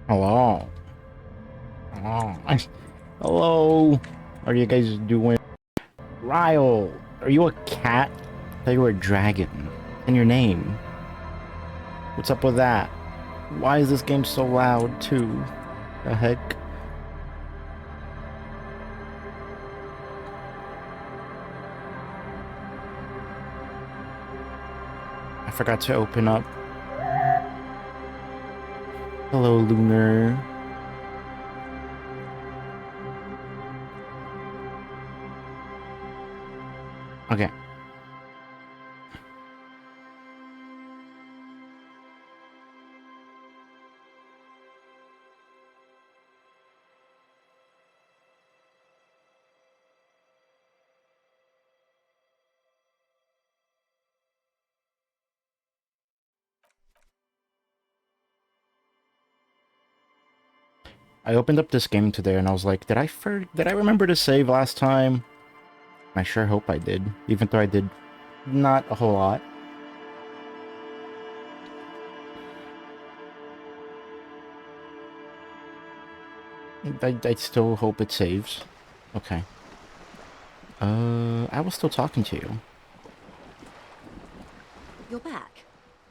Hello. Hello. Hello. How are you guys doing? Ryle, are you a cat? I thought you were a dragon. And your name? What's up with that? Why is this game so loud, too? The heck? I forgot to open up. Hello, Lunar. Okay. I opened up this game today and I was like, did I remember to save last time? I sure hope I did, even though I did not a whole lot. I still hope it saves. Okay. I was still talking to you. You're back.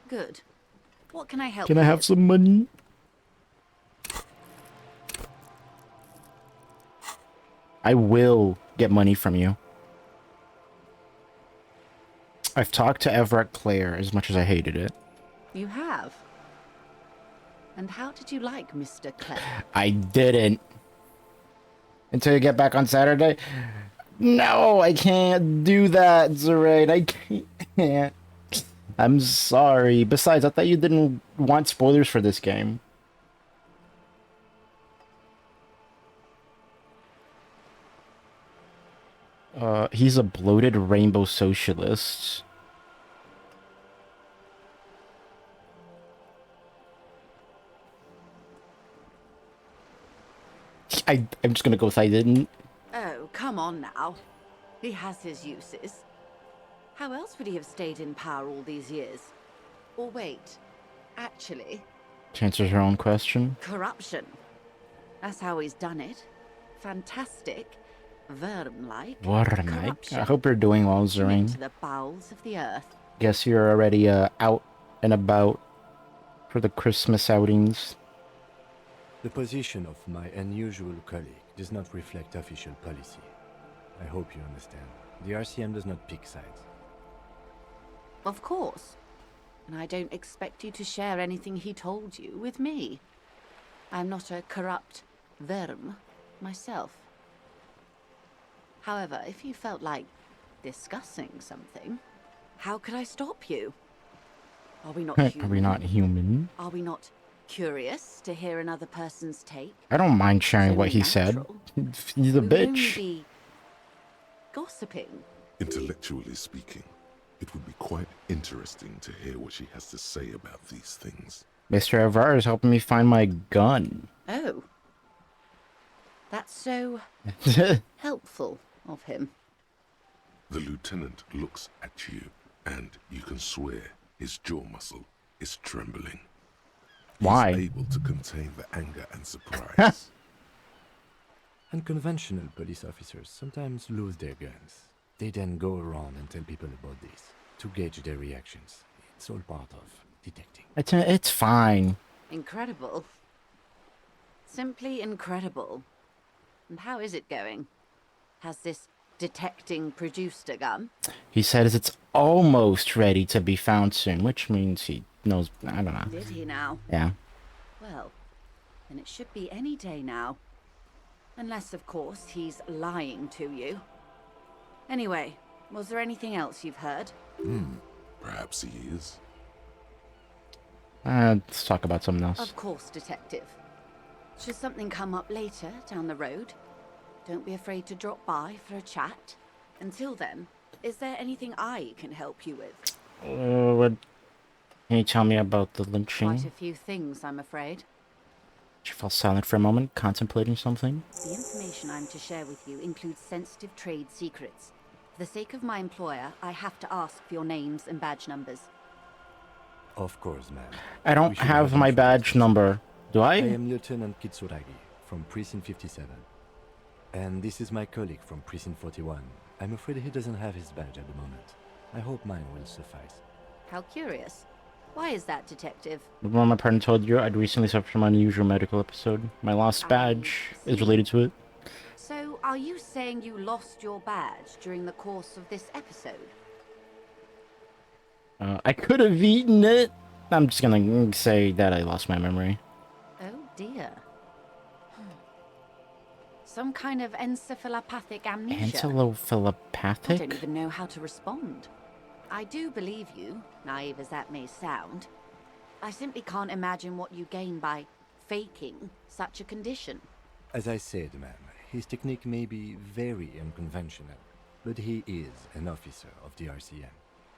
Good. What can I help Can you I have with? some money? I will get money from you. I've talked to Everett Clare as much as I hated it. You have? And how did you like Mr. Clare? I didn't. Until you get back on Saturday? No, I can't do that, Zoraid. I can't. I'm sorry. Besides, I thought you didn't want spoilers for this game. He's a bloated rainbow socialist. I'm just gonna go with I didn't. Oh, come on now. He has his uses. How else would he have stayed in power all these years? Or wait, actually... She answers her own question. Corruption. That's how he's done it. Fantastic. Worm-like. Worm-like? I hope you're doing well, Zorain. To the bowels of the earth. Guess you're already out and about for the Christmas outings. The position of my unusual colleague does not reflect official policy. I hope you understand. The RCM does not pick sides. Of course. And I don't expect you to share anything he told you with me. I'm not a corrupt worm myself. However, if you felt like discussing something, how could I stop you? Are we not human? Are we not human? Are we not curious to hear another person's take? I don't mind sharing what he said. He's a bitch. Be gossiping. Intellectually speaking, it would be quite interesting to hear what she has to say about these things. Mr. Avar is helping me find my gun. Oh. That's so helpful of him. The lieutenant looks at you, and you can swear his jaw muscle is trembling. Why? He's able to contain the anger and surprise. Unconventional police officers sometimes lose their guns. They then go around and tell people about this, to gauge their reactions. It's all part of detecting. It's fine. Incredible. Simply incredible. And how is it going? Has this detecting produced a gun. He says it's almost ready to be found soon, which means he knows. I don't know. Did he now? Yeah. Well, then it should be any day now. Unless, of course, he's lying to you. Anyway, was there anything else you've heard? Perhaps he is. Let's talk about something else. Of course, Detective. Should something come up later down the road, don't be afraid to drop by for a chat. Until then, is there anything I can help you with? Can you tell me about the lynching? Quite a few things, I'm afraid. She fell silent for a moment, contemplating something. The information I'm to share with you includes sensitive trade secrets. For the sake of my employer, I have to ask for your names and badge numbers. Of course, ma'am. I don't We should have my badge number. Do I I? am Lieutenant Kitsuragi from Precinct 57. And this is my colleague from Precinct 41. I'm afraid he doesn't have his badge at the moment. I hope mine will suffice. How curious. Why is that, Detective? Remember my partner told you I'd recently suffered from an unusual medical episode. My lost badge is related to it. So, are you saying you lost your badge during the course of this episode? I could have eaten it. I'm just gonna say that I lost my memory. Oh dear. Some kind of encephalopathic amnesia. I Encephalopathic? don't even know how to respond. I do believe you, naive as that may sound. I simply can't imagine what you gain by faking such a condition. As I said, ma'am, his technique may be very unconventional, but he is an officer of the RCM.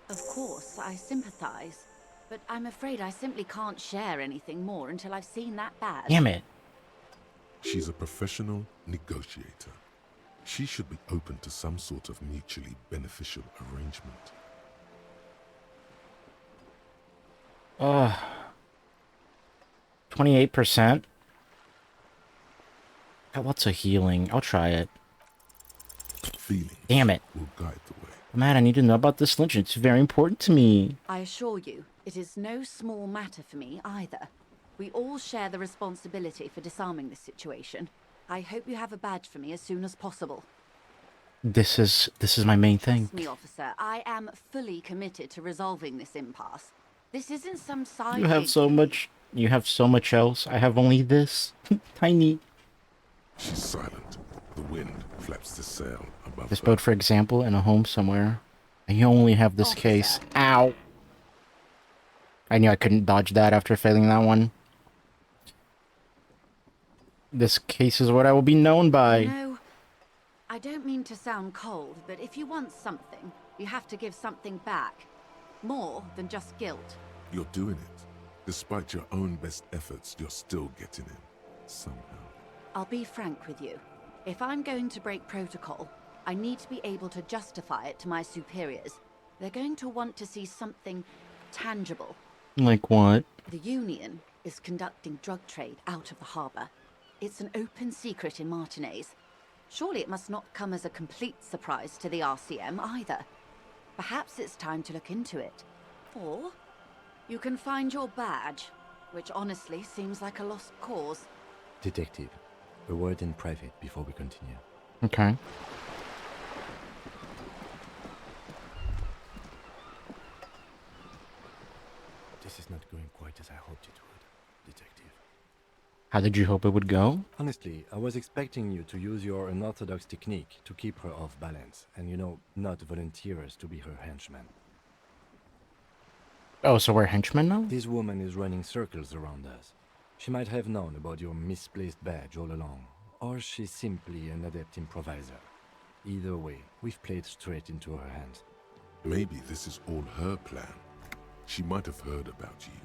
Of course, I sympathize, but I'm afraid I simply can't share anything more until I've seen that badge. Damn it. She's a professional negotiator. She should be open to some sort of mutually beneficial arrangement. 28%? Got lots of healing. I'll try it. Feelings Damn it. will guide the way. Matt, I need to know about this lynching. It's very important to me. I assure you, it is no small matter for me either. We all share the responsibility for disarming this situation. I hope you have a badge for me as soon as possible. This is my main thing. Trust me, officer, I am fully committed to resolving this impasse. This isn't some side You have gig so for me. much. You have so much else. I have only this. Tiny. She's silent. The wind flaps the sail above This her. boat, for example, in a home somewhere. And you only have this case. Officer. Ow. I knew I couldn't dodge that after failing that one. This case is what I will be known by. No, I don't mean to sound cold, but if you want something, you have to give something back. More than just guilt. You're doing it. Despite your own best efforts, you're still getting in. Somehow. I'll be frank with you. If I'm going to break protocol, I need to be able to justify it to my superiors. They're going to want to see something tangible. Like what? The Union is conducting drug trade out of the harbor. It's an open secret in Martinez. Surely it must not come as a complete surprise to the RCM either. Perhaps it's time to look into it. Or you can find your badge, which honestly seems like a lost cause. Detective, a word in private before we continue. Okay. This is not going quite as I hoped it would, Detective. How did you hope it would go? Honestly, I was expecting you to use your unorthodox technique to keep her off balance, and not volunteer us to be her henchmen. Oh, so we're henchmen now? This woman is running circles around us. She might have known about your misplaced badge all along, or she's simply an adept improviser. Either way, we've played straight into her hands. Maybe this is all her plan. She might have heard about you.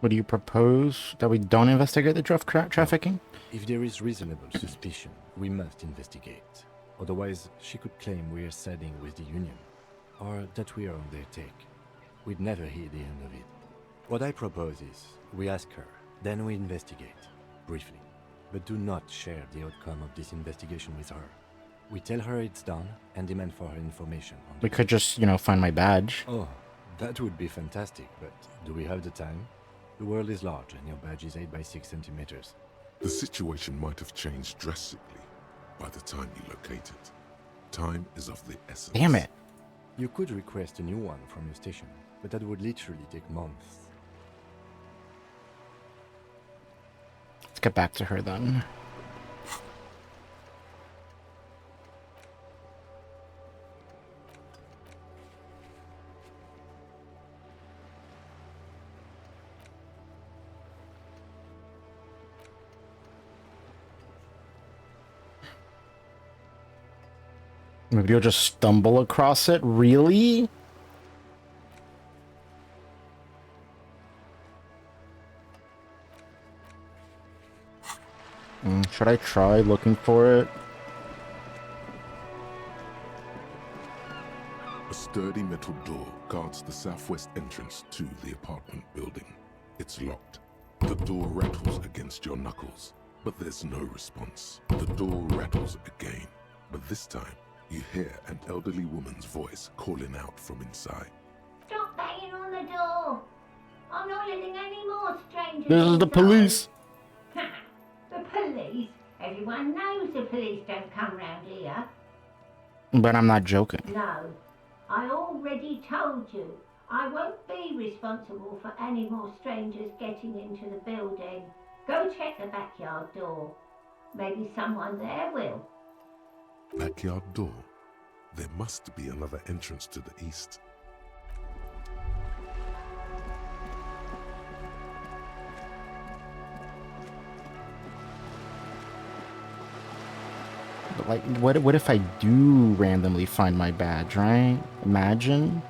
What do you propose? That we don't investigate the drug trafficking? If there is reasonable suspicion, we must investigate. Otherwise, she could claim we're siding with the Union, or that we are on their take. We'd never hear the end of it. What I propose is, we ask her, then we investigate, briefly. But do not share the outcome of this investigation with her. We tell her it's done, and demand for her information. On We could just, find my badge. Oh, that would be fantastic, but do we have the time? The world is large, and your badge is 8 by 6 centimeters. The situation might have changed drastically by the time you locate it. Time is of the essence. Damn it. You could request a new one from your station, but that would literally take months. Let's get back to her then. Maybe you'll just stumble across it? Really? Should I try looking for it? A sturdy metal door guards the southwest entrance to the apartment building. It's locked. The door rattles against your knuckles, but there's no response. The door rattles again, but this time you hear an elderly woman's voice calling out from inside. Stop banging on the door! I'm not letting any more strangers This is the inside. police. The police? Everyone knows the police don't come round here. But I'm not joking. No, I already told you. I won't be responsible for any more strangers getting into the building. Go check the backyard door. Maybe someone there will. Backyard door. There must be another entrance to the east. But like, what if I do randomly find my badge, right? Imagine.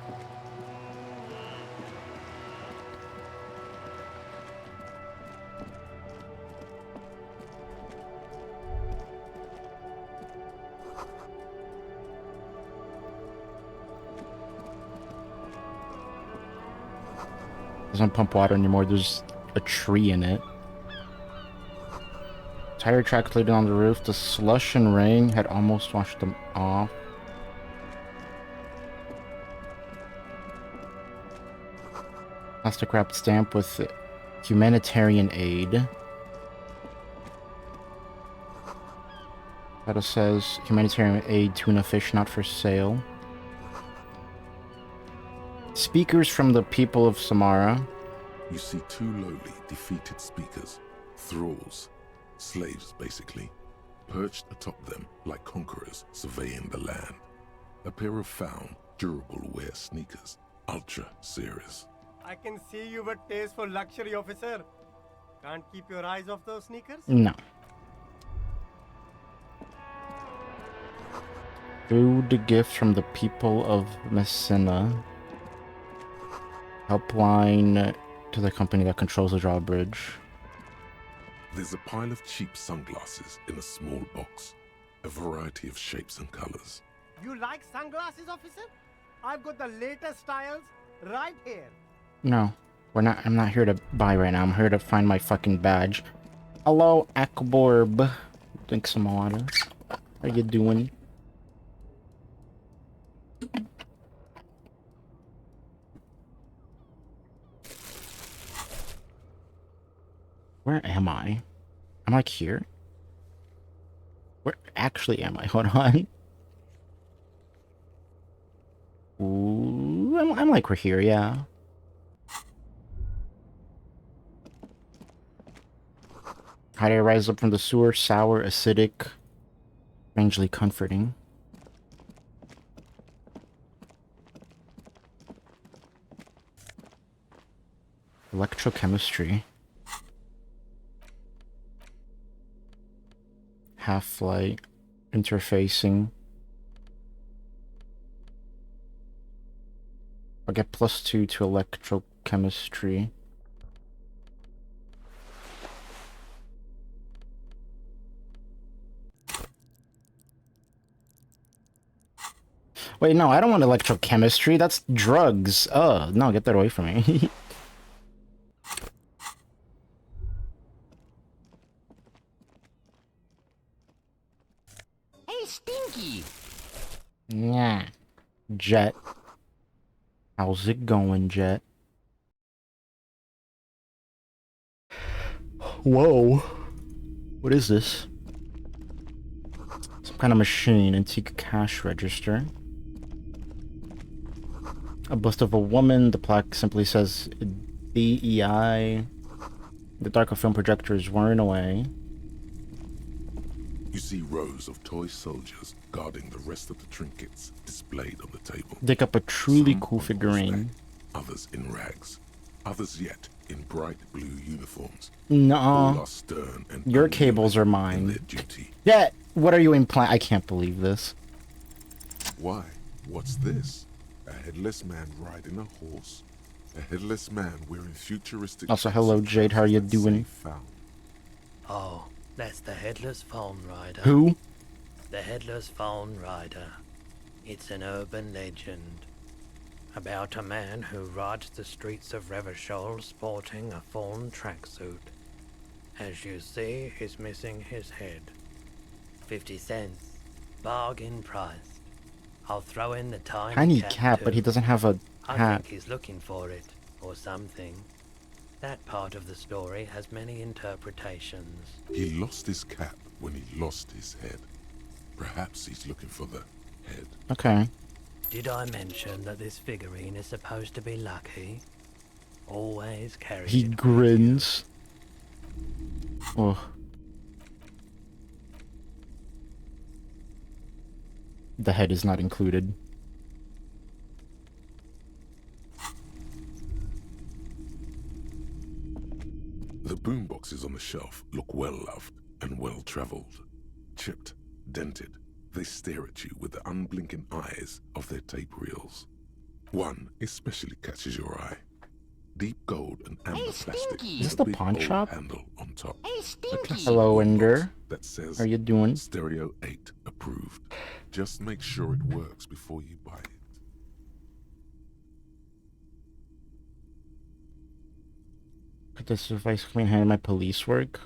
Doesn't pump water anymore, there's a tree in it. Tire tracks laid on the roof. The slush and rain had almost washed them off. Plastic wrapped stamp with humanitarian aid. That says humanitarian aid, tuna fish not for sale. Speakers from the people of Samara. You see two lowly, defeated speakers, thralls, slaves basically, perched atop them like conquerors surveying the land. A pair of found, durable wear sneakers, ultra serious. I can see you've a taste for luxury, officer. Can't keep your eyes off those sneakers? No. Food gift from the people of Messina. Helpline to the company that controls the drawbridge. There's a pile of cheap sunglasses in a small box, a variety of shapes and colors. You like sunglasses, officer? I've got the latest styles right here. No, I'm not here to buy right now. I'm here to find my fucking badge. Hello, Akborb. Drink some water. How you doing? Where am I? I'm like here? Where actually am I? Hold on. Ooh, I'm like we're here, yeah. How do I rise up from the sewer? Sour, acidic, strangely comforting. Electrochemistry. Half-light, interfacing. I'll get +2 to electrochemistry. Wait, no, I don't want electrochemistry. That's drugs. No, get that away from me. Stinky! Yeah. Jet. How's it going, Jet? Whoa. What is this? It's some kind of machine. Antique cash register. A bust of a woman. The plaque simply says DEI. The darker film projector is wearing away. You see rows of toy soldiers guarding the rest of the trinkets displayed on the table. Dig up a truly Some cool on figurine. horseback, others in rags, others yet in bright blue uniforms. Nuh-uh. All are stern and Your unyielding cables are in mine. their duty. Yeah, what are you implying? I can't believe this. Why? What's this? A headless man riding a horse. A headless man wearing futuristic. Also, hello, Jade, how are you doing? Found. Oh, that's the Headless Phone Rider. Who? The Headless Phone Rider. It's an urban legend about a man who rides the streets of Revachol sporting a fawn tracksuit. As you see, he's missing his head. 50 cents. Bargain priced. I'll throw in the Tiny cat, but he doesn't have a I hat. think he's looking for it, or something. That part of the story has many interpretations. He lost his cap when he lost his head. Perhaps he's looking for the head. Okay. Did I mention that this figurine is supposed to be lucky? Always carry He it with grins. Oh. The head is not included. The boomboxes on the shelf look well loved and well traveled. Chipped, dented, they stare at you with the unblinking eyes of their tape reels. One especially catches your eye. Deep gold and amber plastic. Is this with the a big pawn gold shop? handle on top. Hey, A Stinky! classic Hello, boombox Ender. that says How you doing? Stereo 8 approved. Just make sure it works before you buy it. Could this device come in handy my police work?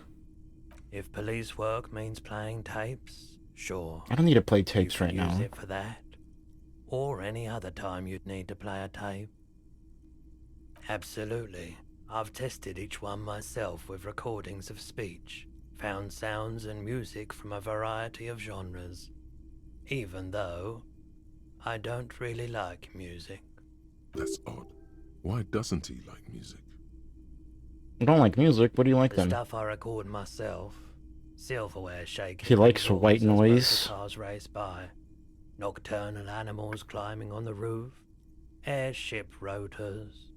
If police work means playing tapes, sure. I don't need to play You tapes can right use now. it for that. Or any other time you'd need to play a tape. Absolutely. I've tested each one myself with recordings of speech, found sounds and music from a variety of genres. Even though I don't really like music. That's odd. Why doesn't he like music? I don't like music. What do you like The then? stuff I record myself. Silverware shaking. He likes keyboards white as noise. Cars race by. Nocturnal animals climbing on the roof. Airship rotors.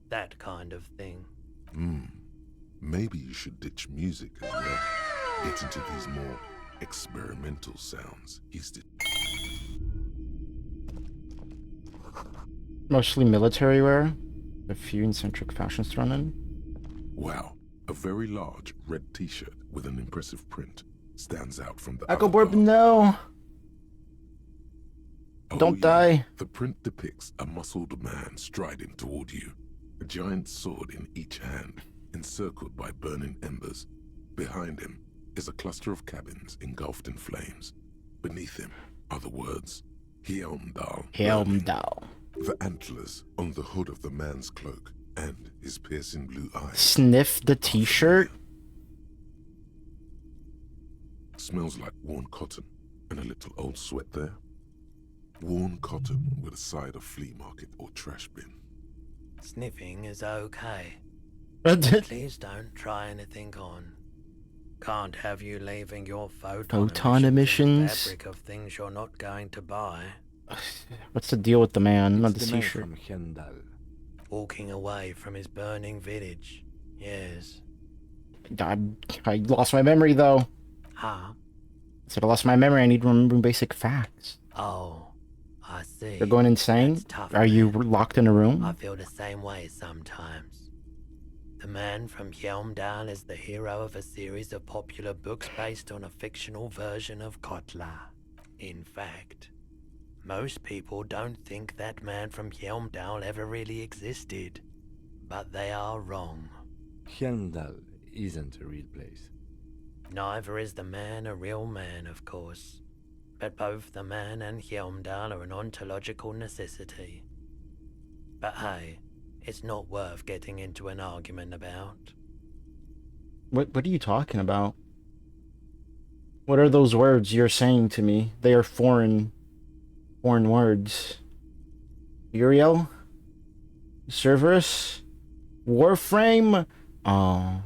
That kind of thing. Maybe you should ditch music as well. Get into these more experimental sounds. Mostly military wear. A few eccentric fashions thrown in. Wow, a very large red t-shirt with an impressive print stands out from the Echo other Borb, garb. no! Oh, Don't yeah. die. The print depicts a muscled man striding toward you, a giant sword in each hand, encircled by burning embers. Behind him is a cluster of cabins engulfed in flames. Beneath him are the words, Helmdall. burning. Helmdall. The antlers on the hood of the man's cloak, and his piercing blue eyes. Sniff the t-shirt? Smells like worn cotton and a little old sweat there. Worn cotton with a side of flea market or trash bin. Sniffing is okay. Photon Please don't try anything on. Can't have you leaving your Photon in emissions? the fabric of things you're not going to buy. What's the deal with the man? Not the It's the man t-shirt. from Hendal. Walking away from his burning village. Yes. I lost my memory though. Huh? I said I lost my memory. I need to remember basic facts. Oh, I see. You're going insane? That's tough, Are you man. locked in a room? I feel the same way sometimes. The man from Helmdall is the hero of a series of popular books based on a fictional version of Kotla. In fact, most people don't think that man from Helmdall ever really existed. But they are wrong. Hendal isn't a real place. Neither is the man a real man, of course. But both the man and Helmdall are an ontological necessity. But hey, it's not worth getting into an argument about. What are you talking about? What are those words you're saying to me? They are foreign words. Uriel? Cerberus? Warframe? Oh.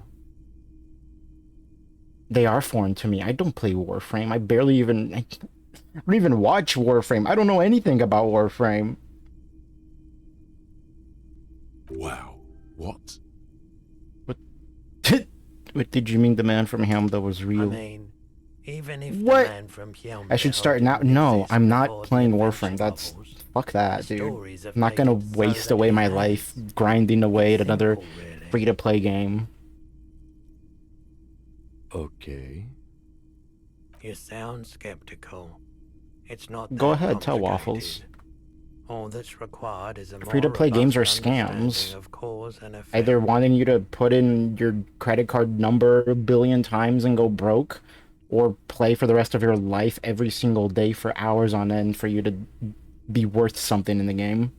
They are foreign to me. I don't play Warframe. I don't even watch Warframe. I don't know anything about Warframe. Wow. What? What did you mean, the man from Helmdall was I real? mean, even if What? the man from Helmdall I should start now. didn't No, exist I'm not before the playing adventure Warframe. That's novels, fuck that, the dude. stories have I'm not made gonna it so waste that away it my has. life grinding away at another Simple, really. free-to-play game. Okay. You sound skeptical. It's not Go that ahead, tell complicated. Waffles. All that's required is a more Free-to-play games are robust understanding scams. of cause and effect. Either wanting you to put in your credit card number a billion times and go broke, or play for the rest of your life every single day for hours on end for you to be worth something in the game.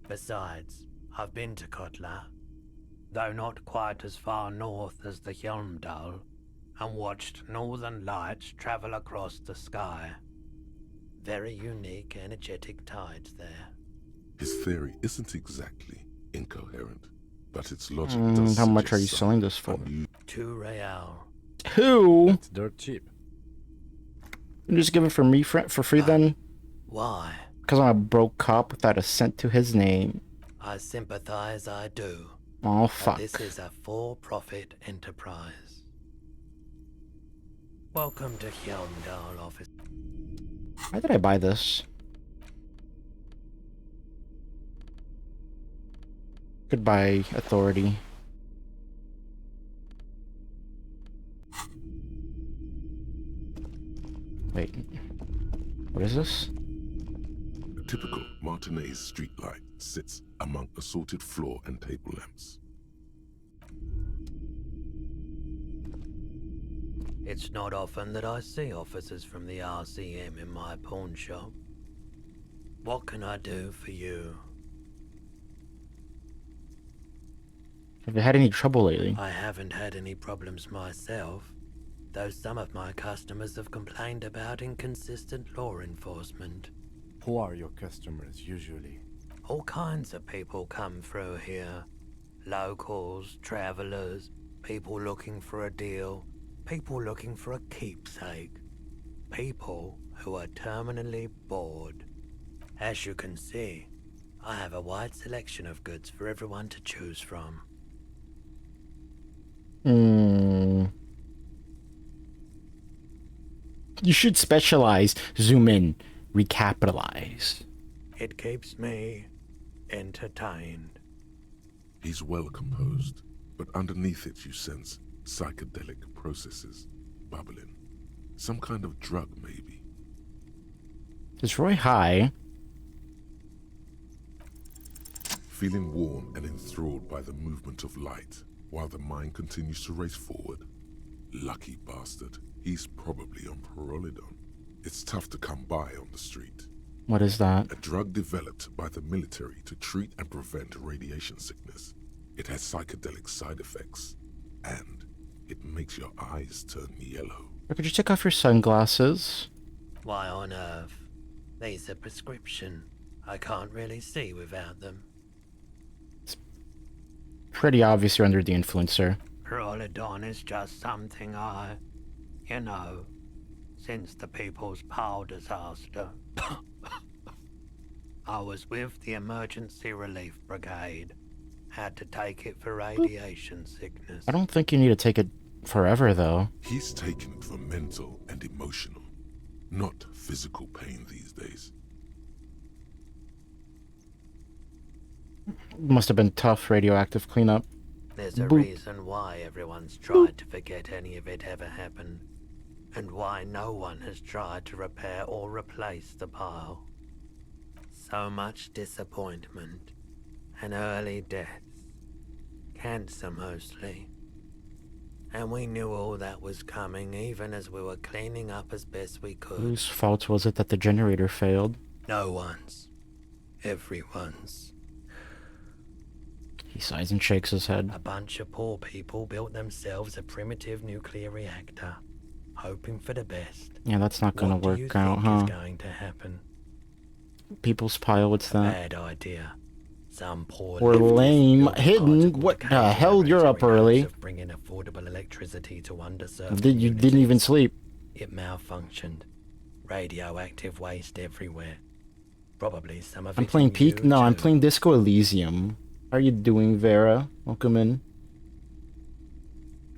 Besides, I've been to Kotla, though not quite as far north as the Helmdall, and watched northern lights travel across the sky. Very unique, energetic tides there. His theory isn't exactly incoherent, but its logic How does much are you suggest selling some this for? 2 real. Who? It's dirt cheap. You just give it for me for free then? Why? Because I'm a broke cop without a cent to his name. I sympathize, I do. Oh, But fuck. this is a for-profit enterprise. Welcome to Helmdall, officer. Why did I buy this? Goodbye, authority. Wait. What is this? A typical Martinez streetlight sits among assorted floor and table lamps. It's not often that I see officers from the RCM in my pawn shop. What can I do for you? Have you had any trouble lately? I haven't had any problems myself, though some of my customers have complained about inconsistent law enforcement. Who are your customers usually? All kinds of people come through here. Locals, travelers, people looking for a deal, people looking for a keepsake. People who are terminally bored. As you can see, I have a wide selection of goods for everyone to choose from. You should specialize, zoom in, recapitalize. It keeps me entertained. He's well composed, but underneath it you sense psychedelic processes bubbling. Some kind of drug, maybe. Is Roy high? Feeling warm and enthralled by the movement of light, while the mind continues to race forward. Lucky bastard. He's probably on Pyrrolidon. It's tough to come by on the street. What is that? A drug developed by the military to treat and prevent radiation sickness. It has psychedelic side effects, and it makes your eyes turn yellow. Or could you take off your sunglasses? Why on earth? These are prescription. I can't really see without them. Pretty obvious you're under the influence, sir. Pyrrolidon is just something you know, since the People's Power disaster. I was with the Emergency Relief Brigade. Had to take it for radiation sickness. I don't think you need to take it forever, though. He's taking it for mental and emotional, not physical pain these days. Must have been tough radioactive cleanup. There's a Boop. reason why everyone's tried to forget any of it ever happened, and why no one has tried to repair or replace the pile. So much disappointment, and early deaths. Cancer mostly. And we knew all that was coming even as we were cleaning up as best we could. Whose fault was it that the generator failed? No one's. Everyone's. He sighs and shakes his head. A bunch of poor people built themselves a primitive nuclear reactor, hoping for the best. Yeah, that's not gonna What do you work out, think huh? is going to happen? People's pile, what's that? Bad idea. Some poor Or leftist lame. built a Hidden? particle What decay the hell? You're generator up in hopes early. of bringing affordable electricity to underserved You didn't even communities. sleep. It malfunctioned. Radioactive waste everywhere. Probably some of I'm it playing in Peak. you No, I'm too. playing Disco Elysium. How are you doing, Vera? Welcome in.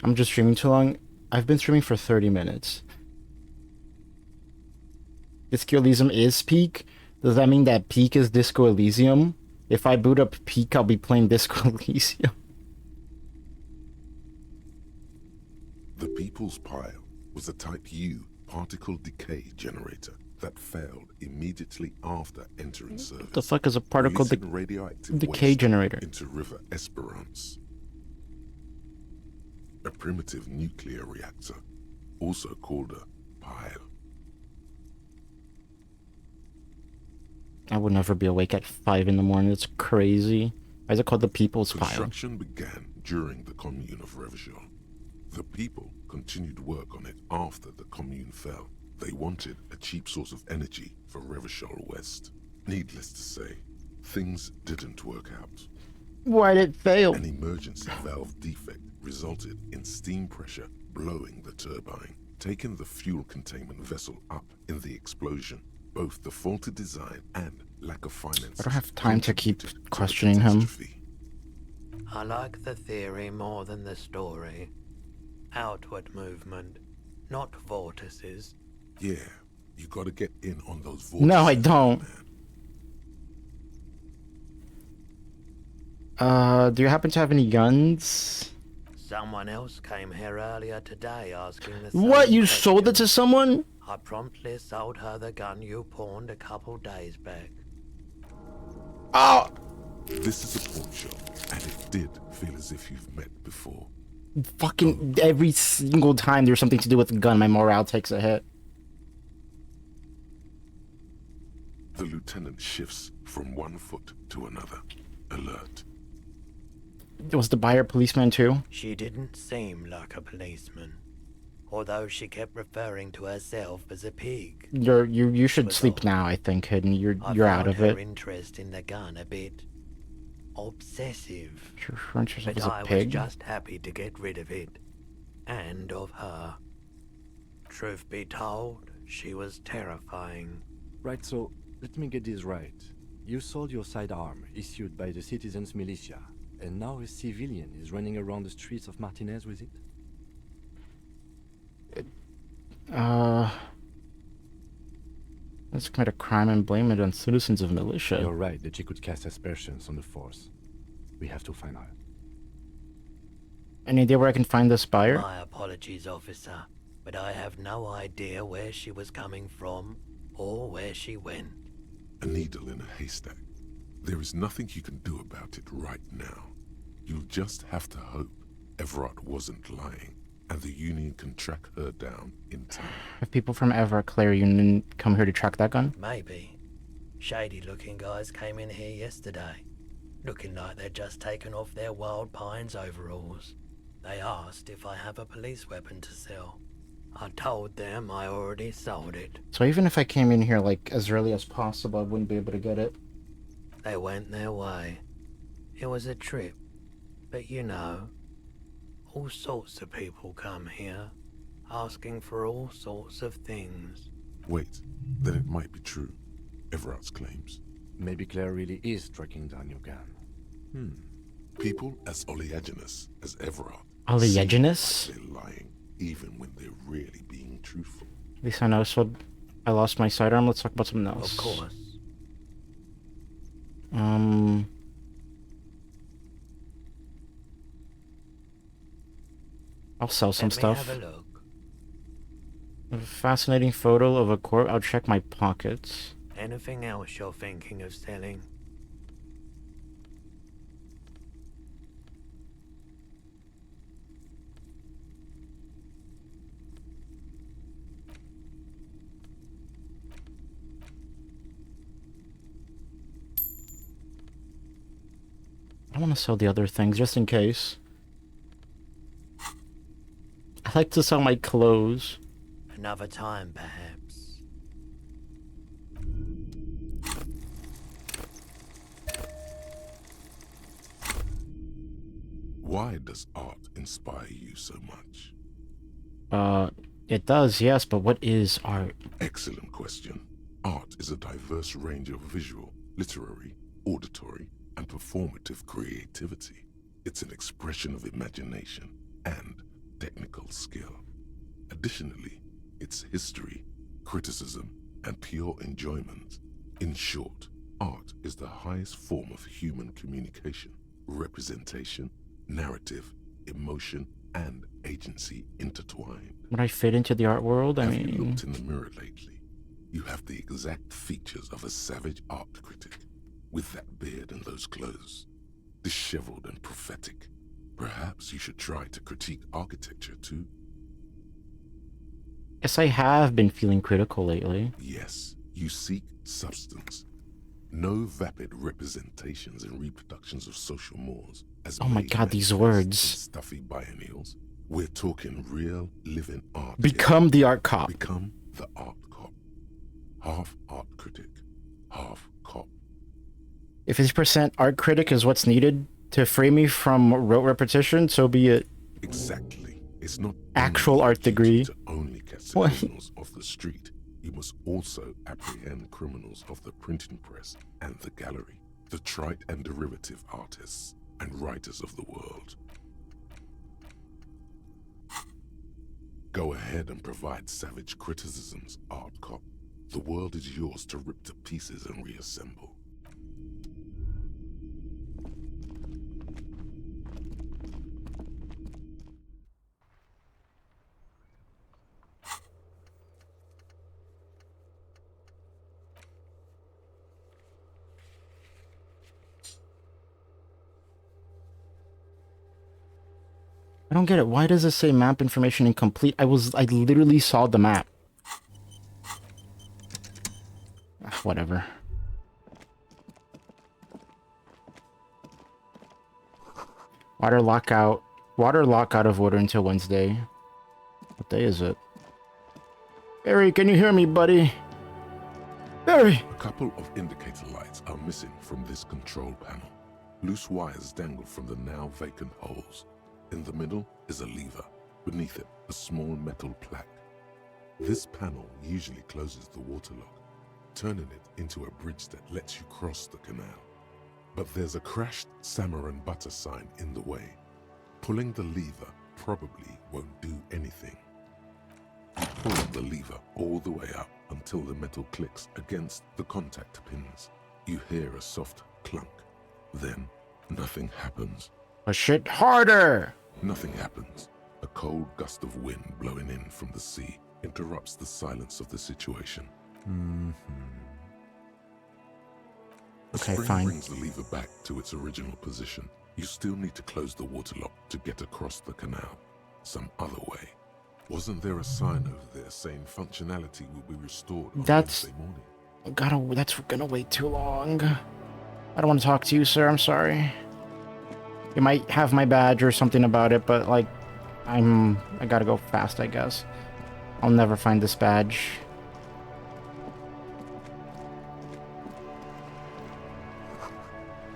I'm just streaming too long. I've been streaming for 30 minutes. Disco Elysium is Peak? Does that mean that Peak is Disco Elysium? If I boot up Peak, I'll be playing Disco Elysium. The People's Pile was a Type U particle decay generator that failed immediately after entering service. What the fuck is a particle releasing radioactive decay waste generator? into River Esperance. A primitive nuclear reactor, also called a pile. I would never be awake at 5 in the morning. It's crazy. Why is it called the People's Pile? Construction began during the Commune of Revachol. The people continued work on it after the Commune fell. They wanted a cheap source of energy for Revachol West. Needless to say, things didn't work out. Why did it fail? An emergency valve defect resulted in steam pressure blowing the turbine, taking the fuel containment vessel up in the explosion. Both the faulty design and lack of finance. I don't have time to keep contributed the questioning him. catastrophe. I like the theory more than the story. Outward movement, not vortices. Yeah, you gotta get in on those No, I vortices, don't. man. Do you happen to have any guns? Someone else came here earlier today asking the same What? You sold it question. to someone? I promptly sold her the gun you pawned a couple days back. Oh! This is a pawn shop, and it did feel as if you've met before. Fucking every single time there's something to do with a gun, my morale takes a hit. The lieutenant shifts from one foot to another, alert. Was the buyer a policeman too? She didn't seem like a policeman, although she kept referring to herself as a pig. You should Was sleep all. now, I think, Hidden. You're I out found of her it. interest in the gun a bit obsessive, You're referring to yourself but as a I was pig? just happy to get rid of it, and of her. Truth be told, she was terrifying. Right, so let me get this right. You sold your sidearm, issued by the citizens' militia, and now a civilian is running around the streets of Martinez with it? Let's commit a crime and blame it on citizens of militia. You're right that she could cast aspersions on the force. We have to find her. Any idea where I can find this buyer? My apologies, officer, but I have no idea where she was coming from or where she went. A needle in a haystack. There is nothing you can do about it right now. You'll just have to hope Everard wasn't lying, and the Union can track her down in time. Have people from Everclear Union come here to track that gun? Maybe. Shady-looking guys came in here yesterday, looking like they'd just taken off their Wild Pines overalls. They asked if I have a police weapon to sell. I told them I already sold it. So even if I came in here like as early as possible, I wouldn't be able to get it. They went their way. It was a trip, but you know, all sorts of people come here, asking for all sorts of things. Wait, then it might be true. Everard's claims. Maybe Claire really is tracking down your gun. People as oleaginous as Everard. Oleaginous? seem like they're lying, even when they're really being truthful. At least I noticed what I lost my sidearm. Let's talk about something else. Of course. I'll sell some Let me stuff. have a look. A fascinating photo of a corpse. I'll check my pockets. Anything else you're thinking of selling? I want to sell the other things just in case. I like to sell my clothes. Another time, perhaps. Why does art inspire you so much? It does, yes, but what is art? Excellent question. Art is a diverse range of visual, literary, auditory, and performative creativity. It's an expression of imagination and technical skill. Additionally, it's history, criticism, and pure enjoyment. In short, art is the highest form of human communication, representation, narrative, emotion, and agency intertwined. Would I fit into the art world? I Have you mean, looked in the mirror lately? You have the exact features of a savage art critic, with that beard and those clothes, disheveled and prophetic. Perhaps you should try to critique architecture too. yes, I have been feeling critical lately. Yes, you seek substance. No vapid representations and reproductions of social mores. As Oh my made God, these manifest in words. stuffy biennials. We're talking real, living art. here. Become the art cop. Become the art cop. Half art critic, half cop. If 50% art critic is what's needed to free me from rote repetition, so be it. Exactly. It's not Actual only art your duty degree. to only catch What? criminals off the street. You must also apprehend criminals of the printing press and the gallery, the trite and derivative artists and writers of the world. Go ahead and provide savage criticisms, art cop. The world is yours to rip to pieces and reassemble. I don't get it. Why does it say map information incomplete? I literally saw the map. Whatever. Water lockout of order until Wednesday. What day is it? Barry, can you hear me, buddy? Barry! A couple of indicator lights are missing from this control panel. Loose wires dangle from the now vacant holes. In the middle is a lever. Beneath it, a small metal plaque. This panel usually closes the waterlock, turning it into a bridge that lets you cross the canal. But there's a crashed salmon and butter sign in the way. Pulling the lever probably won't do anything. You pull the lever all the way up until the metal clicks against the contact pins. You hear a soft clunk. Then, nothing happens. Push it harder! Nothing happens. A cold gust of wind blowing in from the sea interrupts the silence of the situation. The Okay, spring fine. brings the lever back to its original position. You still need to close the waterlock to get across the canal. Some other way. Wasn't there a sign over there saying functionality will be restored on That's- Wednesday morning? That's gonna wait too long. I don't want to talk to you, sir. I'm sorry. You might have my badge or something about it, but like, I gotta go fast, I guess. I'll never find this badge.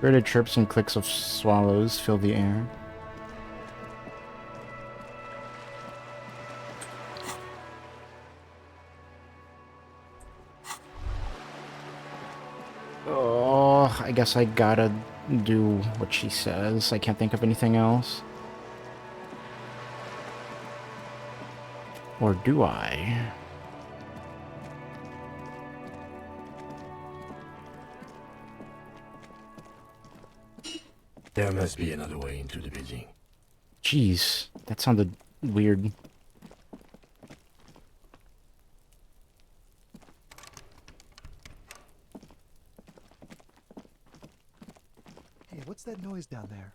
Bearded chirps and clicks of swallows fill the air. Oh, I guess I gotta do what she says. I can't think of anything else. Or do I? There must be another way into the building. Jeez, that sounded weird. Hey, what's that noise down there?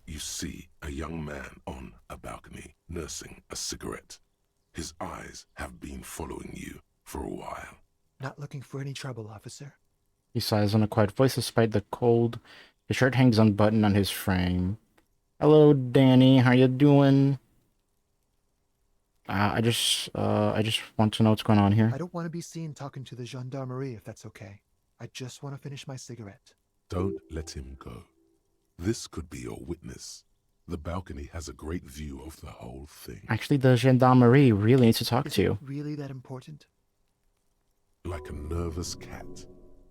You see a young man on a balcony nursing a cigarette. His eyes have been following you for a while. Not looking for any trouble, officer. He sighs in a quiet voice despite the cold. His shirt hangs unbuttoned on his frame. Hello, Danny. How you doing? I just want to know what's going on here. I don't want to be seen talking to the gendarmerie if that's okay. I just want to finish my cigarette. Don't let him go. This could be your witness. The balcony has a great view of the whole thing. Actually, the gendarmerie really needs to talk Is to it you. really that important? Like a nervous cat,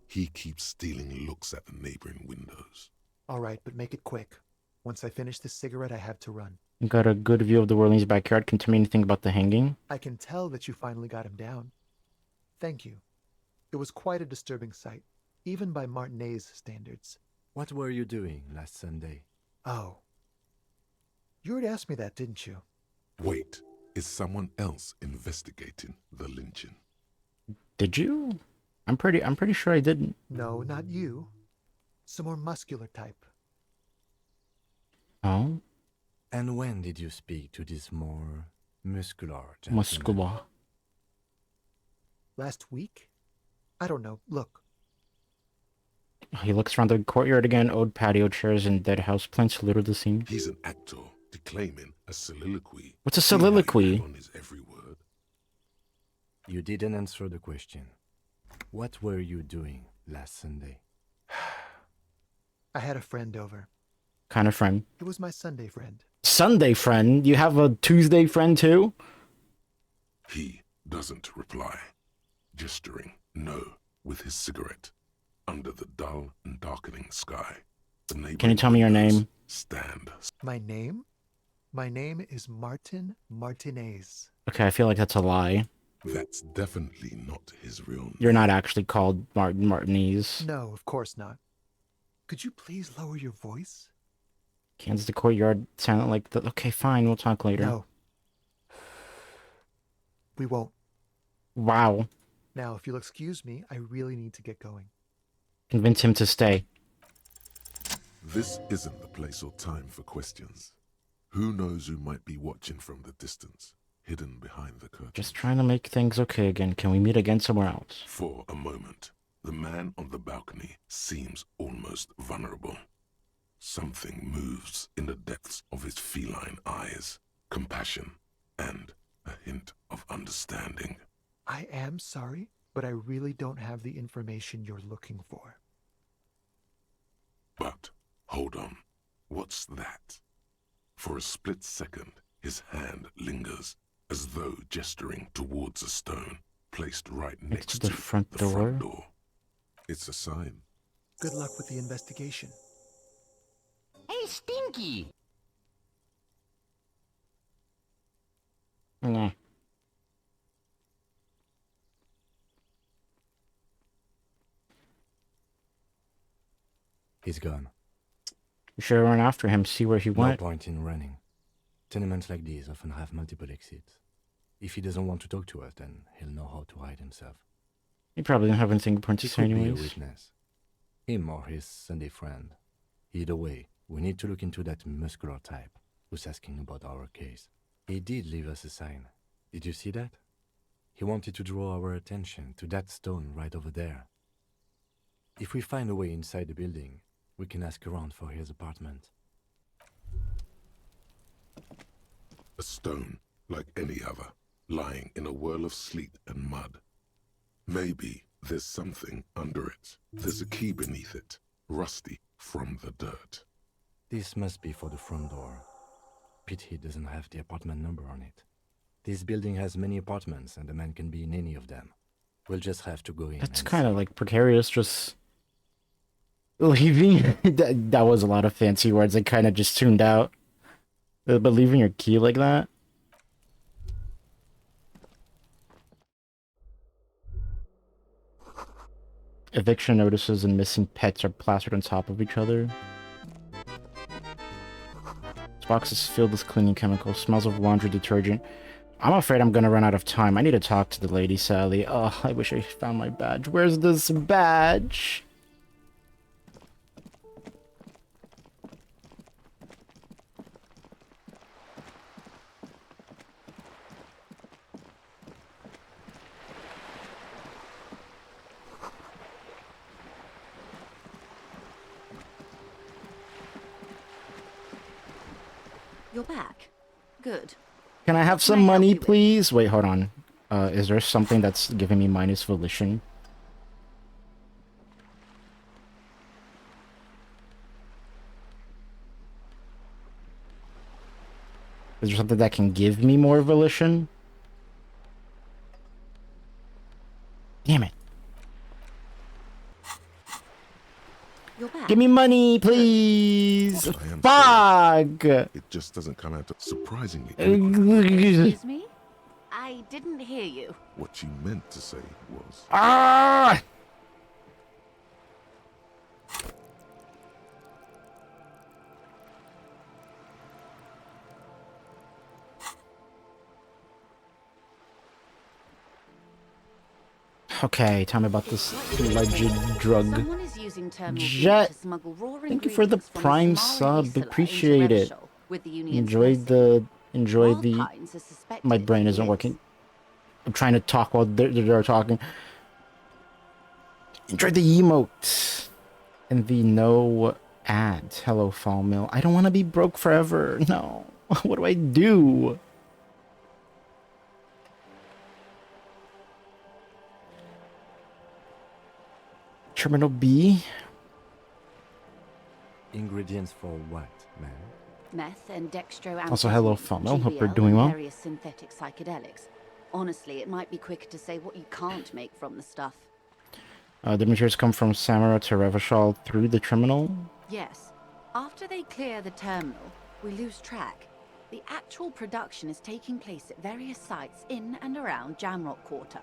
he keeps stealing looks at the neighboring windows. All right, but make it quick. Once I finish this cigarette, I have to run. You got a good view of the Whirling's backyard. Can you tell me anything about the hanging? I can tell that you finally got him down. Thank you. It was quite a disturbing sight, even by Martinet's standards. What were you doing last Sunday? Oh. You already asked me that, didn't you? Wait, is someone else investigating the lynching? Did you? I'm pretty sure I didn't. No, not you. Some more muscular type. Oh, And when did you speak to this more muscular gentleman? muscular. Last week? I don't know. Look. He looks around the courtyard again. Old patio chairs and dead house plants litter the scene. He's an actor declaiming a soliloquy. What's a He might soliloquy? on his every word. You didn't answer the question. What were you doing last Sunday? I had a friend over. Kind of friend. It was my Sunday friend. Sunday friend? You have a Tuesday friend too? He doesn't reply, gesturing no with his cigarette. Under the dull and darkening sky, the Can you tell me your windows name? Stand. My name? My name is Martin Martinez. Okay, I feel like that's a lie. That's definitely not his real name. You're not actually called Martin Martinez. No, of course not. Could you please lower your voice? Kansas the courtyard sounded like the. Okay, fine. We'll talk later. No. We won't. Wow. Now, if you'll excuse me, I really need to get going. Convince him to stay. This isn't the place or time for questions. Who knows who might be watching from the distance, hidden behind the curtain. Just trying to make things okay again. Can we meet again somewhere else? For a moment, the man on the balcony seems almost vulnerable. Something moves in the depths of his feline eyes. Compassion and a hint of understanding. I am sorry, but I really don't have the information you're looking for. But, hold on, what's that? For a split second, his hand lingers, as though gesturing towards a stone placed right next to the front door? It's a sign. Good luck with the investigation. Hey, Stinky! Nah. He's gone. You should run after him, see where he No went. point in running. Tenements like these often have multiple exits. If he doesn't want to talk to us, then he'll know how to hide himself. He probably didn't have anything important to He say could be a anyways. witness. Him or his Sunday friend. Either way, we need to look into that muscular type who's asking about our case. He did leave us a sign. Did you see that? He wanted to draw our attention to that stone right over there. If we find a way inside the building, we can ask around for his apartment. A stone, like any other, lying in a whirl of sleet and mud. Maybe there's something under it. There's a key beneath it, rusty from the dirt. This must be for the front door. Pity doesn't have the apartment number on it. This building has many apartments and the man can be in any of them. We'll just have to go in. That's and kind of see. like precarious, just leaving. that was a lot of fancy words. I kind of just tuned out. But leaving your key like that? Eviction notices and missing pets are plastered on top of each other. This box is filled with cleaning chemicals, smells of laundry detergent. I'm afraid I'm gonna run out of time. I need to talk to the lady, Sally. Oh, I wish I found my badge. Where's this badge? You're back. Good. Can I have What some can I help money, you with? please? Wait, hold on. Is there something that's giving me minus volition? Is there something that can give me more volition? Damn it. You're back. Give me money, please! I am sorry. Fuck! It just doesn't come out surprisingly. Excuse me? I didn't hear you. What you meant to say was, Ah! Okay, tell me about this alleged drug. Someone is using Terminal B Jet, to smuggle raw thank you for the ingredients from Prime Somali sub. Peninsula Appreciate into it. Revachol with the Union's Enjoy blessing. the Wild pines are suspected my of brain isn't years. working. I'm trying to talk while they're talking. Enjoy the emote and the no ad. Hello, Fall Mill. I don't want to be broke forever. No. What do I do? Terminal B. Ingredients for what, man? Meth and dextroamphetamine. Also, hello, Fall Mill. Hope you're GBL, doing and well. various synthetic psychedelics. Honestly, it might be quicker to say what you can't make from the stuff. The materials come from Samara to Revachol through the terminal. Yes. After they clear the terminal, we lose track. The actual production is taking place at various sites in and around Jamrock Quarter,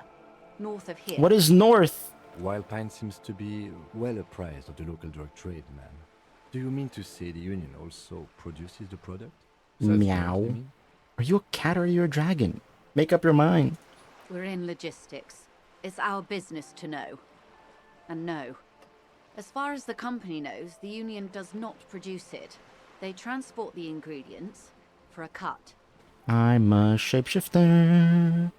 north of here. What is north? Wildpine seems to be well apprised of the local drug trade, man. Do you mean to say the Union also produces the product? Sells drugs, Meow. I mean? Are you a cat or are you a dragon? Make up your mind. We're in logistics. It's our business to know. And no. As far as the company knows, the Union does not produce it. They transport the ingredients for a cut. I'm a shapeshifter.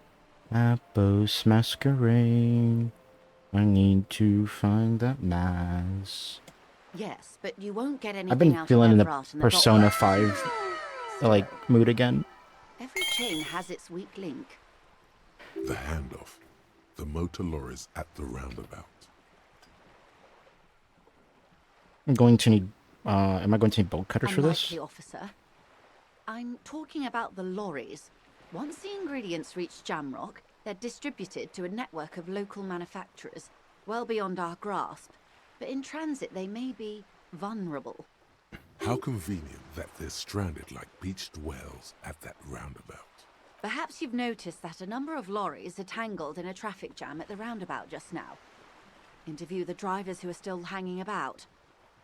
Appos masquerade. I need to find that mass. Yes, but you won't get anything I've been out feeling of in the Everard and Persona Doctor. 5 like mood again. Every chain has its weak link. the handoff. The motor lorries at the roundabout. I'm going to need am I going to need bolt cutters for this? Unlikely, officer. I'm talking about the lorries. Once the ingredients reach Jamrock, they're distributed to a network of local manufacturers, well beyond our grasp. But in transit, they may be vulnerable. How convenient that they're stranded like beached whales at that roundabout. Perhaps you've noticed that a number of lorries are tangled in a traffic jam at the roundabout just now. Interview the drivers who are still hanging about.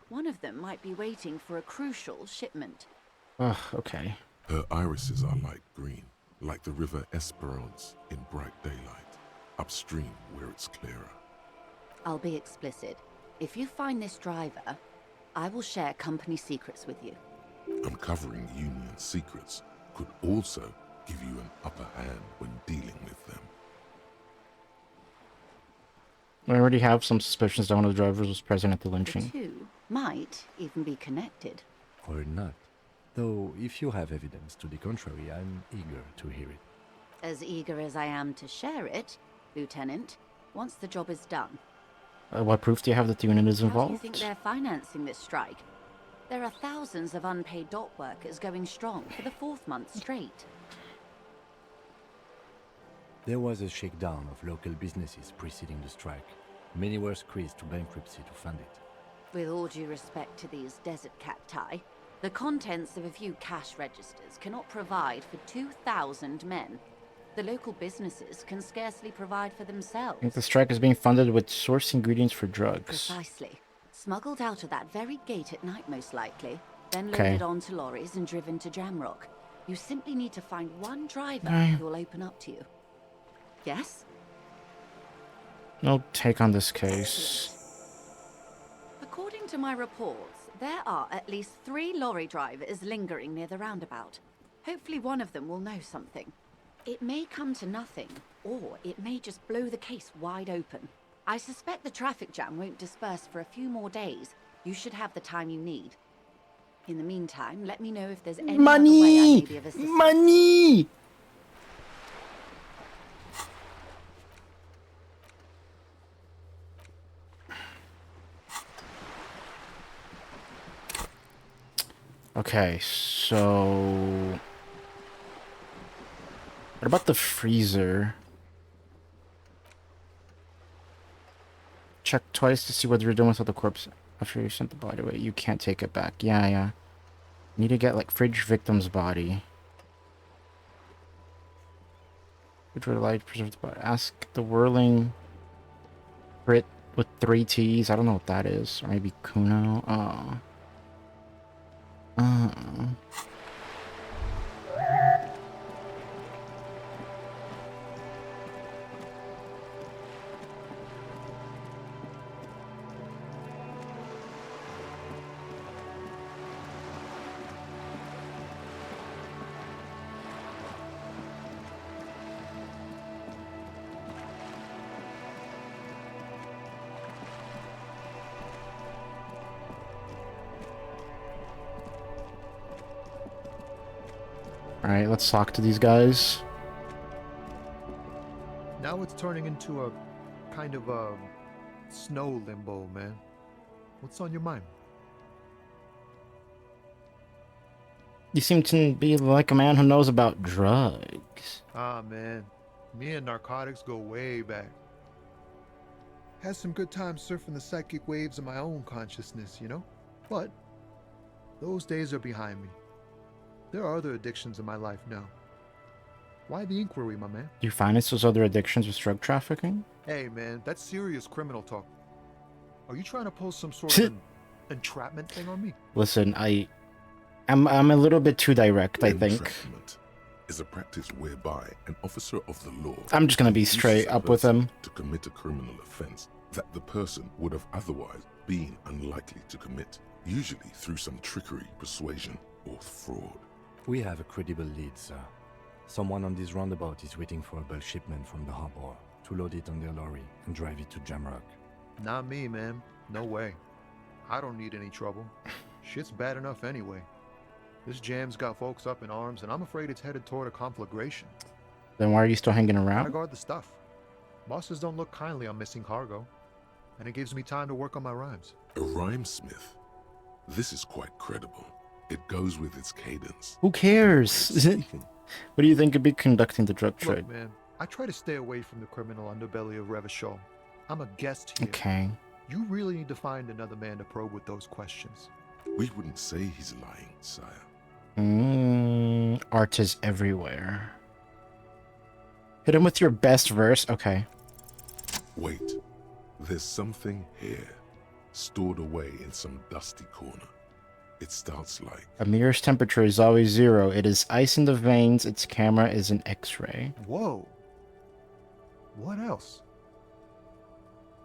One of them might be waiting for a crucial shipment. Ugh, okay. Her irises are light green, like the river Esperance in bright daylight, upstream where it's clearer. I'll be explicit. If you find this driver, I will share company secrets with you. Uncovering Union secrets could also give you an upper hand when dealing with them. I already have some suspicions that one of the drivers was present at the The lynching. two might even be connected. Or not. Though, if you have evidence to the contrary, I'm eager to hear it. As eager as I am to share it, Lieutenant, once the job is done. What proof do you have that the unit is How do you involved? think they're financing this strike? There are thousands of unpaid dock workers going strong for the 4th month straight. There was a shakedown of local businesses preceding the strike. Many were squeezed to bankruptcy to fund it. With all due respect to these desert cacti, the contents of a few cash registers cannot provide for 2,000 men. The local businesses can scarcely provide for I think themselves. the strike is being funded with source ingredients for drugs. Precisely. Smuggled out of that very gate at night, most likely. Then Okay. loaded onto lorries and driven to Jamrock. You simply need to find one driver Aye. who will open up to you. Yes? No take on this case. According to my reports, there are at least 3 lorry drivers lingering near the roundabout. Hopefully one of them will know something. It may come to nothing, or it may just blow the case wide open. I suspect the traffic jam won't disperse for a few more days. You should have the time you need. In the meantime, let me know if there's any other way I may be of assistance. Money! Okay, so... What about the freezer? Check twice to see whether you're done with the corpse. After you sent the body away, you can't take it back. Yeah. Need to get, like, fridge victim's body. Which would allow you to preserve the body. Ask the whirling Brit with 3 T's. I don't know what that is. Or maybe Kuno. Alright, let's talk to these guys. Now it's turning into a kind of a snow limbo, man. What's on your mind? You seem to be like a man who knows about drugs. Ah, man. Me and narcotics go way back. Had some good times surfing the psychic waves of my own consciousness, you know? But those days are behind me. There are other addictions in my life now. Why the inquiry, my man? Do you finance those other addictions with drug trafficking? Hey, man, that's serious criminal talk. Are you trying to pull some sort of an entrapment thing on me? Listen, I'm a little bit too direct, I think. Entrapment is a practice whereby an officer of the law... I'm just gonna be induces straight a up with person him. ...to commit a criminal offense that the person would have otherwise been unlikely to commit, usually through some trickery, persuasion, or fraud. We have a credible lead, sir. Someone on this roundabout is waiting for a bulk shipment from the harbor to load it on their lorry and drive it to Jamrock. Not me, man. No way. I don't need any trouble. Shit's bad enough anyway. This jam's got folks up in arms, and I'm afraid it's headed toward a conflagration. Then why are you still hanging I around? guard the stuff. Bosses don't look kindly on missing cargo, and it gives me time to work on my rhymes. A rhymesmith? This is quite credible. It goes with its cadence. Who cares? What do you think could be conducting the drug trade? Look, man, I try to stay away from the criminal underbelly of Revachol. I'm a guest here. Okay. You really need to find another man to probe with those questions. We wouldn't say he's lying, sire. Art is everywhere. Hit him with your best verse. Okay. Wait, there's something here, stored away in some dusty corner. It starts like... A mirror's temperature is always 0. It is ice in the veins. Its camera is an X-ray. Whoa. What else?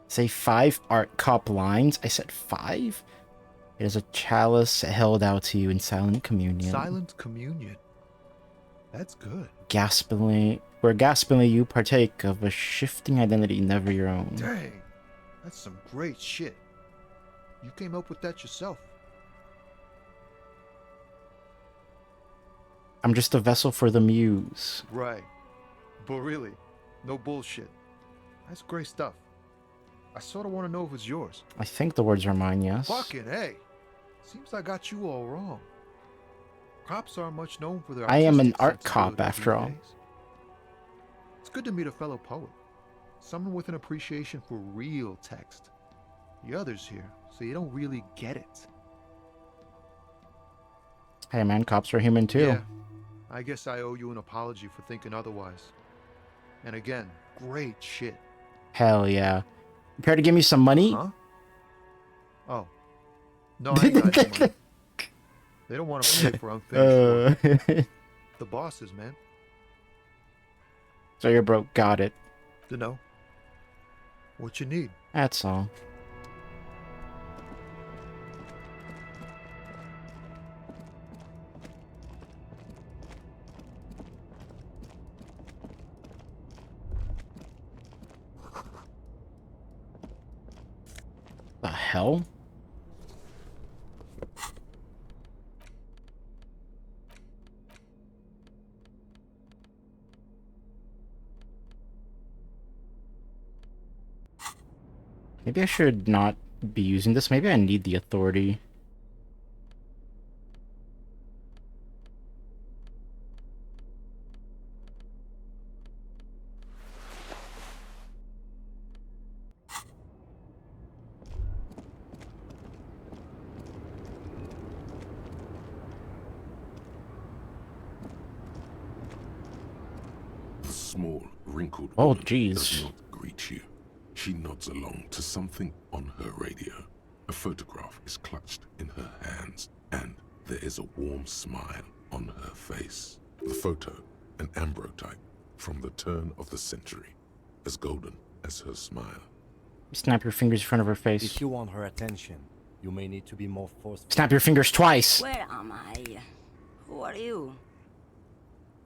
Say 5 art cop lines. I said 5? It is a chalice held out to you in silent communion. Silent communion. That's good. Where gaspingly you partake of a shifting identity never your own. Dang. That's some great shit. You came up with that yourself. I'm just a vessel for the muse. Right. But really, no bullshit. That's great stuff. I sort of want to know if it's yours. I think the words are mine, yes. Fucking hey. Seems I got you all wrong. Cops aren't much known for their I am an artistic art cop, sensibility after these all. days. It's good to meet a fellow poet. Someone with an appreciation for real text. The others here, so you don't really get it. Hey man, cops are human too. Yeah. I guess I owe you an apology for thinking otherwise. And again, great shit. Hell yeah. You care to give me some money? Huh? Oh. No, I ain't got any money. They don't want to pay for unfinished work. The bosses, man. So you're broke. Got it. To know what you need. That's all. The hell? Maybe I should not be using this. Maybe I need the authority. The small, wrinkled Oh, woman jeez. does not greet you. She nods along to something on her radio. A photograph is clutched in her hands, and there is a warm smile on her face. The photo, an ambrotype from the turn of the century, as golden as her smile. Snap your fingers in front of her face. If you want her attention, you may need to be more forceful. Snap your fingers twice! Where am I? Who are you?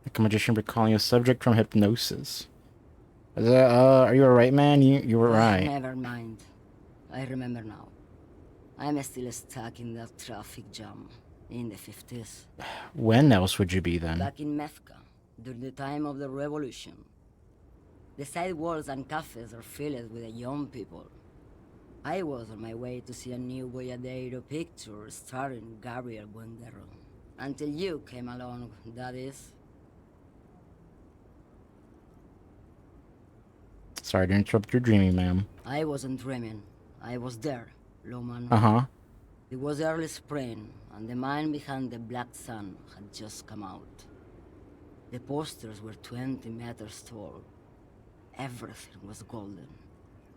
Like a magician recalling a subject from hypnosis. Are you alright, man? You were right. Never mind. I remember now. I'm still stuck in that traffic jam in the 50s. When else would you be then? Back in Methka, during the time of the revolution. The sidewalks and cafes are filled with the young people. I was on my way to see a new Boyadero picture starring Gabriel Buendero. Until you came along, that is. Sorry to interrupt your dreaming, ma'am. I wasn't dreaming. I was there, Loman. Uh-huh. It was early spring, and the man behind the Black Sun had just come out. The posters were 20 meters tall. Everything was golden.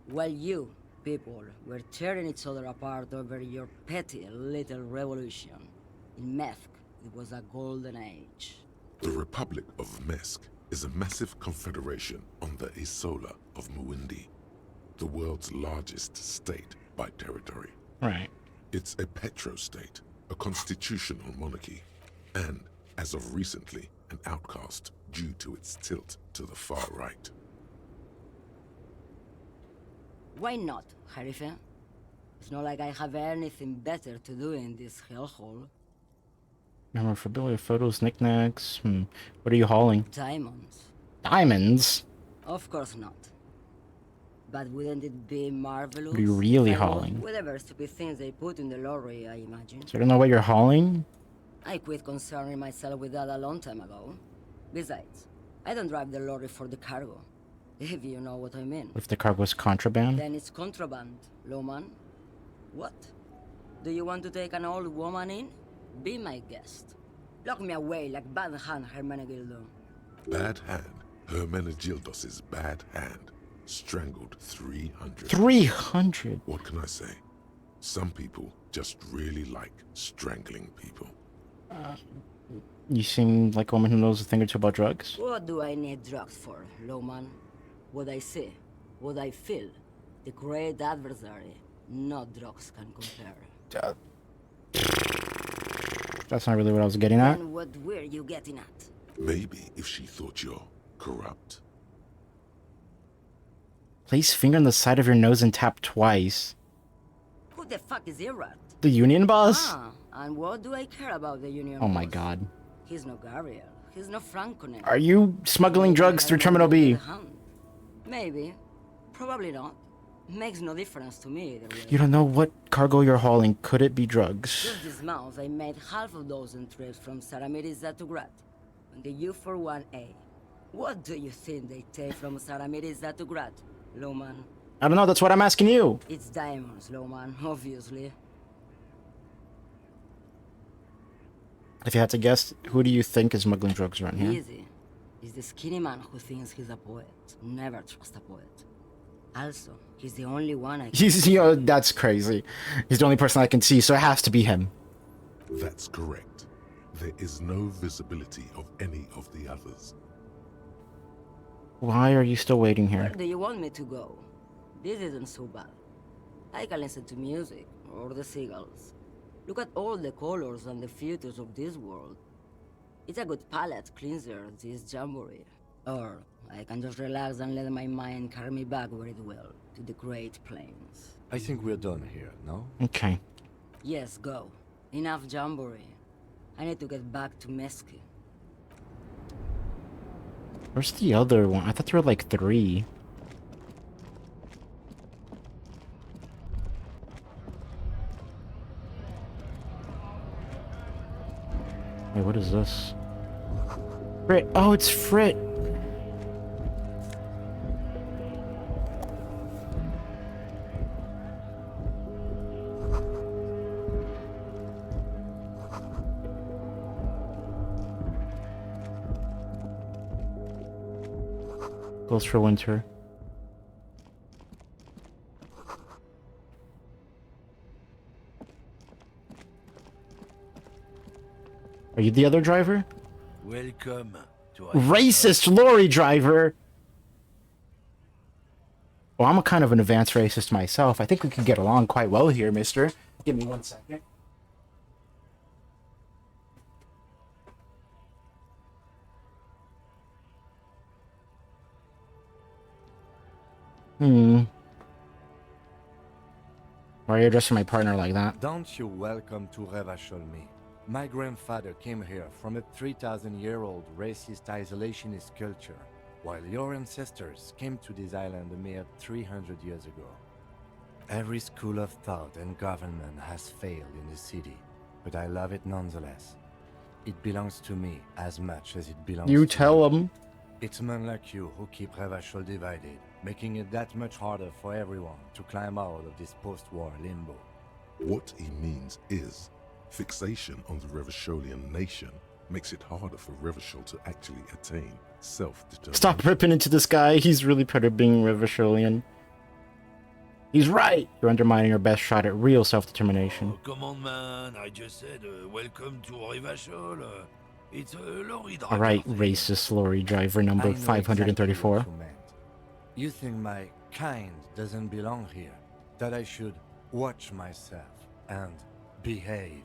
While you, people, were tearing each other apart over your petty little revolution. In Methk, it was a golden age. The Republic of Mesk is a massive confederation on the Isola of Muindi, the world's largest state by territory. Right. It's a petrostate, a constitutional monarchy, and, as of recently, an outcast due to its tilt to the far right. Why not, Harife? It's not like I have anything better to do in this hellhole. Memorabilia, photos, knickknacks. What are you hauling? Diamonds. Diamonds? Of course not. But wouldn't it be marvelous? What are you really if I hauling? bought whatever stupid things they put in the lorry, I imagine. So I don't know what you're hauling? I quit concerning myself with that a long time ago. Besides, I don't drive the lorry for the cargo, if you know what I mean. If the cargo's contraband? Then it's contraband, Loman. What? Do you want to take an old woman in? Be my guest. Lock me away like Bad Hand Hermenegildo. Bad Hand, Hermenegildos' bad hand, strangled 300. 300? What can I say? Some people just really like strangling people. You seem like a woman who knows a thing or two about drugs. What do I need drugs for, Loman? What I see, what I feel. The great adversary. No drugs can compare. That's not really what I was getting at. And what were you getting at? Maybe if she thought you're corrupt. Place finger on the side of your nose and tap twice. Who the fuck is Irat? The Union boss? And what do I care about the Union Oh my boss? god. He's no Gabriel. He's no Franconet. Are you smuggling drugs through Terminal B? Maybe. Probably not. Makes no difference to me either way. You don't know what cargo you're hauling. Could it be drugs? Just this month, I made half a dozen trips from Saramiris to Grad on the U41A. What do you think they take from Saramiris to Grad, Loman? I don't know, that's what I'm asking you. It's diamonds, Loman, obviously. If you had to guess, who do you think is smuggling drugs around here? Easy. It's the skinny man who thinks he's a poet. Never trust a poet. Also, he's the only one I can He's, that's crazy. He's the only person I can see, so it has to be him. That's correct. There is no visibility of any of the others. Why are you still waiting Where here? do you want me to go? This isn't so bad. I can listen to music, or the seagulls. Look at all the colors and the futures of this world. It's a good palate cleanser, this jamboree. Or I can just relax and let my mind carry me back where it will, to the Great Plains. I think we're done here, no? Okay. Yes, go. Enough jamboree. I need to get back to Meski. Where's the other one? I thought there were like 3. Wait, what is this? Frit. Oh, it's Frit. Close for winter. Are you the other driver? Welcome to Racist lorry driver! Well, I'm a kind of an advanced racist myself. I think we could get along quite well here, mister. Give me 1 second. Why are you addressing my partner like that? Don't you welcome to Revachol me. My grandfather came here from a 3,000-year-old racist isolationist culture, while your ancestors came to this island a mere 300 years ago. Every school of thought and government has failed in the city, but I love it nonetheless. It belongs to me as much as it belongs to you. Tell him. It's men like you who keep Revachol divided, making it that much harder for everyone to climb out of this post-war limbo. What he means is, fixation on the Revacholian nation makes it harder for Revachol to actually attain self-determination. Stop ripping into this guy. He's really part of being Revacholian. He's right. You're undermining your best shot at real self-determination. Oh, come on, man. I just said, welcome to Revachol. It's a lorry driver. Alright, racist lorry driver number I know 534. exactly what you meant. You think my kind doesn't belong here, that I should watch myself and behave.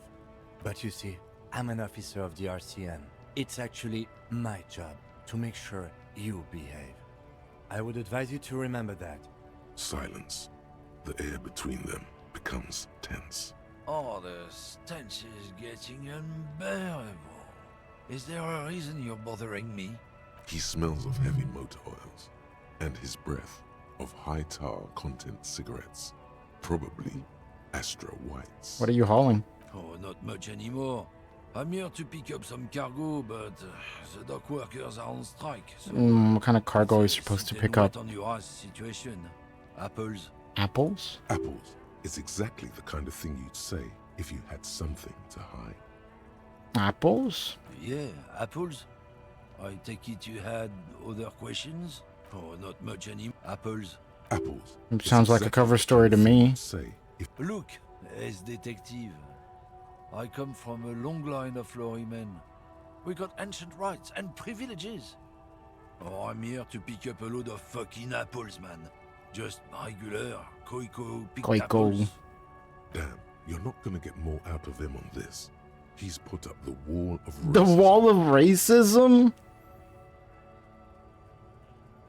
But you see, I'm an officer of the RCM. It's actually my job to make sure you behave. I would advise you to remember that. Silence. The air between them becomes tense. Oh, the stench is getting unbearable. Is there a reason you're bothering me? He smells of heavy motor oils, and his breath of high tar content cigarettes. Probably Astra Whites. What are you hauling? Oh, not much anymore. I'm here to pick up some cargo, but the dock workers are on strike. So What kind of cargo are you supposed to pick up? on your ass situation. Apples. Apples? Apples is exactly the kind of thing you'd say if you had something to hide. Apples? Yeah, apples. I take it you had other questions? Oh, not much anymore. Apples. Apples. It is sounds like a exactly cover the story kind to of thing me. you'd say if Look, as detective, I come from a long line of lorrymen. We got ancient rights and privileges. Oh, I'm here to pick up a load of fucking apples, man. Just regular Koiko picked Koiko. apples. Damn, you're not gonna get more out of him on this. He's put up the wall of racism. The wall of racism?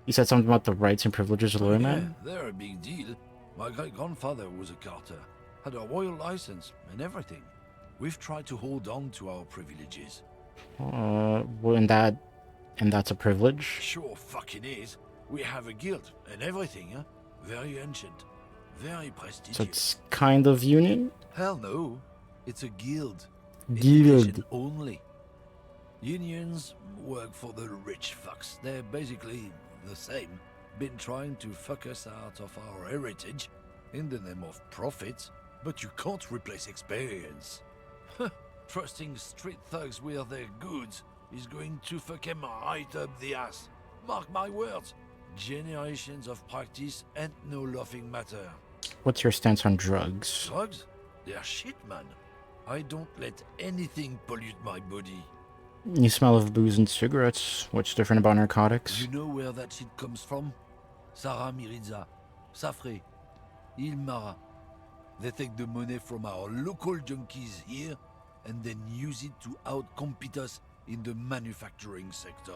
You said something about the rights and privileges of lawyer Yeah, man? they're a big deal. My great-grandfather was a carter, had a royal license and everything. We've tried to hold on to our privileges. Well, and that's a privilege? Sure fucking is. We have a guild and everything, huh? Very ancient. Very prestigious. So it's kind of union? Hell no. It's a guild. Guild. Education only. Unions work for the rich fucks. They're basically the same. Been trying to fuck us out of our heritage in the name of profit, but you can't replace experience. Trusting street thugs with their goods is going to fuck them right up the ass. Mark my words. Generations of practice and no laughing matter. What's your stance on drugs? Drugs? They're shit, man. I don't let anything pollute my body. You smell of booze and cigarettes. What's different about narcotics? You know where that shit comes from? Sarah Miriza, Safre, Ilmara. They take the money from our local junkies here and then use it to outcompete us in the manufacturing sector.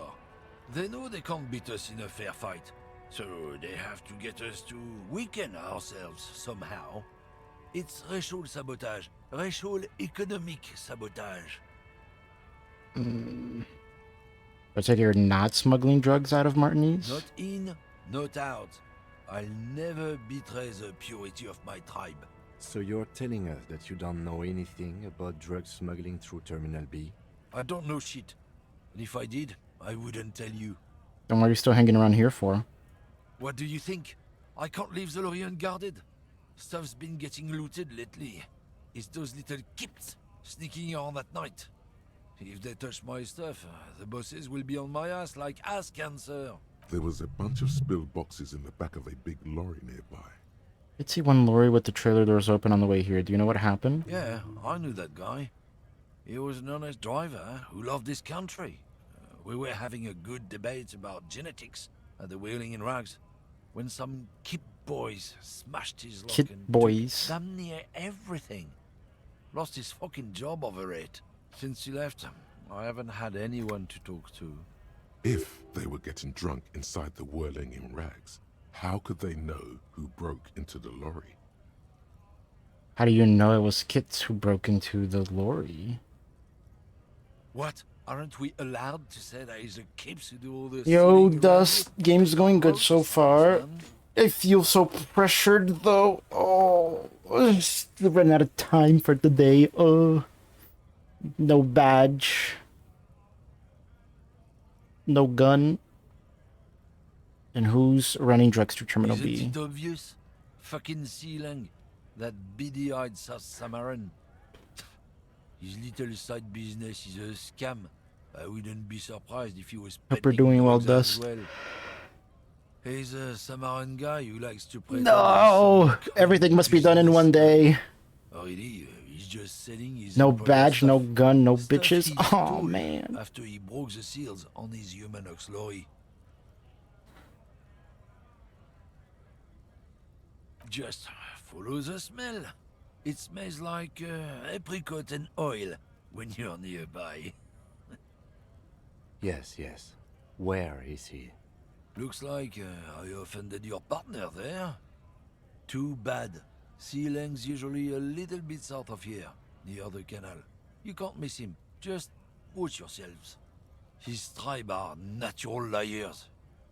They know they can't beat us in a fair fight, so they have to get us to weaken ourselves somehow. It's racial sabotage, racial economic sabotage. Looks like you're not smuggling drugs out of Martinez? Not in, not out. I'll never betray the purity of my tribe. So you're telling us that you don't know anything about drug smuggling through Terminal B? I don't know shit. And if I did, I wouldn't tell you. Then what are you still hanging around here for? What do you think? I can't leave the lorry unguarded. Stuff's been getting looted lately. It's those little kips sneaking around at night. If they touch my stuff, the bosses will be on my ass like ass cancer. There was a bunch of spilled boxes in the back of a big lorry nearby. I'd see one lorry with the trailer doors open on the way here. Do you know what happened? Yeah, I knew that guy. He was an honest driver who loved this country. We were having a good debate about genetics at the Wheeling in Rags when some kip boys smashed his lock Kid and boys. took damn near everything. Lost his fucking job over it. Since he left, I haven't had anyone to talk to. If they were getting drunk inside the Whirling in Rags, how could they know who broke into the lorry? How do you know it was kids who broke into the lorry? What? Aren't we allowed to say that it's the kips who do all this? Yo, Dust, game's going good so far. I feel so pressured though. Oh, just run out of time for today. No badge. No gun. And who's running Drugstore Terminal Isn't B? it obvious? Fucking Sealang, that beady-eyed South Samaran. His little side business is a scam. I wouldn't be surprised if he was Hope you're peddling doing well, drugs as Dust. well. He's a Samaran guy who likes to play. No! Everything must be done in one day. Really, he's just selling his No employer badge, no stuff. gun, no Stuff bitches. he Oh stole man. After he broke the seals on his Humanox lorry. Just follow the smell. It smells like apricot and oil when you're nearby. Yes, yes. Where is he? Looks like I offended your partner there. Too bad. Sealang's usually a little bit south of here, near the canal. You can't miss him. Just watch yourselves. His tribe are natural liars.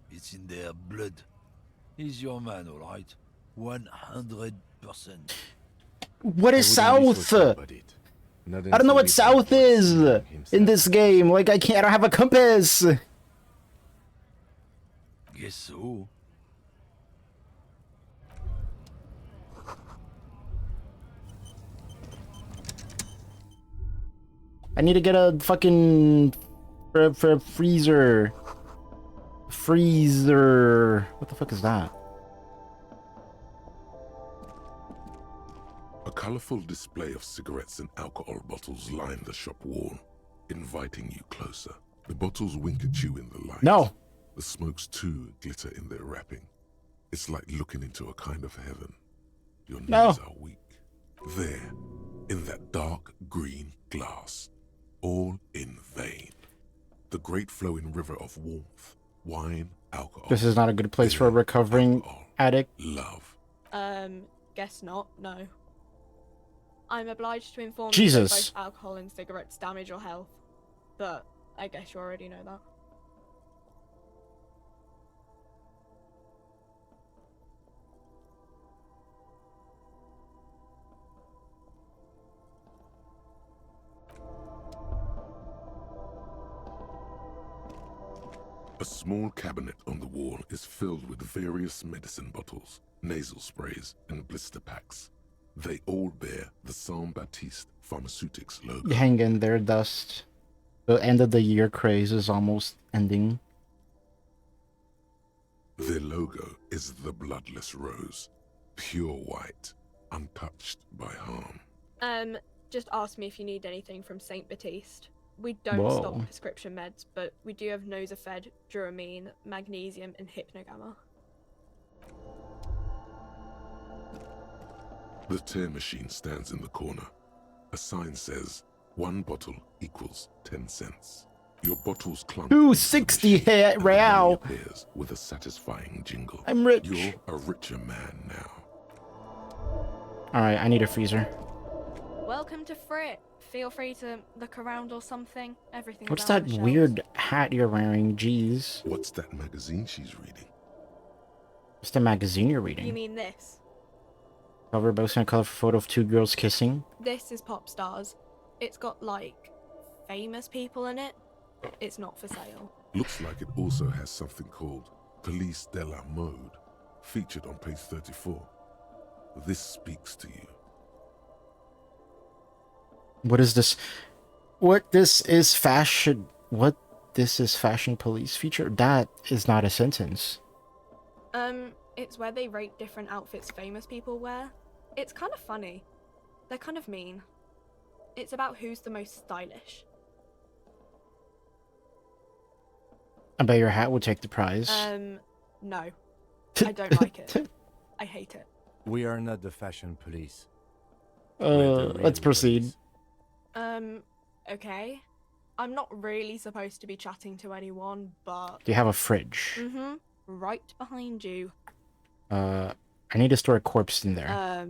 It's in their blood. He's your man, all right. 100%. What is I wouldn't be south? so sure about it. Not I don't know until what we south find is Sealang in himself. this game. Like I don't have a compass. Guess so. I need to get a fucking for a freezer. Freezer. What the fuck is that? A colorful display of cigarettes and alcohol bottles line the shop wall, inviting you closer. The bottles wink at you in the light. No. The smokes too glitter in their wrapping. It's like looking into a kind of heaven. Your knees No. are weak. There, in that dark green glass, all in vain. The great flowing river of warmth, wine, alcohol. This is not a good place for a recovering alcohol, addict. love. Guess not, no. I'm obliged to inform you Jesus. that both alcohol and cigarettes damage your health. But I guess you already know that. A small cabinet on the wall is filled with various medicine bottles, nasal sprays, and blister packs. They all bear the Saint Baptiste Pharmaceutics logo. Hang in there, Dust. The end of the year craze is almost ending. Their logo is the bloodless rose, pure white, untouched by harm. Just ask me if you need anything from Saint Baptiste. We don't Whoa. stock prescription meds, but we do have Nosafed, Duramine, Magnesium, and Hypnogamma. The tear machine stands in the corner. A sign says, 1 bottle equals 10 cents. Your bottles clunk. 260 and the money real. appears with a satisfying jingle. I'm rich. You're a richer man now. Alright, I need a freezer. Welcome to Frit. Feel free to look around or something. Everything's What's out on that the shelves. weird hat you're wearing? Jeez. What's that magazine she's reading? What's the magazine you're You reading? mean this? Cover boasting a colorful photo of 2 girls kissing. This is Pop Stars. It's got like famous people in it, it's not for sale. Looks like it also has something called Police de la Mode, featured on page 34. This speaks to you. What is this? What this is fashion? What this is fashion police feature? That is not a sentence. It's where they rate different outfits famous people wear. It's kind of funny. They're kind of mean. It's about who's the most stylish. I bet your hat would take the prize. No. I don't like it. I hate it. We are not the fashion police. We're the Let's real proceed. police. Okay. I'm not really supposed to be chatting to anyone, but... Do you have a fridge? Mm-hmm. Right behind you. I need to store a corpse in there.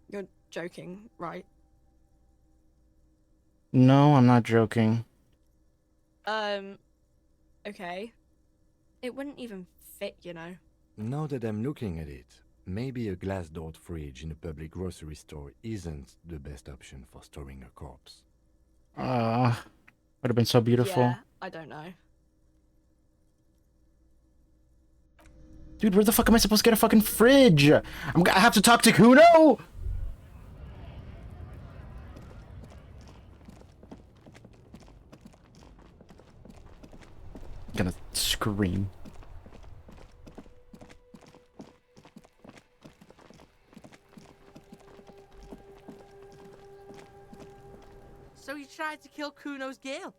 You're joking, right? No, I'm not joking. Okay. It wouldn't even fit, you know. Now that I'm looking at it, maybe a glass-doored fridge in a public grocery store isn't the best option for storing a corpse. Would have been so beautiful. Yeah, I don't know. Dude, where the fuck am I supposed to get a fucking fridge? I have to talk to Kuno? I'm gonna scream. So you tried to kill Kuno's girl?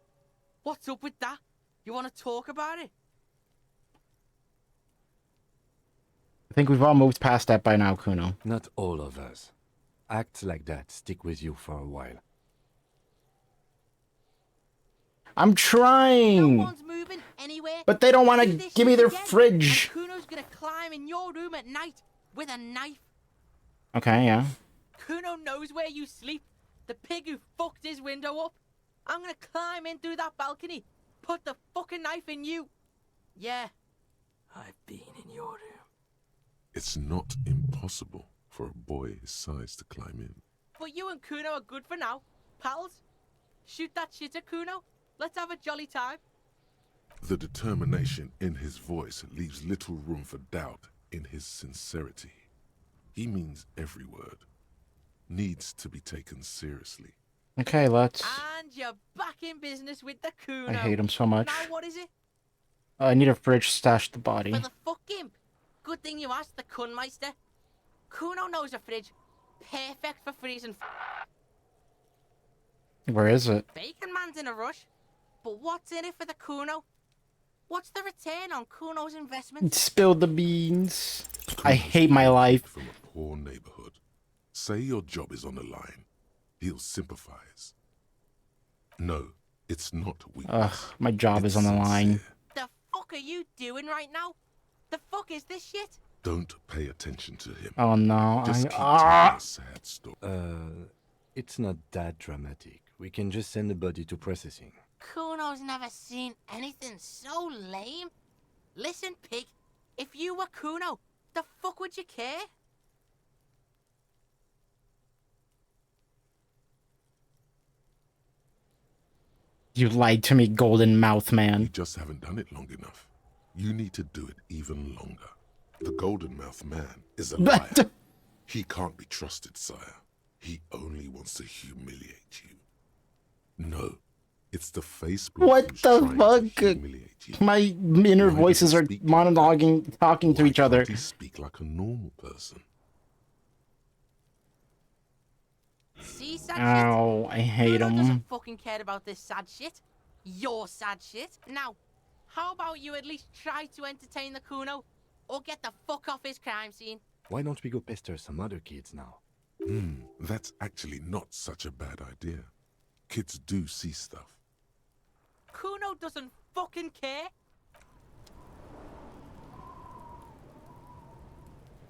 What's up with that? You want to talk about it? I think we've all moved past that by now, Kuno. Not all of us. Acts like that stick with you for a while. I'm trying! No one's moving anywhere. But they don't want Do to this give me shit their again, fridge! and Kuno's gonna climb in your room at night with a knife. Okay, yeah. Kuno knows where you sleep. The pig who fucked his window up. I'm gonna climb in through that balcony. Put the fucking knife in you. Yeah. I've been in your room. It's not impossible for a boy his size to climb in. But you and Kuno are good for now. Pals. Shoot that shit at Kuno. Let's have a jolly time. The determination in his voice leaves little room for doubt in his sincerity. He means every word. Needs to be taken seriously. Okay, let's... And you're back in business with the Kuno. I hate him so much. Now what is it? I need a fridge to stash the body. For the fuck imp. Good thing you asked the Kunmeister. Kuno knows a fridge. Perfect for freezing. Where is it? Bacon Man's in a rush. But what's in it for the Kuno? What's the return on Kuno's investment? Spill the beans. I hate my life. From a poor neighborhood. Say your job is on the line. He'll sympathize. No, it's not weakness. Ugh, my job is on the line. The fuck are you doing right now? The fuck is this shit? Don't pay attention to him. Oh no, Just keep telling a sad story. It's not that dramatic. We can just send the body to processing. Kuno's never seen anything so lame. Listen, pig. If you were Kuno, the fuck would you care? You lied to me, golden mouth man. You just haven't done it long enough. You need to do it even longer. The golden mouth man is a liar. He can't be trusted, sire. He only wants to humiliate you. No, it's the face block What who's the trying fuck? to humiliate you. My inner voices are monologuing, talking to each other. Why can't he speak like a normal person? See, sad shit? Ow, I hate Kuno him. doesn't fucking care about this sad shit. Your sad shit. Now, how about you at least try to entertain the Kuno? Or get the fuck off his crime scene? Why don't we go pester some other kids now? That's actually not such a bad idea. Kids do see stuff. Kuno doesn't fucking care.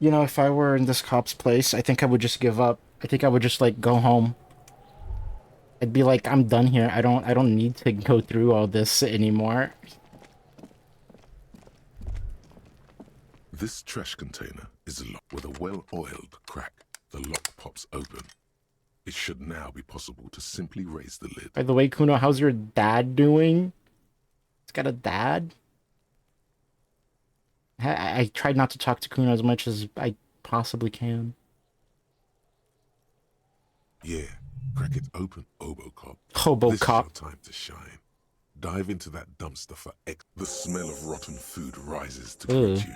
You know, if I were in this cop's place, I think I would just give up. I think I would just like go home. I'd be like, I'm done here. I don't need to go through all this anymore. This trash container is locked with a well-oiled crack. The lock pops open. It should now be possible to simply raise the lid. By the way, Kuno, how's your dad doing? He's got a dad? I tried not to talk to Kuno as much as I possibly can. Yeah, crack it open, Obocop. Hobocop. This is your time to shine. Dive into that dumpster for X. The smell of rotten food rises to greet you.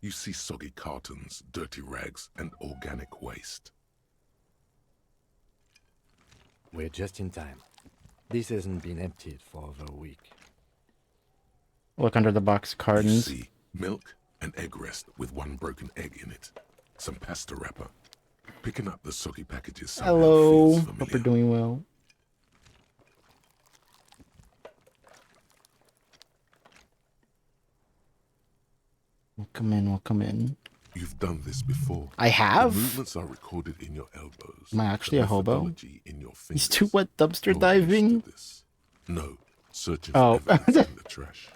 You see soggy cartons, dirty rags, and organic waste. We're just in time. This hasn't been emptied for over a week. Look under the box cartons. You see milk and egg rest with one broken egg in it. Some pasta wrapper. Picking up the soggy packages somehow Hello. feels familiar. Hope you're doing well. Welcome in, welcome in. You've done this before. I have? The movements are recorded in your elbows. Am I actually The a hobo? methodology in your He's fingers. too what, dumpster You're used diving? to this. No, searching Oh. for evidence in the trash.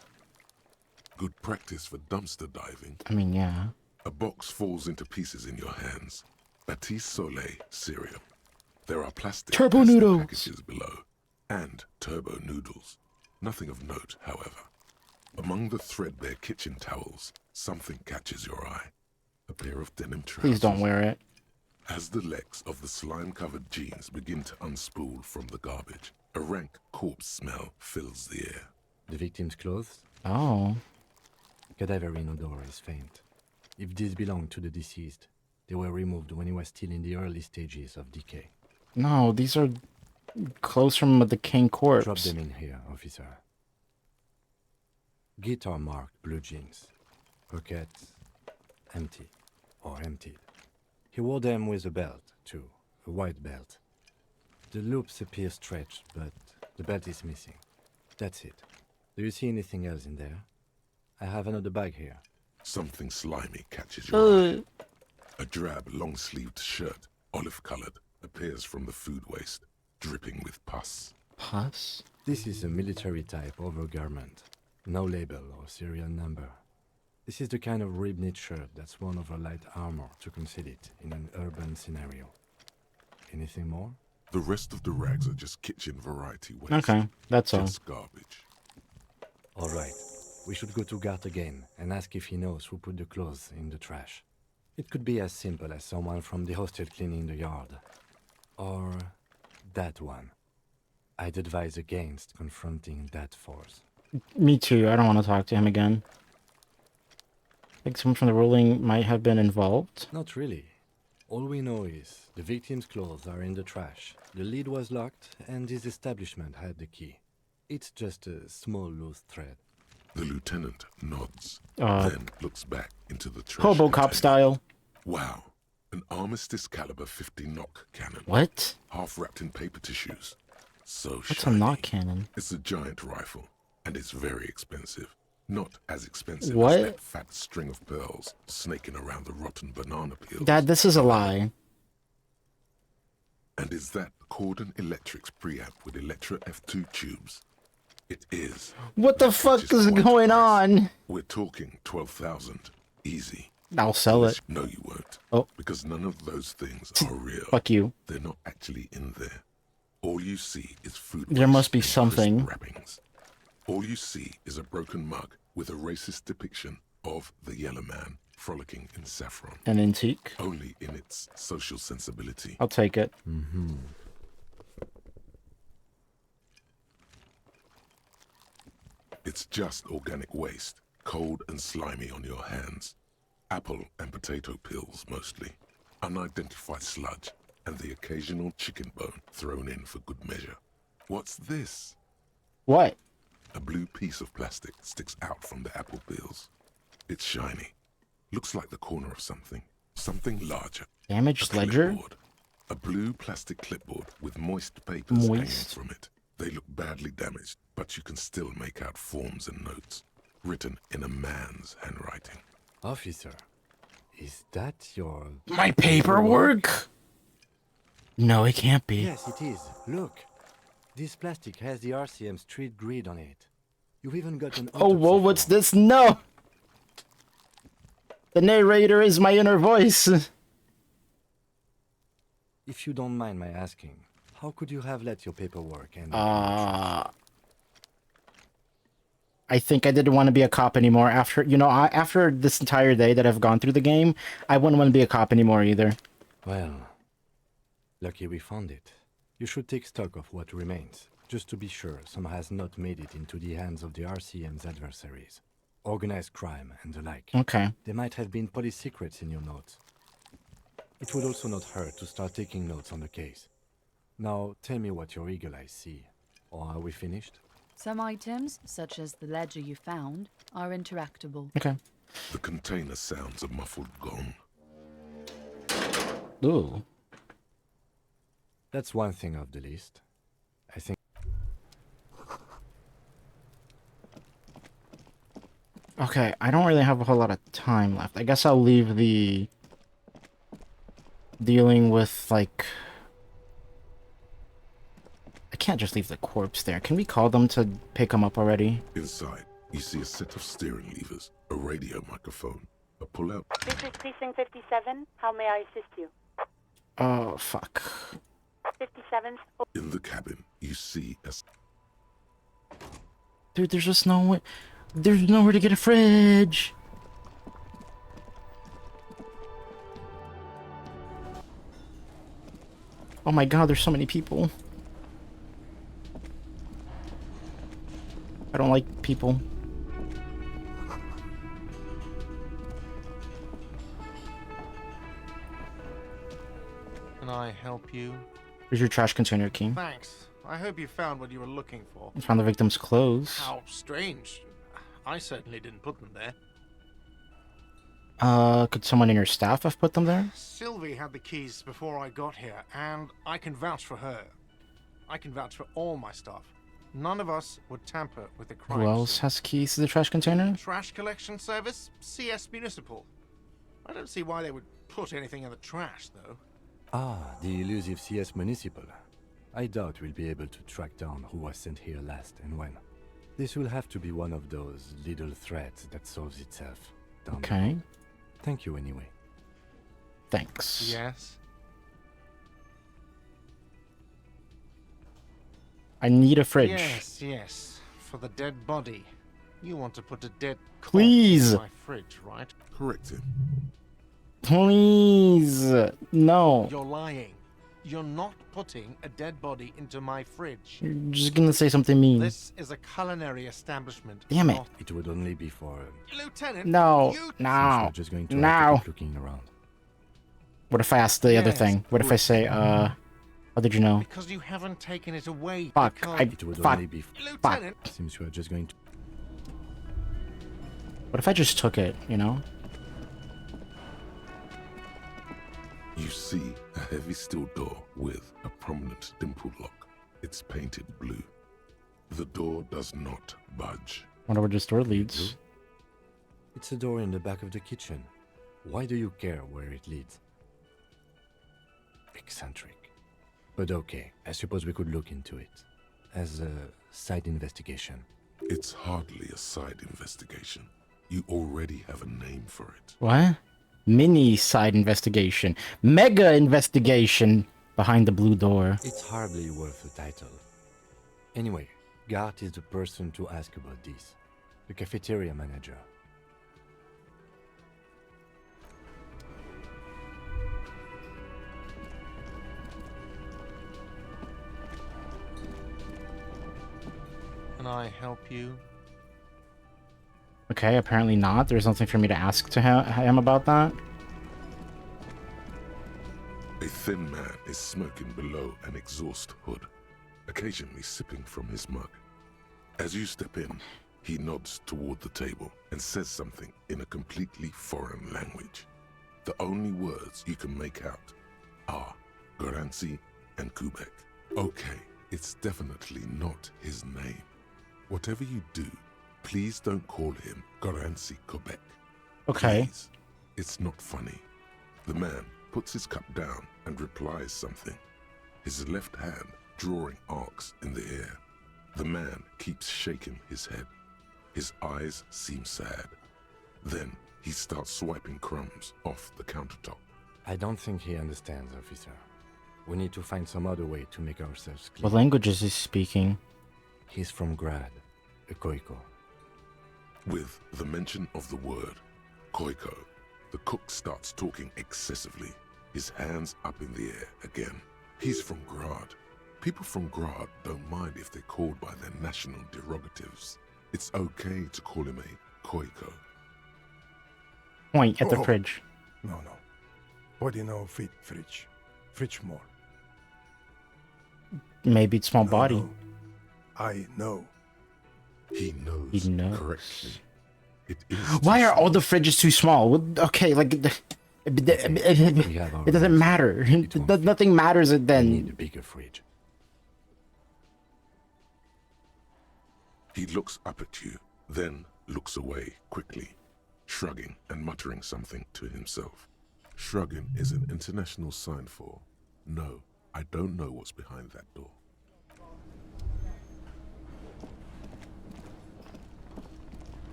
Good practice for dumpster diving. I mean, yeah. A box falls into pieces in your hands. Batiste Soleil cereal. There are plastic Turbo pasta noodles. packages below, and turbo noodles. Nothing of note, however. Among the threadbare kitchen towels, something catches your eye. A pair of denim trousers. Please don't wear it. As the legs of the slime-covered jeans begin to unspool from the garbage, a rank corpse smell fills the air. The victim's clothes? Oh. Cadaverine odor is faint. If these belong to the deceased, they were removed when he was still in the early stages of decay. No, these are clothes from the king corpse. Drop them in here, officer. Guitar marked blue jeans. Pockets empty or emptied. He wore them with a belt, too. A white belt. The loops appear stretched, but the belt is missing. That's it. Do you see anything else in there? I have another bag here. Something slimy catches your eye. Uh, A drab, long-sleeved shirt, olive-colored, appears from the food waste, dripping with pus. Pus? This is a military-type overgarment. No label or serial number. This is the kind of rib-knit shirt that's worn over light armor to conceal it in an urban scenario. Anything more? The rest of the rags are just kitchen variety waste. Okay, that's all. Just garbage. All right. We should go to Gart again and ask if he knows who put the clothes in the trash. It could be as simple as someone from the hostel cleaning the yard. Or that one. I'd advise against confronting that force. Me too. I don't want to talk to him again. I think someone from the ruling might have been involved. Not really. All we know is the victim's clothes are in the trash. The lid was locked and his establishment had the key. It's just a small loose thread. The lieutenant nods, Uh, then looks back into the trash. Hobocop container. style. Wow, an Armistice caliber 50 knock cannon. What? Half wrapped in paper tissues. So What's a shiny. knock cannon? It's a giant rifle, and it's very expensive. Not as expensive What? as that fat string of pearls snaking around the rotten banana peels. Dad, this is a lie. And is that Cordon Electric's preamp with Electra F2 tubes? It is. What the fuck is going on? We're talking 12,000. Easy. I'll sell it. No, you won't. Oh. Because none of those things are real. Fuck you. They're not actually in there. All you see is food. There must be waste and something. crisp wrappings. All you see is a broken mug with a racist depiction of the Yellow Man frolicking in saffron. An antique. Only in its social sensibility. I'll take it. Mm-hmm. It's just organic waste, cold and slimy on your hands. Apple and potato peels, mostly. Unidentified sludge, and the occasional chicken bone thrown in for good measure. What's this? What? A blue piece of plastic sticks out from the apple peels. It's shiny. Looks like the corner of something. Something larger. Damaged A ledger? clipboard. A blue plastic clipboard with moist papers hanging Moist? from it. They look badly damaged, but you can still make out forms and notes, written in a man's handwriting. Officer, is that your... My paperwork? No, it can't be. Yes, it is. Look. This plastic has the RCM street grid on it. You've even got an... Oh, whoa, what's this? No! The narrator is my inner voice. If you don't mind my asking, how could you have let your paperwork and... I think I didn't want to be a cop anymore after, you know, after this entire day that I've gone through the game, I wouldn't want to be a cop anymore either. Well, lucky we found it. You should take stock of what remains, just to be sure some has not made it into the hands of the RCM's adversaries. Organized crime and the like. Okay. There might have been police secrets in your notes. It would also not hurt to start taking notes on the case. Now, tell me what your eagle eyes see. Or are we finished? Some items, such as the ledger you found, are interactable. Okay. The container sounds a muffled gong. Ooh. That's one thing off the list. I think... Okay, I don't really have a whole lot of time left. I guess I'll leave the... dealing with, like... I can't just leave the corpse there. Can we call them to pick him up already? Inside, you see a set of steering levers, a radio microphone, a pull-out... This is Precinct 57. How may I assist you? Oh, fuck. 57's... In the cabin, you see a... Dude, there's just no way... There's nowhere to get a fridge! Oh my god, there's so many people. I don't like people. Can I help you? Here's your trash container, King. Thanks. I hope you found what you were looking for. I found the victim's clothes. How strange. I certainly didn't put them there. Could someone in your staff have put them there? Sylvie had the keys before I got here, and I can vouch for her. I can vouch for all my staff. None of us would tamper with the crime. Who else has keys to the trash container? Trash collection service? CS Municipal. I don't see why they would put anything in the trash, though. Ah, the elusive CS Municipal. I doubt we'll be able to track down who was sent here last and when. This will have to be one of those little threads that solves itself. Okay. Thank you anyway. Thanks. Yes? I need a fridge. Yes, yes. For the dead body. You want to put a dead Please. corpse in my fridge, right? Correct him. Please. No. You're lying. You're not putting a dead body into my fridge. You're just gonna say something mean. This is a culinary establishment. Damn it. It would only be for... Lieutenant, No. you... No. Just going to No. keep looking around. What if I ask the other Yes, thing? What if I say, how did you know? Because you haven't taken it away. Fuck. because- It would Fuck. only be... Lieutenant. Seems you are just going to... What if I just took it, you know? You see a heavy steel door with a prominent dimple lock. It's painted blue. The door does not budge. Wonder where this door leads. It's a door in the back of the kitchen. Why do you care where it leads? Eccentric. But okay, I suppose we could look into it. As a side investigation. It's hardly a side investigation. You already have a name for it. What? Mini side investigation. Mega investigation behind the blue door. It's hardly worth a title. Anyway, Gart is the person to ask about this. The cafeteria manager. Can I help you? Okay, apparently not. There's nothing for me to ask to him about that. A thin man is smoking below an exhaust hood, occasionally sipping from his mug. As you step in, he nods toward the table and says something in a completely foreign language. The only words you can make out are Goranci and Kubek. Okay, it's definitely not his name. Whatever you do, please don't call him Goranci Kubek. Okay. Please. It's not funny. The man puts his cup down and replies something, his left hand drawing arcs in the air. The man keeps shaking his head. His eyes seem sad. Then he starts swiping crumbs off the countertop. I don't think he understands, officer. We need to find some other way to make ourselves clear. What languages is he speaking? He's from Grad, a Koiko. With the mention of the word Koiko, the cook starts talking excessively, his hands up in the air again. He's from Grad. People from Grad don't mind if they're called by their national derogatives. It's okay to call him a Koiko. Point at the fridge. No. What do you know of fridge? Fridge more. Maybe it's small body. No. I know. He knows. He knows. Correctly. It is. Why are all the fridges too small? Okay, like it doesn't matter. Nothing matters then. We need a bigger fridge. He looks up at you, then looks away quickly, shrugging and muttering something to himself. Shrugging is an international sign for, no, I don't know what's behind that door.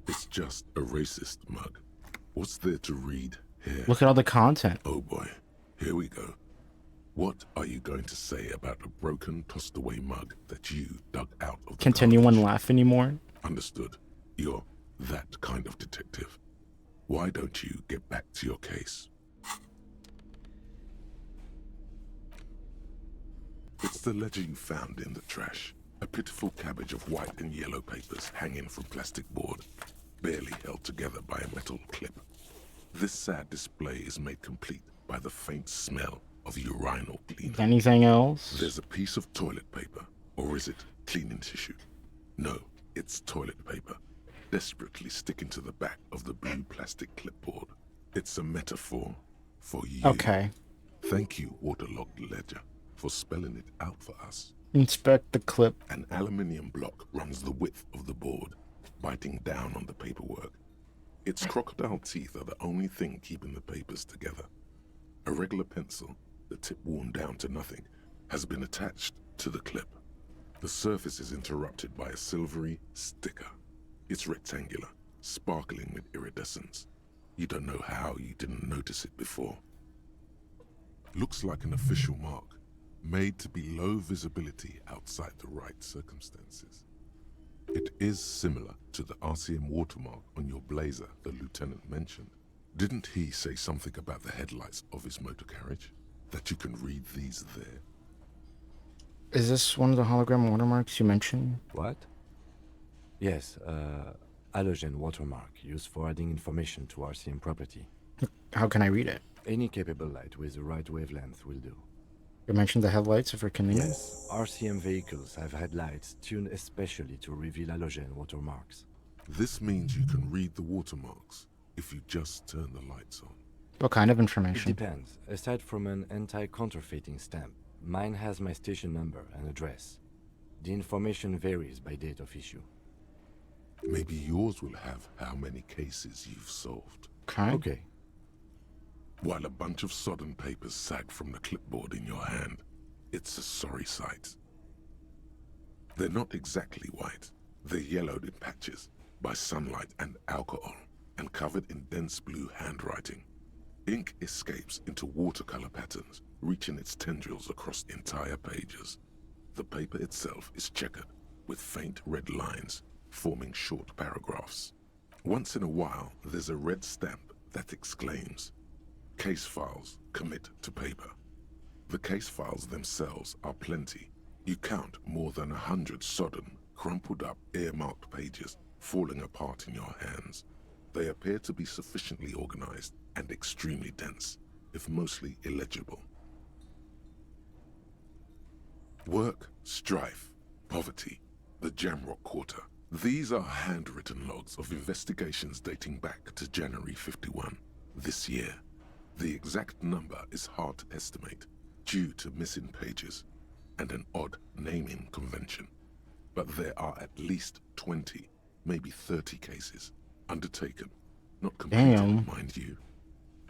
It's just a racist mug. What's there to read here? Look at all the content. Oh boy, here we go. What are you going to say about a broken, tossed away mug that you dug out of the Can't anyone laugh anymore? Understood. You're that kind of detective. Why don't you get back to your case? It's the ledger you found in the trash. A pitiful cabbage of white and yellow papers hanging from plastic board, barely held together by a metal clip. This sad display is made complete by the faint smell of urinal cleaner. Anything else? There's a piece of toilet paper, or is it cleaning tissue? No, it's toilet paper, desperately sticking to the back of the blue plastic clipboard. It's a metaphor for you. Okay. Thank you, Waterlogged Ledger, for spelling it out for us. Inspect the clip. An aluminium block runs the width of the board, biting down on the paperwork. Its crocodile teeth are the only thing keeping the papers together. A regular pencil, the tip worn down to nothing, has been attached to the clip. The surface is interrupted by a silvery sticker. It's rectangular, sparkling with iridescence. You don't know how you didn't notice it before. Looks like an official mark, made to be low visibility outside the right circumstances. It is similar to the RCM watermark on your blazer the lieutenant mentioned. Didn't he say something about the headlights of his motor carriage? That you can read these there? Is this one of the hologram watermarks you mentioned? What? Yes, halogen watermark used for adding information to RCM property. How can I read it? Any capable light with the right wavelength will do. You mentioned the headlights, if we're convenient. Yes, RCM vehicles have headlights tuned especially to reveal halogen watermarks. This means you can read the watermarks if you just turn the lights on. What kind of It information? depends. Aside from an anti-counterfeiting stamp, mine has my station number and address. The information varies by date of issue. Maybe yours will have how many cases you've solved. Okay. While a bunch of sodden papers sag from the clipboard in your hand, it's a sorry sight. They're not exactly white. They're yellowed in patches by sunlight and alcohol, and covered in dense blue handwriting. Ink escapes into watercolor patterns, reaching its tendrils across entire pages. The paper itself is checkered, with faint red lines, forming short paragraphs. Once in a while, there's a red stamp that exclaims, "Case files commit to paper." The case files themselves are plenty. You count more than 100 sodden, crumpled up, earmarked pages falling apart in your hands. They appear to be sufficiently organized and extremely dense, if mostly illegible. Work, strife, poverty, the Jamrock Quarter. These are handwritten logs of investigations dating back to January 51, this year. The exact number is hard to estimate, due to missing pages and an odd naming convention. But there are at least 20, maybe 30 cases undertaken, not completed, Damn. mind you.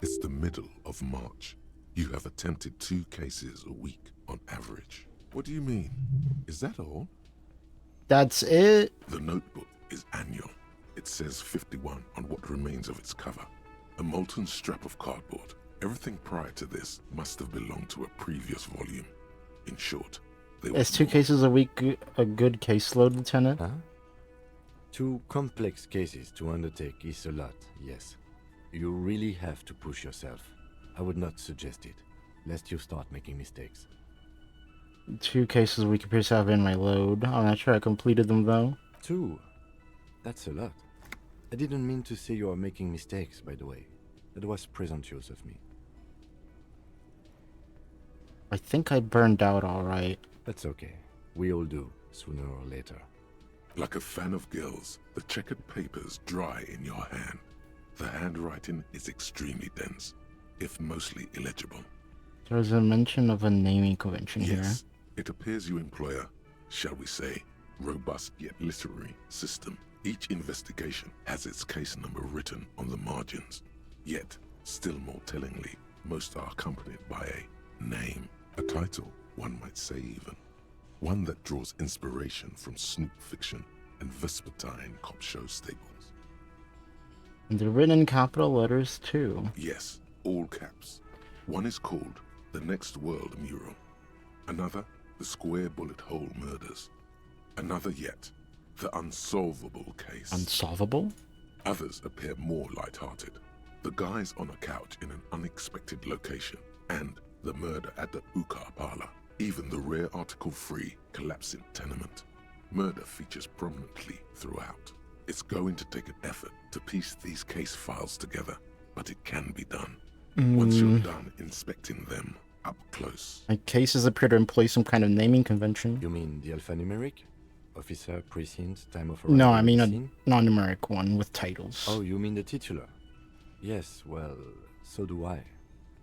It's the middle of March. You have attempted 2 cases a week on average. What do you mean? Is that all? That's it? The notebook is annual. It says 51 on what remains of its cover. A molten scrap of cardboard. Everything prior to this must have belonged to a previous volume. In short, there Is was 2 more. cases a week a good caseload, Lieutenant? Huh? 2 complex cases to undertake is a lot, yes. You really have to push yourself. I would not suggest it, lest you start making mistakes. 2 cases a week appears to have been my load. I'm not sure I completed them though. 2? That's a lot. I didn't mean to say you are making mistakes, by the way. That was presumptuous of me. I think I burned out alright. That's okay. We all do, sooner or later. Like a fan of gills, the checkered papers dry in your hand. The handwriting is extremely dense, if mostly illegible. There's a mention of a naming convention Yes, it appears you employ a, shall we say, robust yet literary system. Each investigation has its case number written on the margins. Yet, still more tellingly, most are accompanied by a name, a title, one might say even. One that draws inspiration from Snoop fiction and Vespertine cop show staples. And they're written in capital letters too. Yes, all caps. One is called The Next World Mural. Another, The Square Bullet Hole Murders. Another yet, The Unsolvable Case. Unsolvable? Others appear more light-hearted. The guys on a couch in an unexpected location, and the murder at the Ukar Parlor. Even the rare article-free collapsing tenement. Murder features prominently throughout. It's going to take an effort to piece these case files together, but it can be done. Once you're done inspecting them up close. My cases appear to employ some kind of naming convention. You mean the alphanumeric? Officer, precinct, time of arrival? No, I mean scene? a non-numeric one with titles. Oh, you mean the titular? Yes, well, so do I.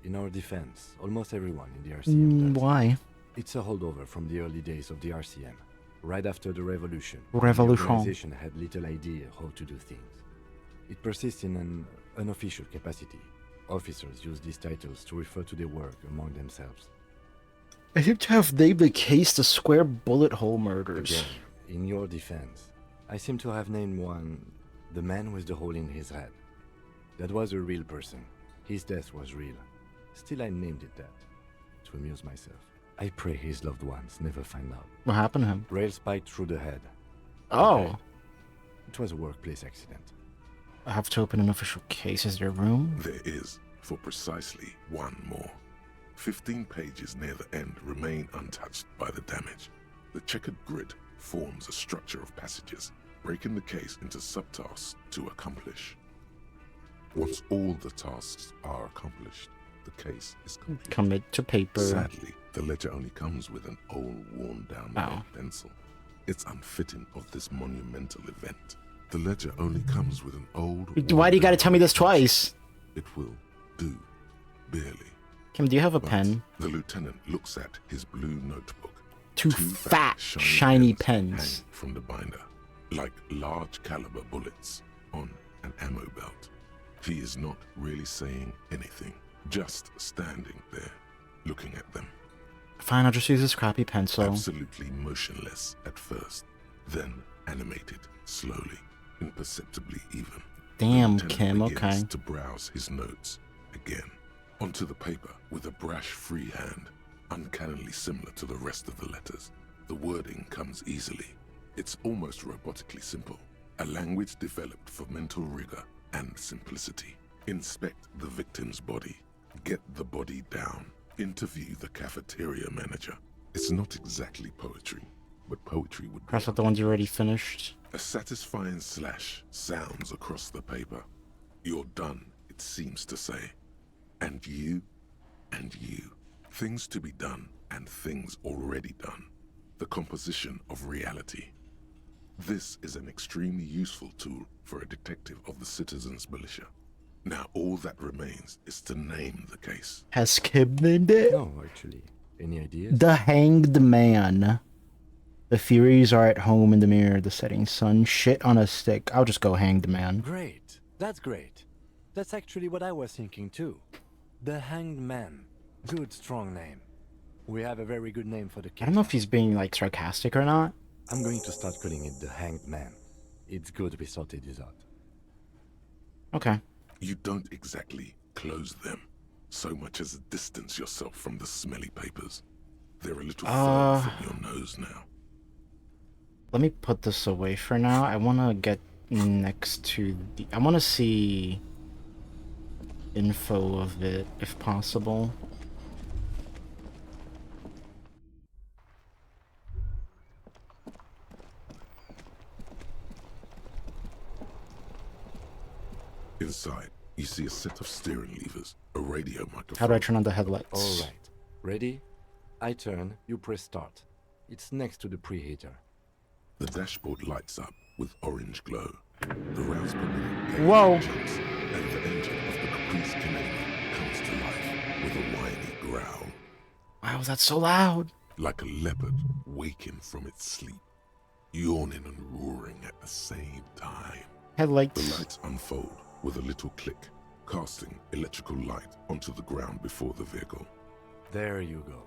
In our defense, almost everyone in the RCM does. Why? It's a holdover from the early days of the RCM, right after the revolution. Revolution. The organization had little idea how to do things. It persists in an unofficial capacity. Officers use these titles to refer to their work among themselves. I seem to have named the case the Square Bullet Hole Murders. Again, in your defense, I seem to have named one the man with the hole in his head. That was a real person. His death was real. Still, I named it that, to amuse myself. I pray his loved ones never find out. What happened to him? Rail spiked through the head. Oh. Okay. It was a workplace accident. I have to open an official case. Is there room? There is, for precisely one more. 15 pages near the end remain untouched by the damage. The checkered grid forms a structure of passages, breaking the case into subtasks to accomplish. Once all the tasks are accomplished, the case is complete. Commit to paper. Sadly, the ledger only comes with an old, worn-down lead pencil. It's unfitting of this monumental event. The ledger only comes with an old... Why do you gotta tell me this twice? It will do, barely. Kim, do you have a But pen? the lieutenant looks at his blue notebook. Two fat, shiny pens. Hang from the binder, like large caliber bullets on an ammo belt. He is not really saying anything, just standing there, looking at them. Fine, I'll just use this crappy pencil. Absolutely motionless at first, then animated slowly, imperceptibly even. Damn, The lieutenant Kim, begins okay. to browse his notes again, onto the paper with a brash free hand, uncannily similar to the rest of the letters. The wording comes easily. It's almost robotically simple, a language developed for mental rigor and simplicity. Inspect the victim's body, get the body down, interview the cafeteria manager. It's not exactly poetry, but poetry would be. Cross out the ones you already finished. A satisfying slash sounds across the paper. You're done, it seems to say. And you, and you. Things to be done, and things already done. The composition of reality. This is an extremely useful tool for a detective of the citizens' militia. Now all that remains is to name the case. Has Kim named it? No, actually. Any ideas? The Hanged Man. The Furies are at home in the mirror, the setting sun. Shit on a stick. I'll just go Hanged Man. Great. That's great. That's actually what I was thinking too. The Hanged Man. Good, strong name. We have a very good name for the case. I don't know if he's being, like, sarcastic or not. I'm going to start calling it the Hanged Man. It's good we sorted this out. Okay. You don't exactly close them, so much as distance yourself from the smelly papers. They're a little further from your nose now. Let me put this away for now. I want to get next to the... I want to see info of it, if possible. Inside, you see a set of steering levers, a radio microphone. How do I turn on the headlights? All right. Ready? I turn, you press start. It's next to the preheater. The dashboard lights up with orange glow. The rounds per minute Whoa. jumps, and the engine of the Caprice Canadian comes to life with a whiny growl. Wow, that's so loud. Like a leopard waking from its sleep, yawning and roaring at the same time. Headlights. The lights unfold with a little click, casting electrical light onto the ground before the vehicle. There you go.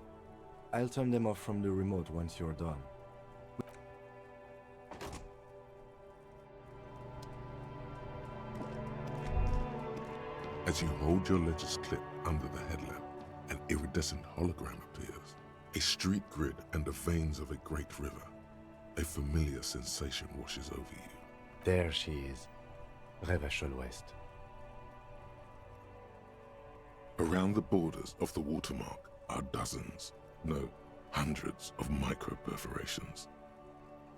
I'll turn them off from the remote once you're done. As you hold your ledger's clip under the headlamp, an iridescent hologram appears. A street grid and the veins of a great river. A familiar sensation washes over you. There she is. Revachol West. Around the borders of the watermark are dozens, no, hundreds of micro-perforations.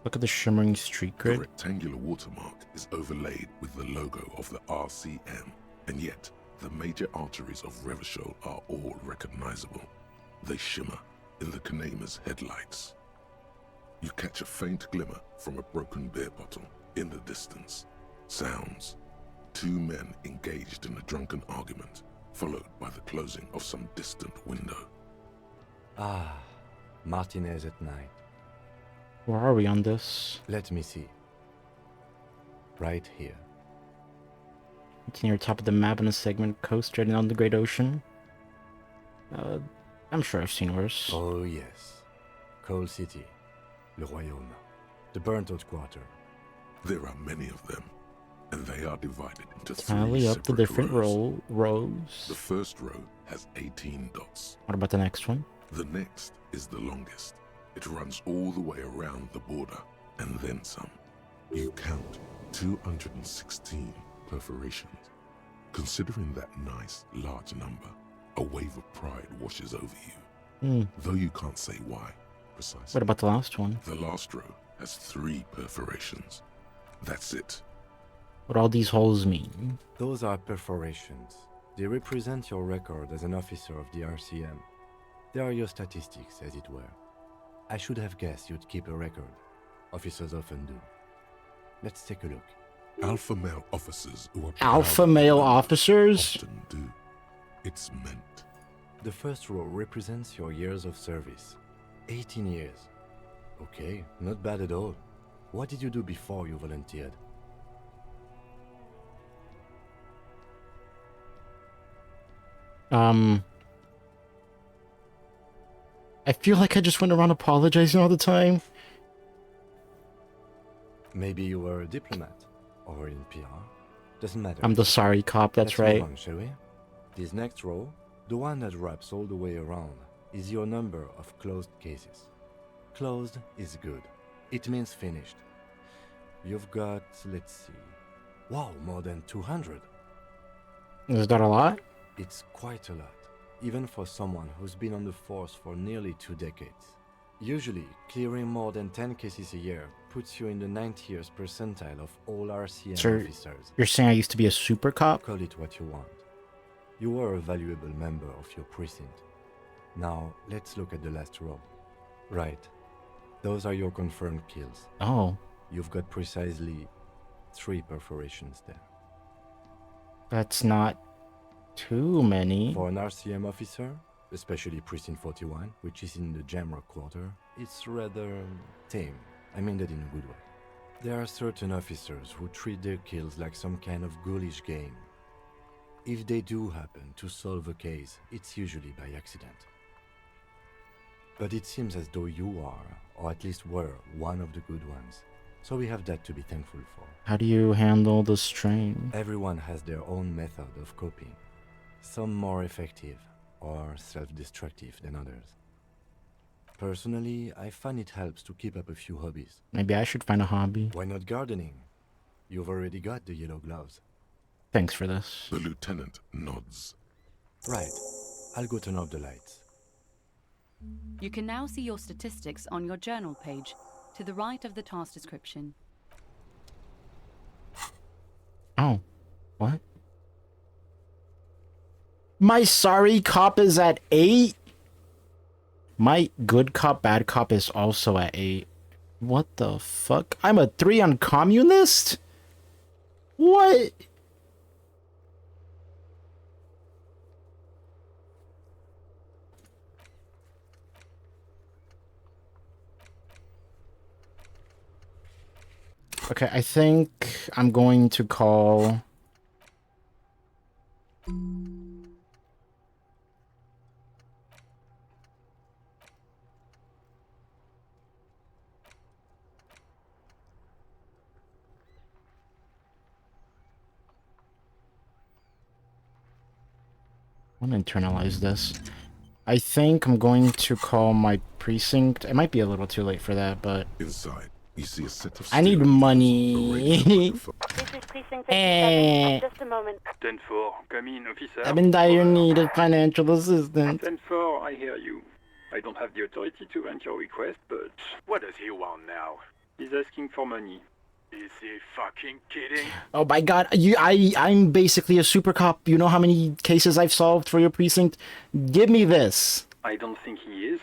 Look at the shimmering street The grid. rectangular watermark is overlaid with the logo of the RCM, and yet the major arteries of Revachol are all recognizable. They shimmer in the Kanema's headlights. You catch a faint glimmer from a broken beer bottle in the distance. Sounds. Two men engaged in a drunken argument, followed by the closing of some distant window. Ah, Martinez at night. Where are we on this? Let me see. Right here. It's near the top of the map in a segment coast right on the Great Ocean. I'm sure I've seen worse. Oh yes. Coal City. Le Royaume. The burnt-out quarter. There are many of them, and they are divided into Tally three up the separate different rows. rows. The first row has 18 dots. What about the next one? The next is the longest. It runs all the way around the border, and then some. You count 216 perforations. Considering that nice, large number, a wave of pride washes over you. Though you can't say why, precisely. What about the last one? The last row has 3 perforations. That's it. What all these holes mean? Those are perforations. They represent your record as an officer of the RCM. They are your statistics, as it were. I should have guessed you'd keep a record. Officers often do. Let's take a look. Alpha male officers who are Alpha male officers? often do. It's meant. The first row represents your years of service. 18 years. Okay, not bad at all. What did you do before you volunteered? I feel like I just went around apologizing all the time. Maybe you were a diplomat, or in PR. Doesn't matter. I'm the sorry cop, that's Let's move right. on, shall we? This next row, the one that wraps all the way around, is your number of closed cases. Closed is good. It means finished. You've got, let's see, wow, more than 200. Is that a lot? It's quite a lot, even for someone who's been on the force for nearly 2 decades. Usually, clearing more than 10 cases a year puts you in the 90th percentile of all RCM Sir, officers. you're saying I used to be a super cop? Call it what you want. You were a valuable member of your precinct. Now, let's look at the last row. Right. Those are your confirmed kills. Oh. You've got precisely 3 perforations there. That's not too many. For an RCM officer, especially Precinct 41, which is in the Jamrock quarter, it's rather tame. I mean that in a good way. There are certain officers who treat their kills like some kind of ghoulish game. If they do happen to solve a case, it's usually by accident. But it seems as though you are, or at least were, one of the good ones. So we have that to be thankful for. How do you handle the strain? Everyone has their own method of coping. Some more effective or self-destructive than others. Personally, I find it helps to keep up a few hobbies. Maybe I should find a hobby. Why not gardening? You've already got the yellow gloves. Thanks for this. The lieutenant nods. Right. I'll go turn off the lights. You can now see your statistics on your journal page, to the right of the task description. Oh. What? My sorry cop is at 8? My good cop, bad cop is also at 8. What the fuck? I'm a 3 on communist? What? Okay, I think I'm going to call... I'm gonna internalize this. I think I'm going to call my precinct. It might be a little too late for that, but... Inside, you see a set of I need money. This is Precinct 57. Just a moment. 10-4, come in, officer. I'm in dire need of financial assistance. 10-4, I hear you. I don't have the authority to grant your request, but... What does he want now? He's asking for money. Is he fucking kidding? Oh my god, I'm basically a super cop. You know how many cases I've solved for your precinct? Give me this. I don't think he is.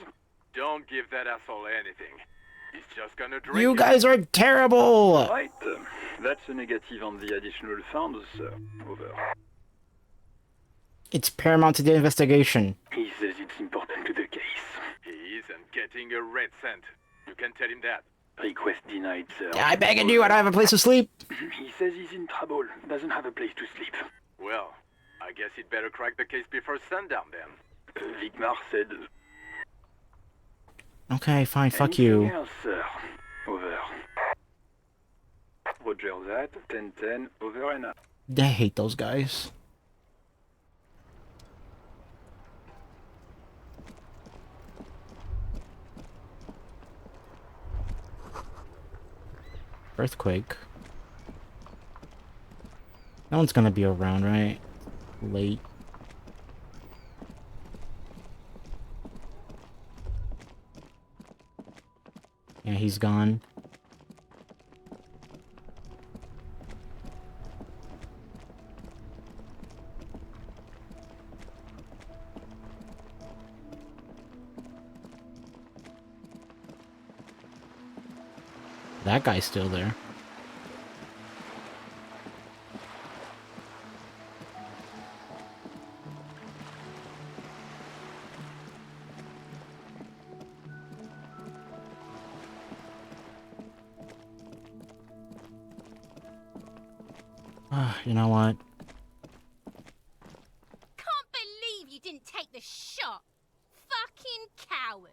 Don't give that asshole anything. He's just gonna drink You it. guys are terrible! Right, that's a negative on the additional funds, over. It's paramount to the investigation. He says it's important to the case. He isn't getting a red cent. You can tell him that. Request denied, sir. I beg you, I don't have a place to sleep. He says he's in trouble, doesn't have a place to sleep. Well, I guess he'd better crack the case before sundown then. Vigmar said... Okay, fine, fuck Anything you. else, sir? Over. Roger that, 10-10, over and out. I hate those guys. Earthquake. No one's gonna be around, right? Late. Yeah, he's gone. That guy's still there. You know what? Can't believe you didn't take the shot. Fucking coward.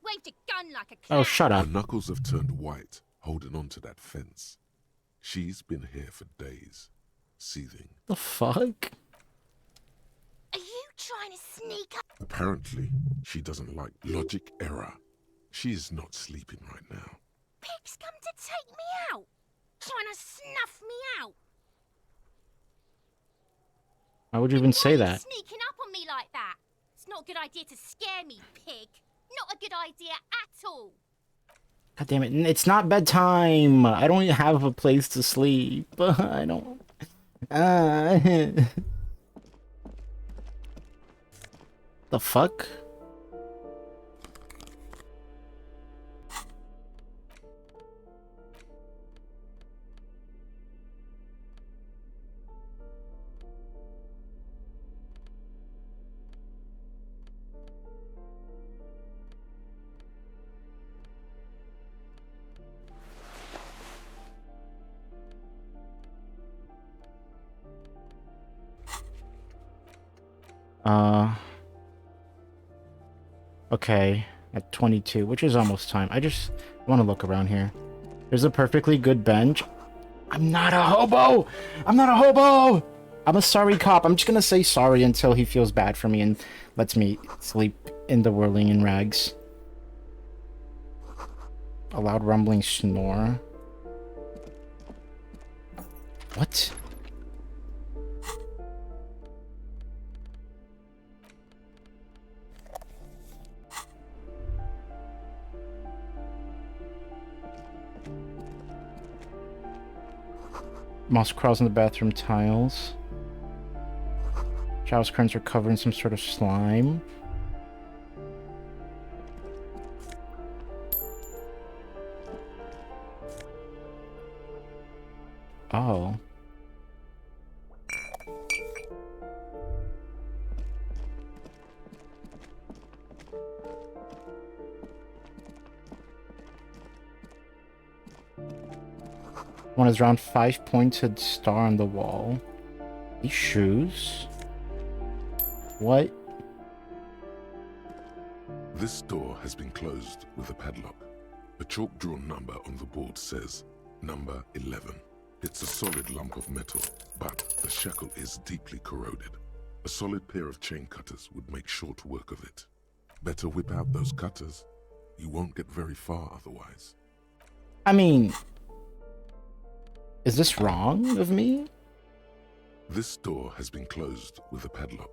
Waved a gun like a clown. Oh, shut up. Her knuckles have turned white, holding on to that fence. She's been here for days, seething. The fuck? Are you trying to sneak up? Apparently, she doesn't like logic error. She is not sleeping right now. Pig's come to take me out. Trying to snuff me out. Why would you even say that? Sneaking up on me like that. It's not a good idea to scare me, pig. Not a good idea at all. God damn it. It's not bedtime. I don't even have a place to sleep. I don't... The fuck? Okay, at 22, which is almost time. I just want to look around here. There's a perfectly good bench. I'm not a hobo! I'm not a hobo! I'm a sorry cop. I'm just gonna say sorry until he feels bad for me and lets me sleep in the whirling in rags. A loud rumbling snore. What? Mouse crawls on the bathroom tiles. Shower curtains are covered in some sort of slime. Oh. One is round 5-pointed star on the wall. These shoes? What? This door has been closed with a padlock. A chalk-drawn number on the board says number 11. It's a solid lump of metal, but the shackle is deeply corroded. A solid pair of chain cutters would make short work of it. Better whip out those cutters. You won't get very far otherwise. I mean, is this wrong of me? This door has been closed with a padlock.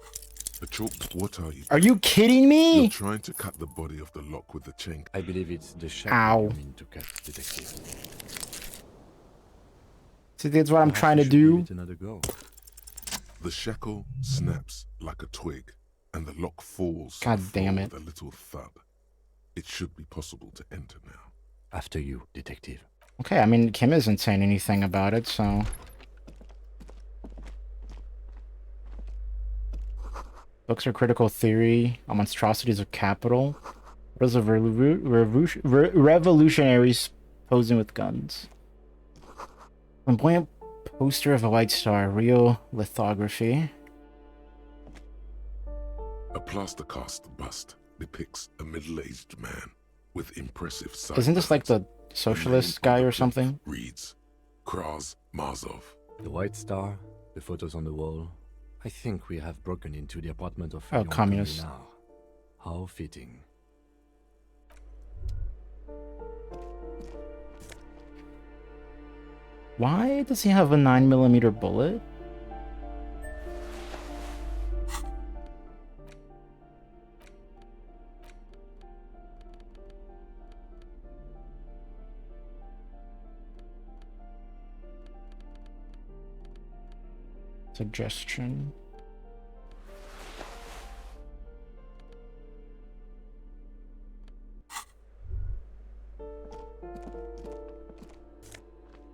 A chalk... What are you? Are you kidding me? You're trying to cut the body of the lock with the chain. I believe it's the shackle Ow. you mean to cut, Detective. See, that's what I'm trying to do. Give it another go. The shackle snaps like a twig, and the lock falls. God damn it. With a little thud. It should be possible to enter now. After you, Detective. Okay, I mean, Kim isn't saying anything about it, so... Books are critical theory. Monstrosities of capital. What is a revolutionaries posing with guns? Flamboyant poster of a white star. Real lithography. A plaster cast bust depicts a middle-aged man with impressive size. Isn't this like the socialist guy or something? Reads Kraz Marzov. The White Star, the photos on the wall. I think we have broken into the apartment of Oh, communist. now. How fitting. Why does he have a 9mm bullet? Suggestion.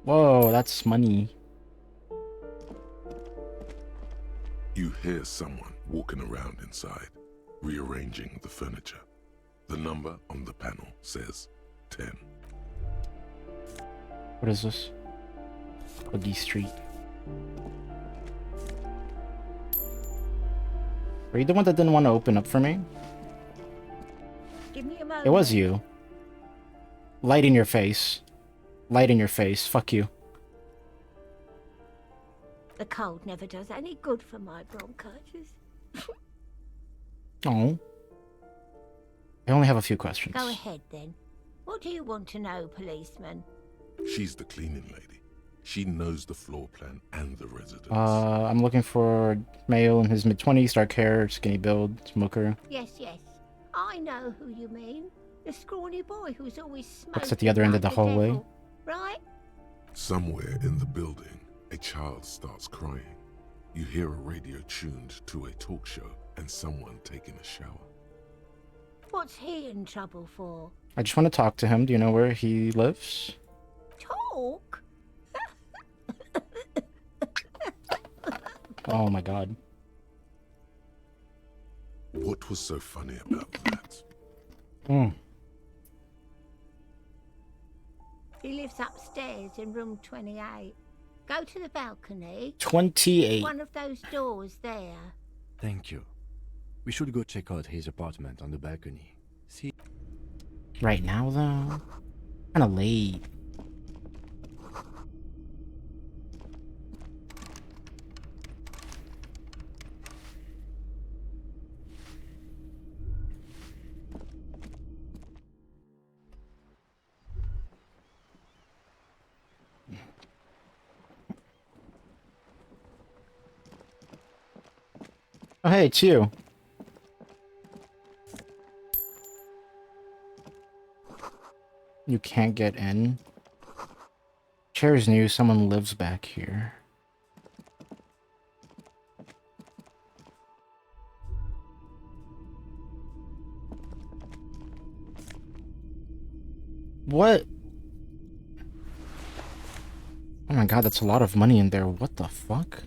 Whoa, that's money. You hear someone walking around inside, rearranging the furniture. The number on the panel says 10. What is this? Buggy Street. Are you the one that didn't want to open up for me? Give me a moment. It was you. Light in your face. Light in your face. Fuck you. The cold never does any good for my bronchitis. Oh. I only have a few questions. Go ahead then. What do you want to know, policeman? She's the cleaning lady. She knows the floor plan and the residence. I'm looking for male in his mid-20s, dark hair, skinny build, smoker. Yes, yes. I know who you mean. The scrawny boy who's always smoking. Looks at the other end of the like hallway. devil, right? Somewhere in the building, a child starts crying. You hear a radio tuned to a talk show and someone taking a shower. What's he in trouble for? I just want to talk to him. Do you know where he lives? Talk? Oh my god. What was so funny about that? Hmm. He lives upstairs in room 28. Go to the balcony. 28. One of those doors there. Thank you. We should go check out his apartment on the balcony. See? Right now, though? Kinda late. Oh, hey, it's you. You can't get in. Chair's new. Someone lives back here. What? Oh my god, that's a lot of money in there. What the fuck?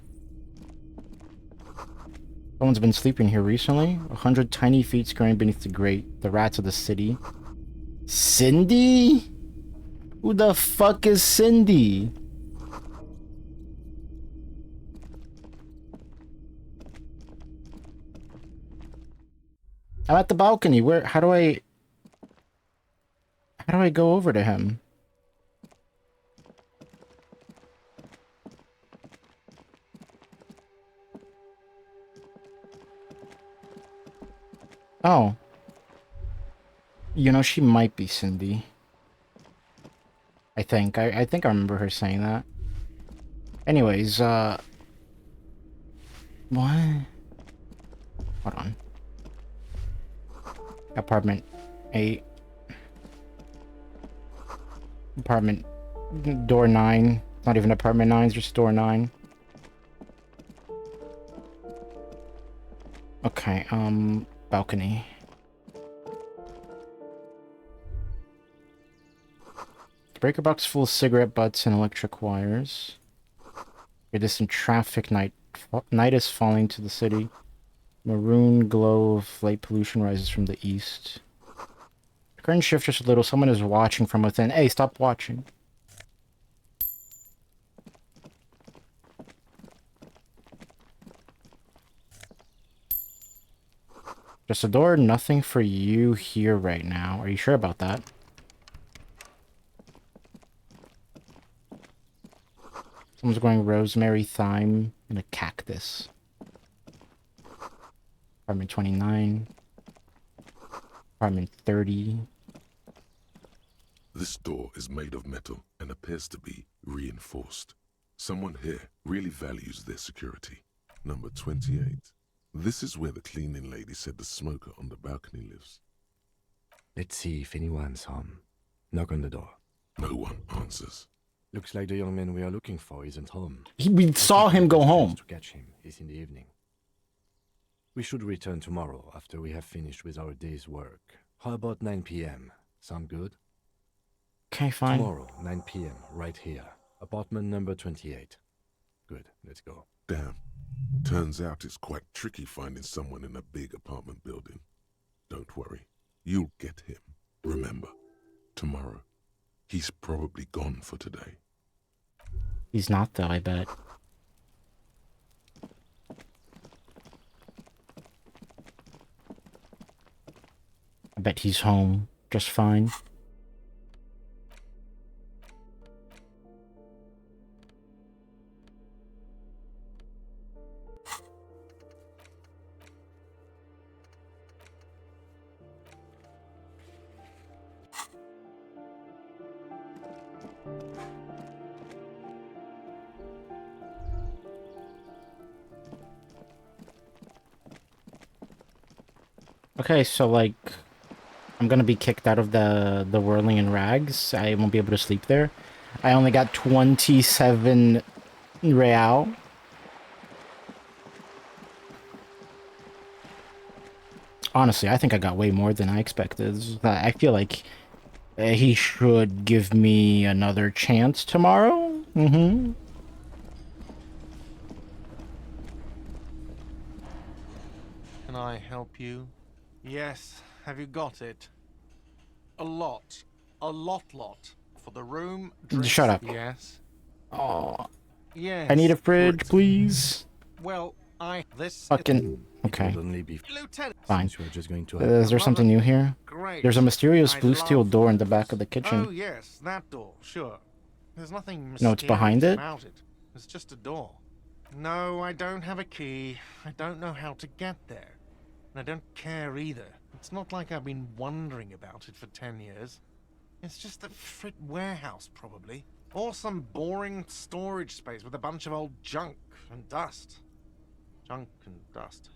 Someone's been sleeping here recently. 100 tiny feet scurrying beneath the grate. The rats of the city. Cindy? Who the fuck is Cindy? I'm at the balcony. Where? How do I go over to him? Oh. You know, she might be Cindy. I think. I think I remember her saying that. Anyways, what? Hold on. Apartment 8. Apartment door 9. It's not even apartment 9, it's just door 9. Okay, balcony. Breaker box full of cigarette butts and electric wires. You're distant traffic night. Night is falling to the city. Maroon glow of light pollution rises from the east. The current shift just a little. Someone is watching from within. Hey, stop watching. Just a door. Nothing for you here right now. Are you sure about that? Someone's growing rosemary, thyme, and a cactus. Apartment 29. Apartment 30. This door is made of metal and appears to be reinforced. Someone here really values their security. Number 28. This is where the cleaning lady said the smoker on the balcony lives. Let's see if anyone's home. Knock on the door. No one answers. Looks like the young man we are looking for isn't home. We saw him go home. To catch him is in the evening. We should return tomorrow after we have finished with our day's work. How about 9 p.m.? Sound good? Okay, fine. Tomorrow, 9 p.m., right here. Apartment number 28. Good, let's go. Damn. Turns out it's quite tricky finding someone in a big apartment building. Don't worry. You'll get him. Remember, tomorrow. He's probably gone for today. He's not, though, I bet. I bet he's home just fine. Okay, so like, I'm gonna be kicked out of the Whirling in Rags. I won't be able to sleep there. I only got 27 real. Honestly, I think I got way more than I expected. I feel like he should give me another chance tomorrow. Mm-hmm. Can I help you? Yes. Have you got it? A lot. A lot. For the room. Drink. Shut up. Yes. Oh. Yes. I need a fridge, please. Well, this fucking okay. Lieutenant. Fine. We're just going to Is there something new here? Great. There's a mysterious blue steel door in the back of the kitchen. Oh yes, that door. Sure. There's nothing mysterious No, it's behind it? about it. It's just a door. No, I don't have a key. I don't know how to get there. And I don't care either. It's not like I've been wondering about it for 10 years. It's just a frit warehouse, probably. Or some boring storage space with a bunch of old junk and dust. Junk and dust.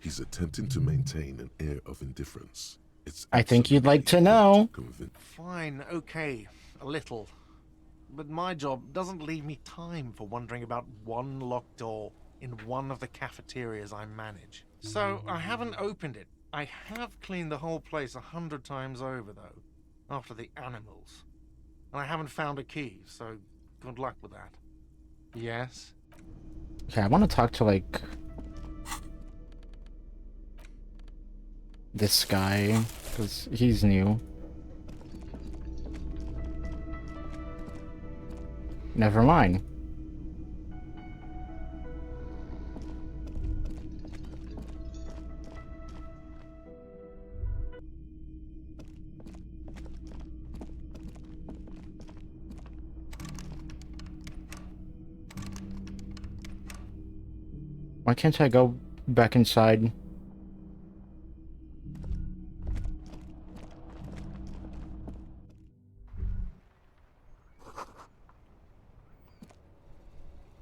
He's attempting to maintain an air of indifference. It's I think you'd like to know. Fine, okay, a little. But my job doesn't leave me time for wondering about one locked door in one of the cafeterias I manage. So I haven't opened it. I have cleaned the whole place 100 times over, though, after the animals. And I haven't found a key, so good luck with that. Yes? Okay, I want to talk to, like, this guy, because he's new. Never mind. Why can't I go back inside?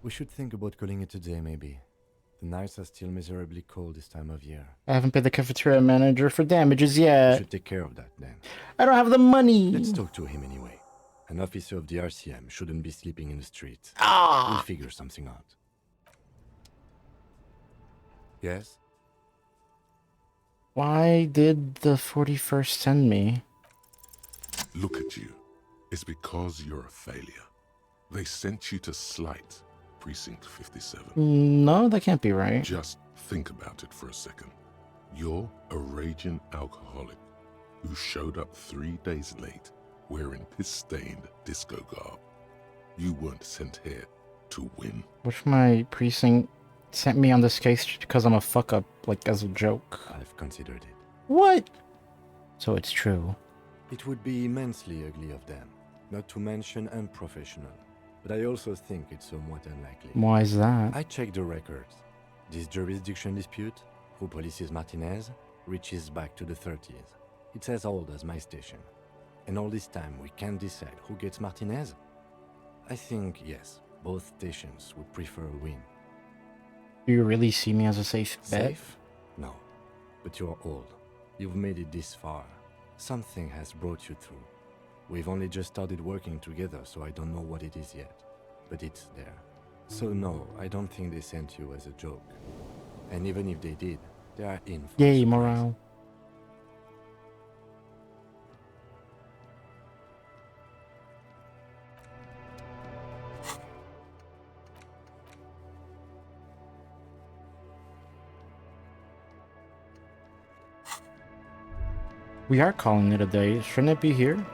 We should think about calling it a day, maybe. The nights are still miserably cold this time of year. I haven't paid the cafeteria manager for damages We yet. should take care of that then. I don't have the money. Let's talk to him anyway. An officer of the RCM shouldn't be sleeping in the street. Ah! We'll figure something out. Yes? Why did the 41st send me? Look at you. It's because you're a failure. They sent you to Slight, Precinct 57. No, that can't be right. Just think about it for a second. You're a raging alcoholic who showed up 3 days late wearing piss-stained disco garb. You weren't sent here to win. What if my precinct sent me on this case because I'm a fuck up, like as a joke? I've considered it. What? So it's true. It would be immensely ugly of them, not to mention unprofessional. But I also think it's somewhat unlikely. Why is that? I checked the records. This jurisdiction dispute, who polices Martinez, reaches back to the 30s. It's as old as my station. And all this time we can't decide who gets Martinez? I think, yes, both stations would prefer a win. Do you really see me as a safe bet? Safe? No. But you're old. You've made it this far. Something has brought you through. We've only just started working together, so I don't know what it is yet. But it's there. So no, I don't think they sent you as a joke. And even if they did, they are in for Yay, a surprise. morale. We are calling it a day. Shouldn't it be here?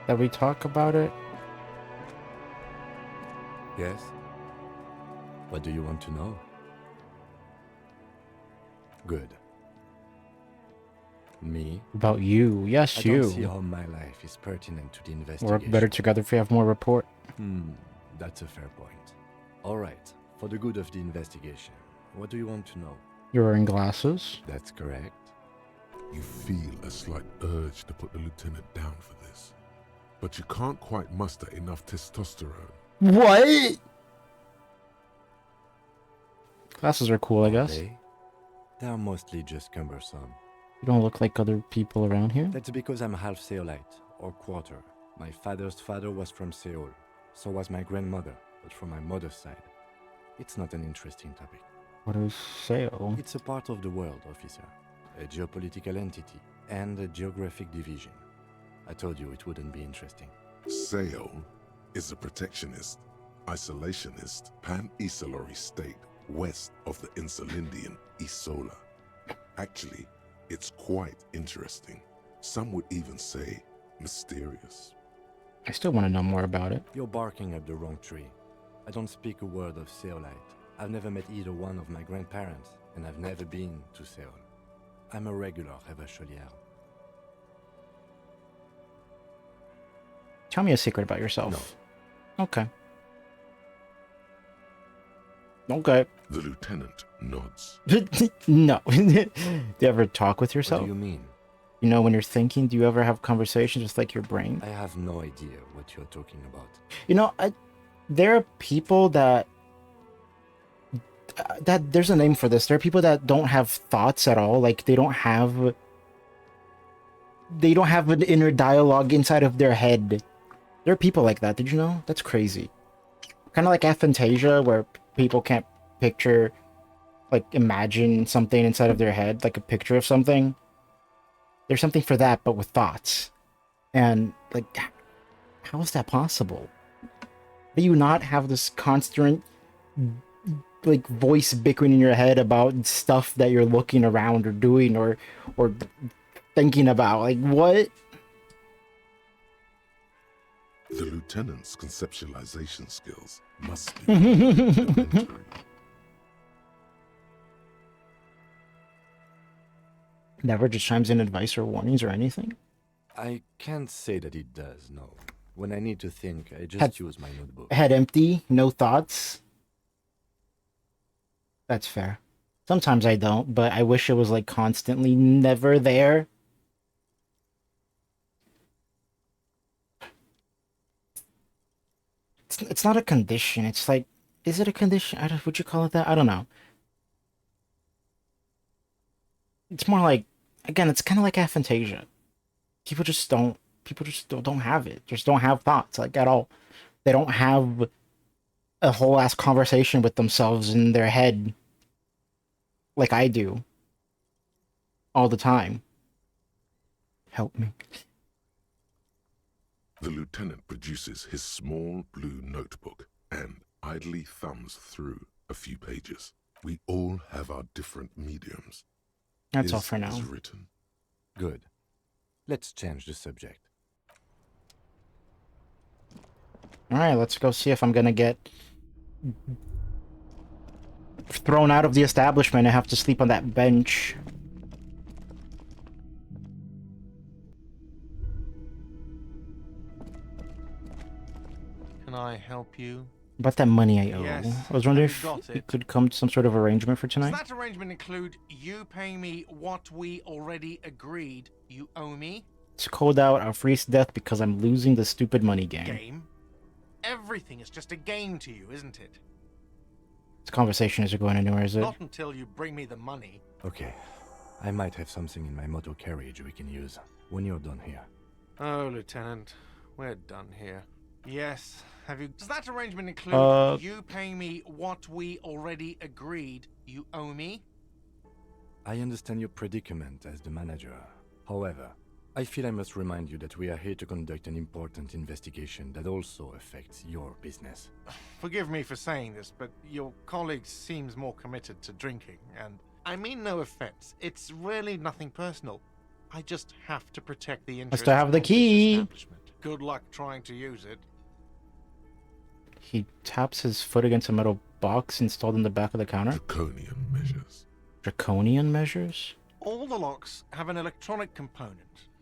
That we talk about it? Yes? What do you want to know? Good. Me? About you. Yes, I you. don't see how my life is pertinent to the investigation. Work better together if we have more report. That's a fair point. Alright, for the good of the investigation, what do you want to know? You're wearing glasses? That's correct. You feel a slight urge to put the lieutenant down for this. But you can't quite muster enough testosterone. What? Glasses are cool, I guess. They are mostly just cumbersome. You don't look like other people around here. That's because I'm half Seolite, or quarter. My father's father was from Seoul. So was my grandmother, but from my mother's side. It's not an interesting topic. What is Seoul? It's a part of the world, officer. A geopolitical entity, and a geographic division. I told you it wouldn't be interesting. Seoul is a protectionist, isolationist, pan-Isolari state west of the Insulindian Isola. Actually, it's quite interesting. Some would even say mysterious. I still want to know more about it. You're barking up the wrong tree. I don't speak a word of Seolite. I've never met either one of my grandparents, and I've never been to Seoul. I'm a regular Revacholière. Tell me a secret about yourself. No. Okay. Okay. The lieutenant nods. No. Do you ever talk with yourself? What do you mean? You know, when you're thinking, do you ever have conversations with, like, your brain? I have no idea what you're talking about. You know, there are people that that there's a name for this. There are people that don't have thoughts at all. Like they don't have an inner dialogue inside of their head. There are people like that. Did you know? That's crazy. Kind of like aphantasia, where people can't picture, like imagine something inside of their head, like a picture of something. There's something for that, but with thoughts. And like, how is that possible? Do you not have this constant, like, voice bickering in your head about stuff that you're looking around or doing or thinking about? Like, what? The lieutenant's conceptualization skills must be elementary. Never just chimes in advice or warnings or anything? I can't say that it does, no. When I need to think, I just use my notebook. Head empty, no thoughts? That's fair. Sometimes I don't, but I wish it was like constantly never there. It's not a condition. It's like, is it a condition? Would you call it that? I don't know. It's more like, again, it's kind of like aphantasia. People just don't have it. Just don't have thoughts, like, at all. They don't have a whole ass conversation with themselves in their head like I do all the time. Help me. The lieutenant produces his small blue notebook and idly thumbs through a few pages. We all have our different mediums. That's all for now. Is written. Good. Let's change the subject. Alright, let's go see if I'm gonna get thrown out of the establishment and have to sleep on that bench. Can I help you? About that money I owe. Yes. I was wondering Have you if got we it? could come to some sort of arrangement for Does tonight. that arrangement include you paying me what we already agreed you owe me? It's called out, I'll freeze to death because I'm losing the stupid money game. Game? Everything is just a game to you, isn't it? This conversation isn't going anywhere, is it? Not until you bring me the money. Okay. I might have something in my motor carriage we can use when you're done here. Oh, Lieutenant, we're done here. Yes. Have you? Does that arrangement include you paying me what we already agreed you owe me? I understand your predicament as the manager. However, I feel I must remind you that we are here to conduct an important investigation that also affects your business. Forgive me for saying this, but your colleague seems more committed to drinking, and I mean no offense. It's really nothing personal. I just have to protect the interests I still have the of this key. establishment. Good luck trying to use it. He taps his foot against a metal box installed in the back of the counter. Draconian measures. Draconian measures? All the locks have an electronic component.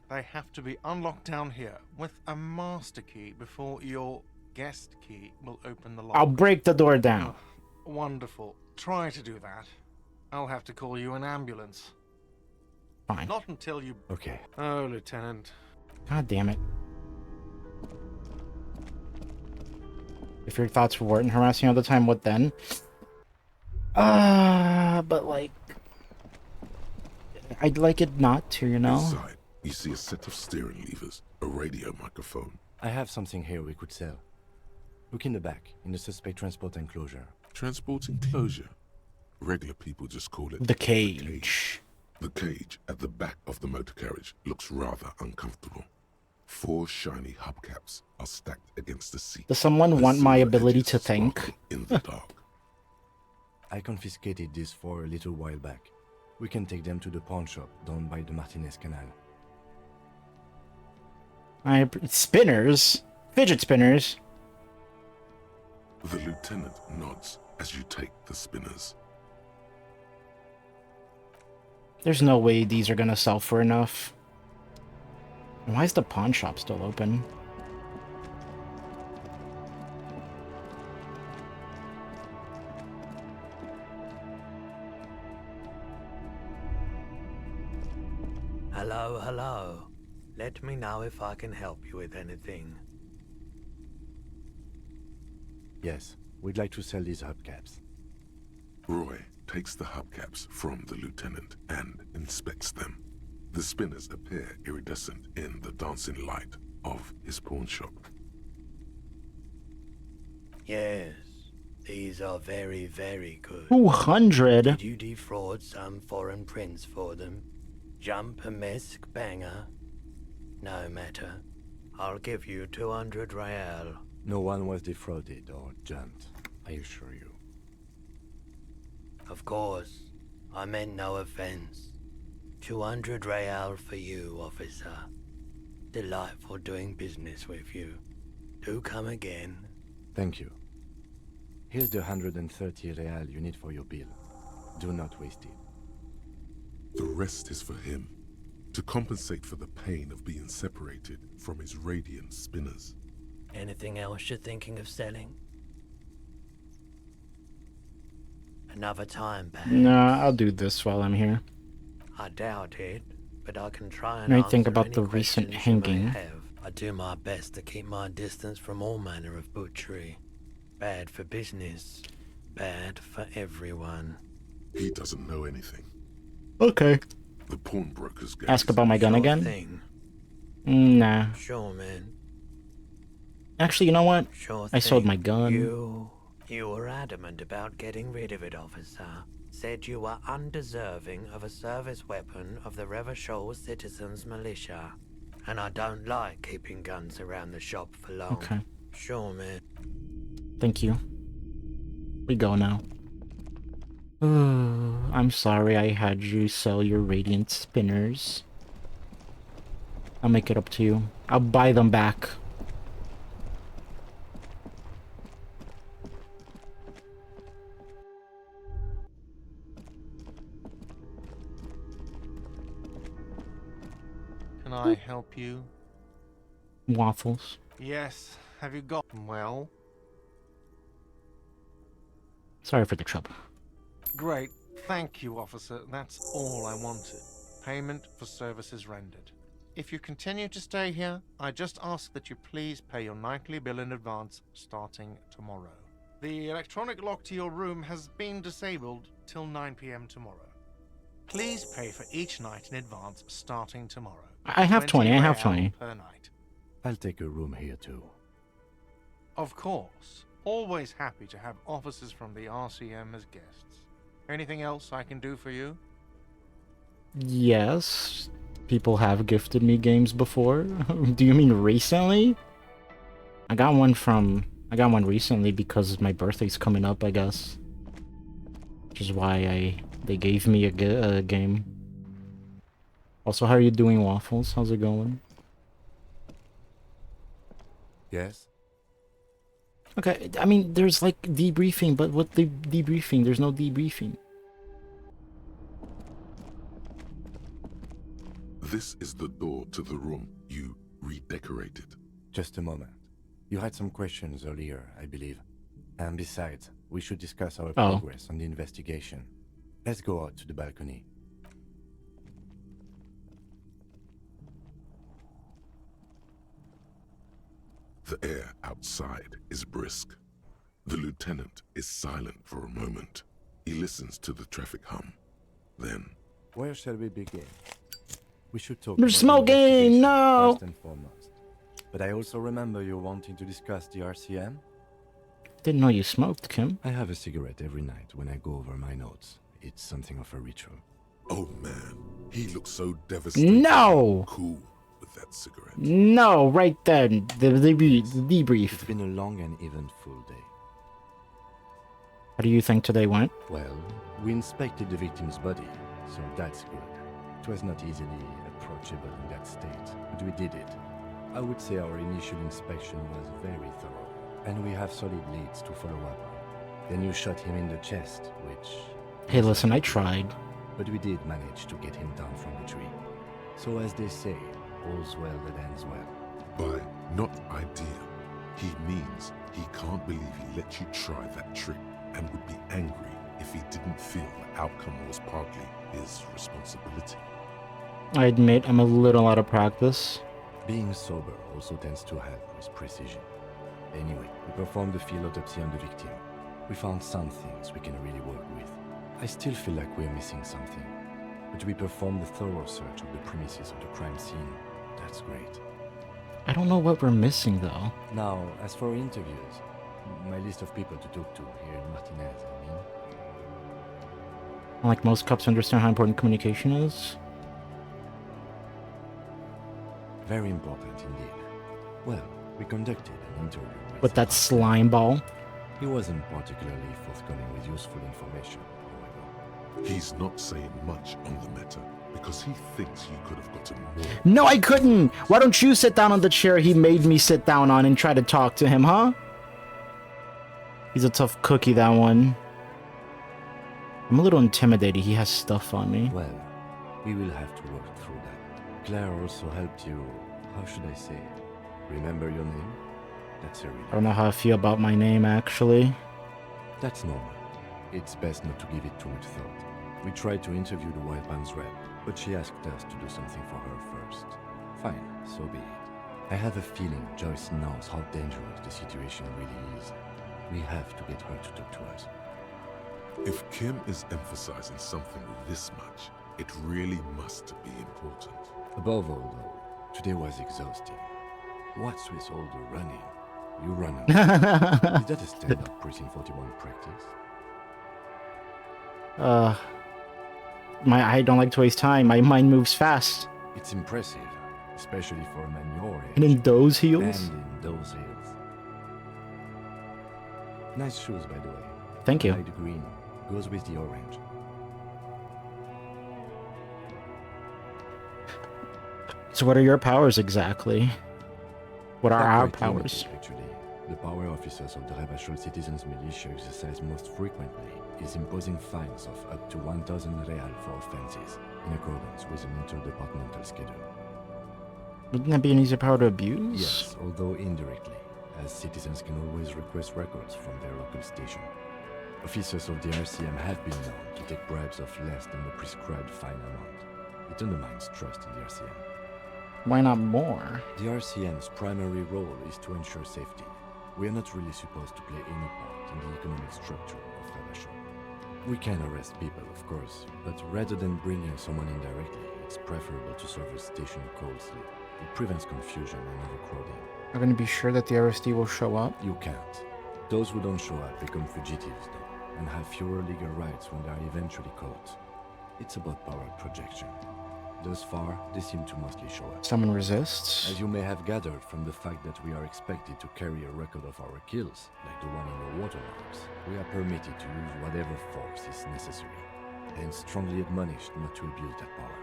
They have to be unlocked down here with a master key before your guest key will open the lock. I'll break the door down. Oh, wonderful. Try to do that. I'll have to call you an ambulance. Fine. Not until you... Okay. Oh, Lieutenant. God damn it. If your thoughts weren't harassing all the time, what then? But like... I'd like it not to, you know? Inside, you see a set of steering levers, a radio microphone. I have something here we could sell. Look in the back, in the suspect transport enclosure. Transport enclosure? Regular people just call it The cage. The cage at the back of the motor carriage looks rather uncomfortable. 4 shiny hubcaps are stacked against the seat. Does someone want my ability to think? In the dark. I confiscated these 4 a little while back. We can take them to the pawn shop down by the Martinez Canal. Spinners? Fidget spinners? The lieutenant nods as you take the spinners. There's no way these are gonna sell for enough. Why is the pawn shop still open? Hello, hello. Let me know if I can help you with anything. Yes, we'd like to sell these hubcaps. Roy takes the hubcaps from the lieutenant and inspects them. The spinners appear iridescent in the dancing light of his pawn shop. Yes, these are very, very good. 200? Did you defraud some foreign prince for them? Jump a mesk banger? No matter. I'll give you 200 real. No one was defrauded or jumped, I assure you. Of course. I meant no offense. 200 real for you, officer. Delightful doing business with you. Do come again. Thank you. Here's the 130 real you need for your bill. Do not waste it. The rest is for him, to compensate for the pain of being separated from his radiant spinners. Anything else you're thinking of selling? Another time, perhaps? Nah, I'll do this while I'm here. I doubt it, but I can try and What do you answer think about any the recent questions you may hanging? have. I do my best to keep my distance from all manner of butchery. Bad for business. Bad for everyone. He doesn't know anything. Okay. The pawnbroker's guy. Ask about my gun Sure again? thing. Nah. Sure, man. Actually, you know what? Sure I sold thing. my gun. You were adamant about getting rid of it, officer. Said you were undeserving of a service weapon of the Revachol Citizens Militia. And I don't like keeping guns around the shop for long. Okay. Sure, man. Thank you. We go now. I'm sorry I had you sell your radiant spinners. I'll make it up to you. I'll buy them back. Can I help you? Waffles. Yes. Have you got... Well? Sorry for the trouble. Great. Thank you, officer. That's all I wanted. Payment for services rendered. If you continue to stay here, I just ask that you please pay your nightly bill in advance starting tomorrow. The electronic lock to your room has been disabled till 9 p.m. tomorrow. Please pay for each night in advance starting tomorrow. I have 20. I have real 20. per night. I'll take a room here too. Of course. Always happy to have officers from the RCM as guests. Anything else I can do for you? Yes. People have gifted me games before. Do you mean recently? I got one recently because my birthday's coming up, I guess. Which is why they gave me a game. Also, how are you doing, Waffles? How's it going? Yes? Okay, I mean, there's like debriefing, but what the debriefing? There's no debriefing. This is the door to the room you redecorated. Just a moment. You had some questions earlier, I believe. And besides, we should discuss our progress on the investigation. Let's go out to the balcony. The air outside is brisk. The lieutenant is silent for a moment. He listens to the traffic hum. Then... Where shall we begin? We should talk We're about the smoking! investigation No! first and foremost. But I also remember you wanting to discuss the RCM. Didn't know you smoked, Kim. I have a cigarette every night when I go over my notes. It's something of a ritual. Oh man, he looks so devastated. No! Cool with that cigarette. No, right then. The debrief. It's been a long and eventful day. How do you think today went? Well, we inspected the victim's body, so that's good. It was not easily approachable in that state, but we did it. I would say our initial inspection was very thorough, and we have solid leads to follow up on. Then you shot him in the chest, which... Hey, listen, I tried. But we did manage to get him down from the tree. So as they say, all's well that ends well. By not ideal, he means he can't believe he let you try that trick and would be angry if he didn't feel the outcome was partly his responsibility. I admit I'm a little out of practice. Being sober also tends to help with precision. Anyway, we performed the field autopsy on the victim. We found some things we can really work with. I still feel like we're missing something. But we performed a thorough search of the premises of the crime scene. That's great. I don't know what we're missing, though. Now, as for interviews, my list of people to talk to here in Martinez, I mean. Like most cops understand how important communication is. Very important indeed. Well, we conducted an interview With that slime ball. He wasn't particularly forthcoming with useful information, however. He's not saying much on the matter because he thinks you could have gotten more. No, I couldn't! Why don't you sit down on the chair he made me sit down on and try to talk to him, huh? He's a tough cookie, that one. I'm a little intimidated. He has stuff on me. Well, we will have to work through that. Claire also helped you, how should I say, remember your name? That's a relief. I don't know how I feel about my name, actually. That's normal. It's best not to give it too much thought. We tried to interview the White Pants rep, but she asked us to do something for her first. Fine, so be it. I have a feeling Joyce knows how dangerous the situation really is. We have to get her to talk to us. If Kim is emphasizing something this much, it really must be important. Above all, though, today was exhausting. What's with all the running? You run. Is that a stand-up Precinct 41 practice? I don't like to waste time. My mind moves fast. It's impressive, especially for a man your age. And in those heels? And in those heels. Nice shoes, by the way. Thank you. Light green goes with the orange. So what are your powers exactly? What are They're our quite limited, powers? actually. The power officers of the Revachol Citizens Militia exercise most frequently is imposing fines of up to 1,000 real for offenses, in accordance with an interdepartmental schedule. Wouldn't that be an easier power to abuse? Yes, although indirectly, as citizens can always request records from their local station. Officers of the RCM have been known to take bribes of less than the prescribed fine amount. It undermines trust in the RCM. Why not more? The RCM's primary role is to ensure safety. We are not really supposed to play any part in the economic structure of Revachol. We can arrest people, of course, but rather than bringing someone in directly, it's preferable to serve a station cold sleep. It prevents confusion and overcrowding. Are going to be sure that the RSD will show up? You can't. Those who don't show up become fugitives, though, and have fewer legal rights when they are eventually caught. It's about power projection. Thus far, they seem to mostly show up. Someone resists? As you may have gathered from the fact that we are expected to carry a record of our kills, like the one in the waterworks, we are permitted to use whatever force is necessary, and strongly admonished not to abuse that power.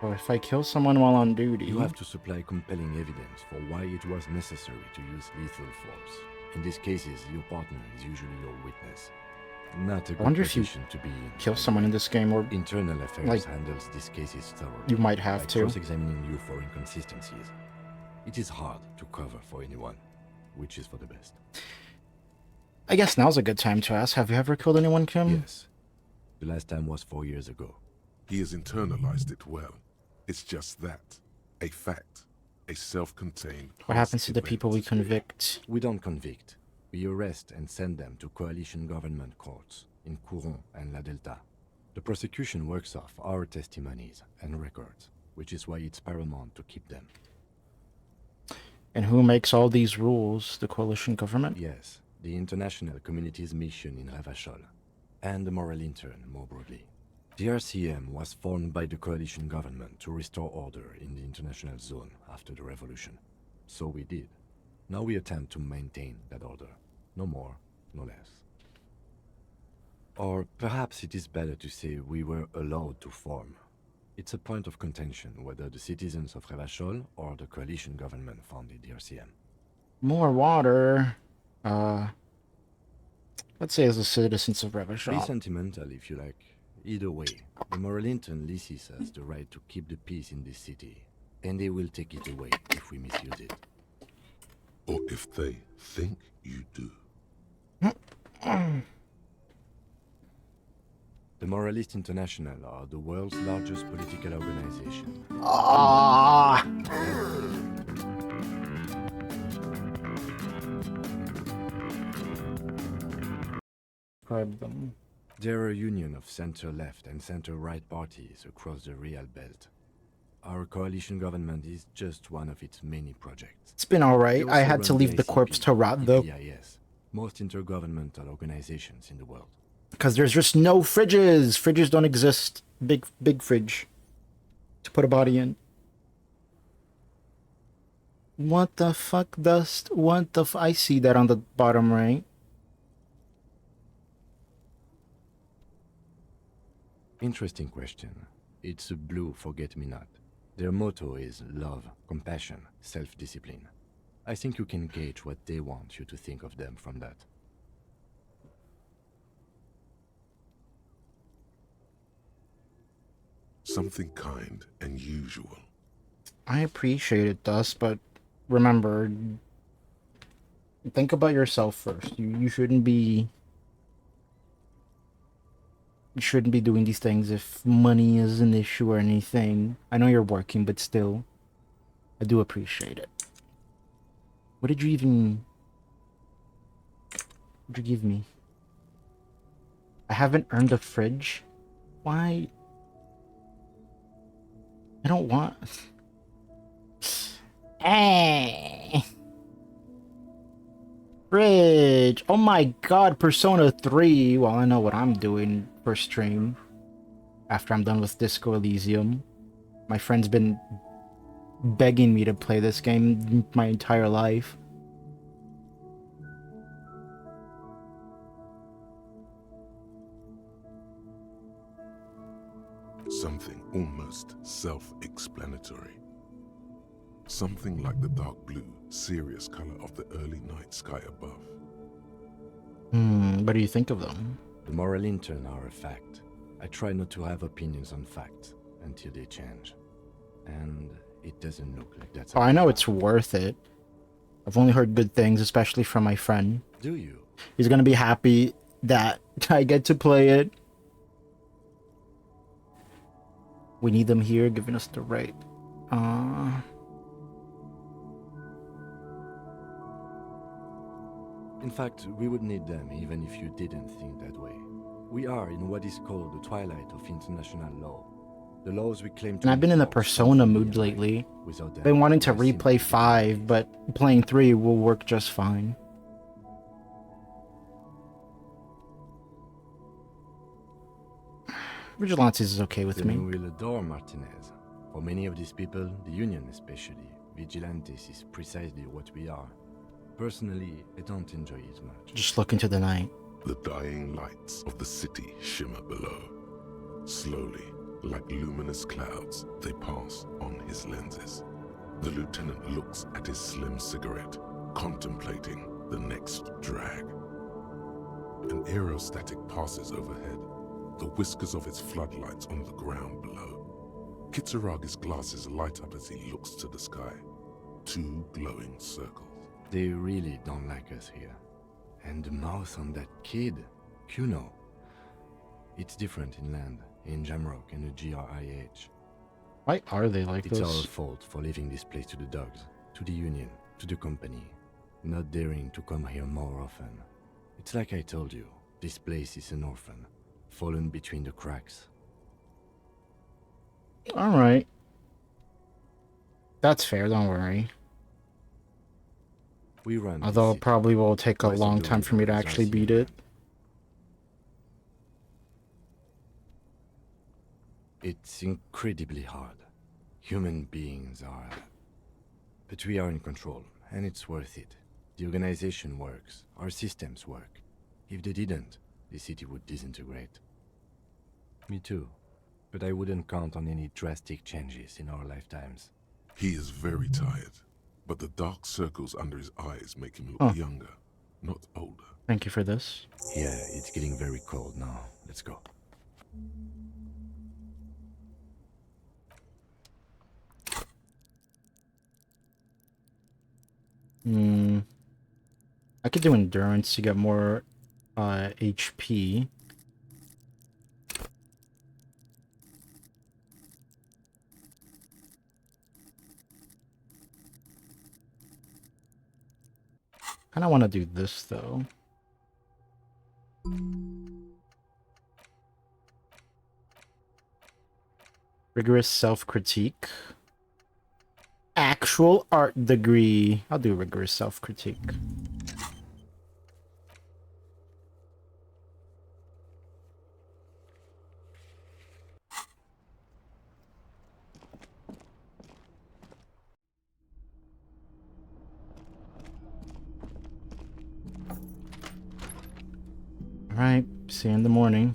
Well, if I kill someone while on duty... You have to supply compelling evidence for why it was necessary to use lethal force. In these cases, your partner is usually your witness. Not a good wonder if you position to be in. kill someone in this game, or Internal Affairs like, handles these cases thoroughly. you might have by to. cross-examining you for inconsistencies. It is hard to cover for anyone, which is for the best. I guess now's a good time to ask, have you ever killed anyone, Kim? Yes. The last time was 4 years ago. He has internalized it well. It's just that. A fact. A self-contained... What happens to the people we convict? We don't convict. We arrest and send them to coalition government courts in Couron and La Delta. The prosecution works off our testimonies and records, which is why it's paramount to keep them. And who makes all these rules? The coalition government? Yes, the international community's mission in Revachol, and the moral intern more broadly. The RCM was formed by the coalition government to restore order in the international zone after the revolution. So we did. Now we attempt to maintain that order. No more, no less. Or perhaps it is better to say we were allowed to form. It's a point of contention whether the citizens of Revachol or the coalition government founded the RCM. More water. Let's say as the citizens of Be Revachol. sentimental if you like. Either way, the moral intern leases us the right to keep the peace in this city, and they will take it away if we misuse it. Or if they think you do. The Moralist International are the world's largest political organization. Ah. describe them. They're a union of center-left and center-right parties across the Real Belt. Our coalition government is just one of its many projects. It's been alright. They I also had to run leave the corpse to rot, though. EPIS, most intergovernmental organizations in the world. Because there's just no fridges. Fridges don't exist. Big fridge to put a body in. What the fuck, Dust? What the I see that on the bottom right. Interesting question. It's a blue forget-me-not. Their motto is love, compassion, self-discipline. I think you can gauge what they want you to think of them from that. Something kind and usual. I appreciate it, Dust, but remember, think about yourself first. You shouldn't be... You shouldn't be doing these things if money is an issue or anything. I know you're working, but still, I do appreciate it. What did you even... What did you give me? I haven't earned a fridge? Why? I don't want... Hey! Fridge! Oh my god, Persona 3! Well, I know what I'm doing for stream. After I'm done with Disco Elysium. My friend's been begging me to play this game my entire life. Something almost self-explanatory. Something like the dark blue, serious color of the early night sky above. What do you think of them? The moral intern are a fact. I try not to have opinions on facts until they change. And it doesn't look like that's... Oh, I know it's worth it. I've only heard good things, especially from my friend. Do you? He's gonna be happy that I get to play it. We need them here, giving us the right... In fact, we would need them even if you didn't think that way. We are in what is called the twilight of international law. The laws we claim to... And I've been in the Persona mood lately. Been wanting to replay 5, but playing 3 will work just fine. Vigilantes is okay with me. We will adore Martinez. For many of these people, the Union especially, Vigilantes is precisely what we are. Personally, I don't enjoy it much. Just look into the night. The dying lights of the city shimmer below. Slowly, like luminous clouds, they pass on his lenses. The lieutenant looks at his slim cigarette, contemplating the next drag. An aerostatic passes overhead, the whiskers of its floodlights on the ground below. Kitsuragi's glasses light up as he looks to the sky. 2 glowing circles. They really don't like us here. And the mouth on that kid, Kuno. It's different inland, in Jamrock and the GRIH. Why are they like this? It's this? our fault for leaving this place to the dogs, to the Union, to the company, not daring to come here more often. It's like I told you, this place is an orphan, fallen between the cracks. Alright. That's fair, don't worry. We run. Although it probably will take a long time for me to actually beat it. It's incredibly hard. Human beings are... But we are in control, and it's worth it. The organization works, our systems work. If they didn't, the city would disintegrate. Me too. But I wouldn't count on any drastic changes in our lifetimes. He is very tired. But the dark circles under his eyes make him look younger, not older. Thank you for this. Yeah, it's getting very cold now. Let's go. I could do endurance to get more HP. I don't want to do this though. Rigorous self-critique. Actual art degree. I'll do rigorous self-critique. Alright, see you in the morning.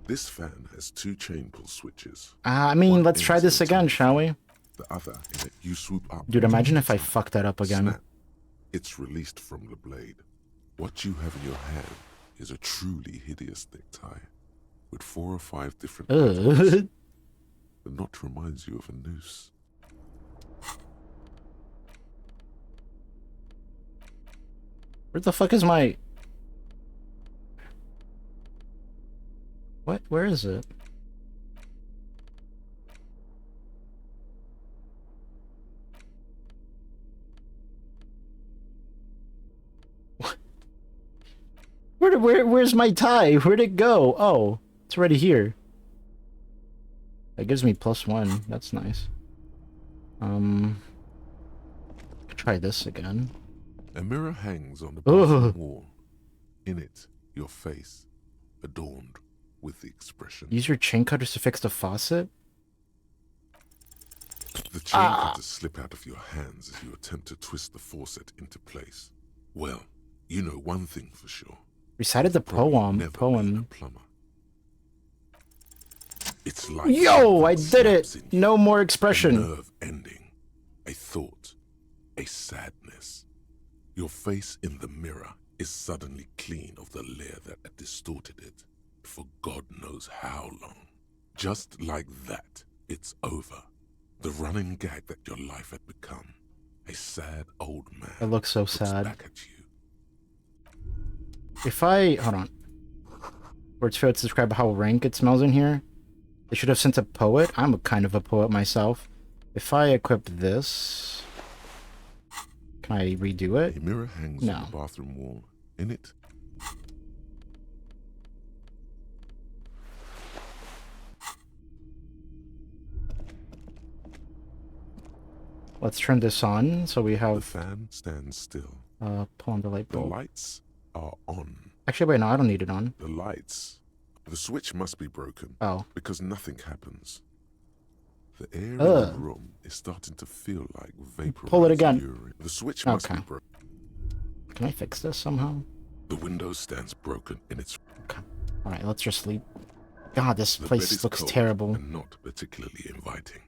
This fan has 2 chain pull switches. I mean, One let's try ends this in a again, shall we? The other in that you swoop up. Dude, imagine if I fuck that up again. Snap. It's released from the blade. What you have in your hand is a truly hideous necktie with 4 or 5 different patterns. The knot reminds you of a noose. Where the fuck is my... What? Where is it? Where's my tie? Where'd it go? Oh, it's already here. That gives me +1. That's nice. Try this again. A mirror hangs on the bathroom wall. In it, your face, adorned with the expression. Use your chain cutters to fix the faucet? The chain cutters slip out of your hands as you attempt to twist the faucet into place. Well, you know one thing for sure. Recited the poem. It's like Yo, I did it! No more expression. A nerve ending, a thought, a sadness. Your face in the mirror is suddenly clean of the layer that had distorted it for God knows how long. Just like that, it's over. The running gag that your life had become. A sad old man. It looks so sad. Back at you. If I... Hold on. Words fail to describe how rank it smells in here. They should have sent a poet. I'm a kind of a poet myself. If I equip this... Can I redo it? A mirror hangs on the bathroom wall. In it... Let's turn this on, so we have... The fan stands still. Pull on the light bulb. The lights are on. Actually, wait, no, I don't need it on. The lights. The switch must be broken. Oh. Because nothing happens. The air in the room is starting to feel like vaporized Pull it again. urine. The switch must be broken. Can I fix this somehow? The window stands broken in its... Okay. Alright, let's just sleep. God, this The place bed is looks cold terrible. And not particularly inviting.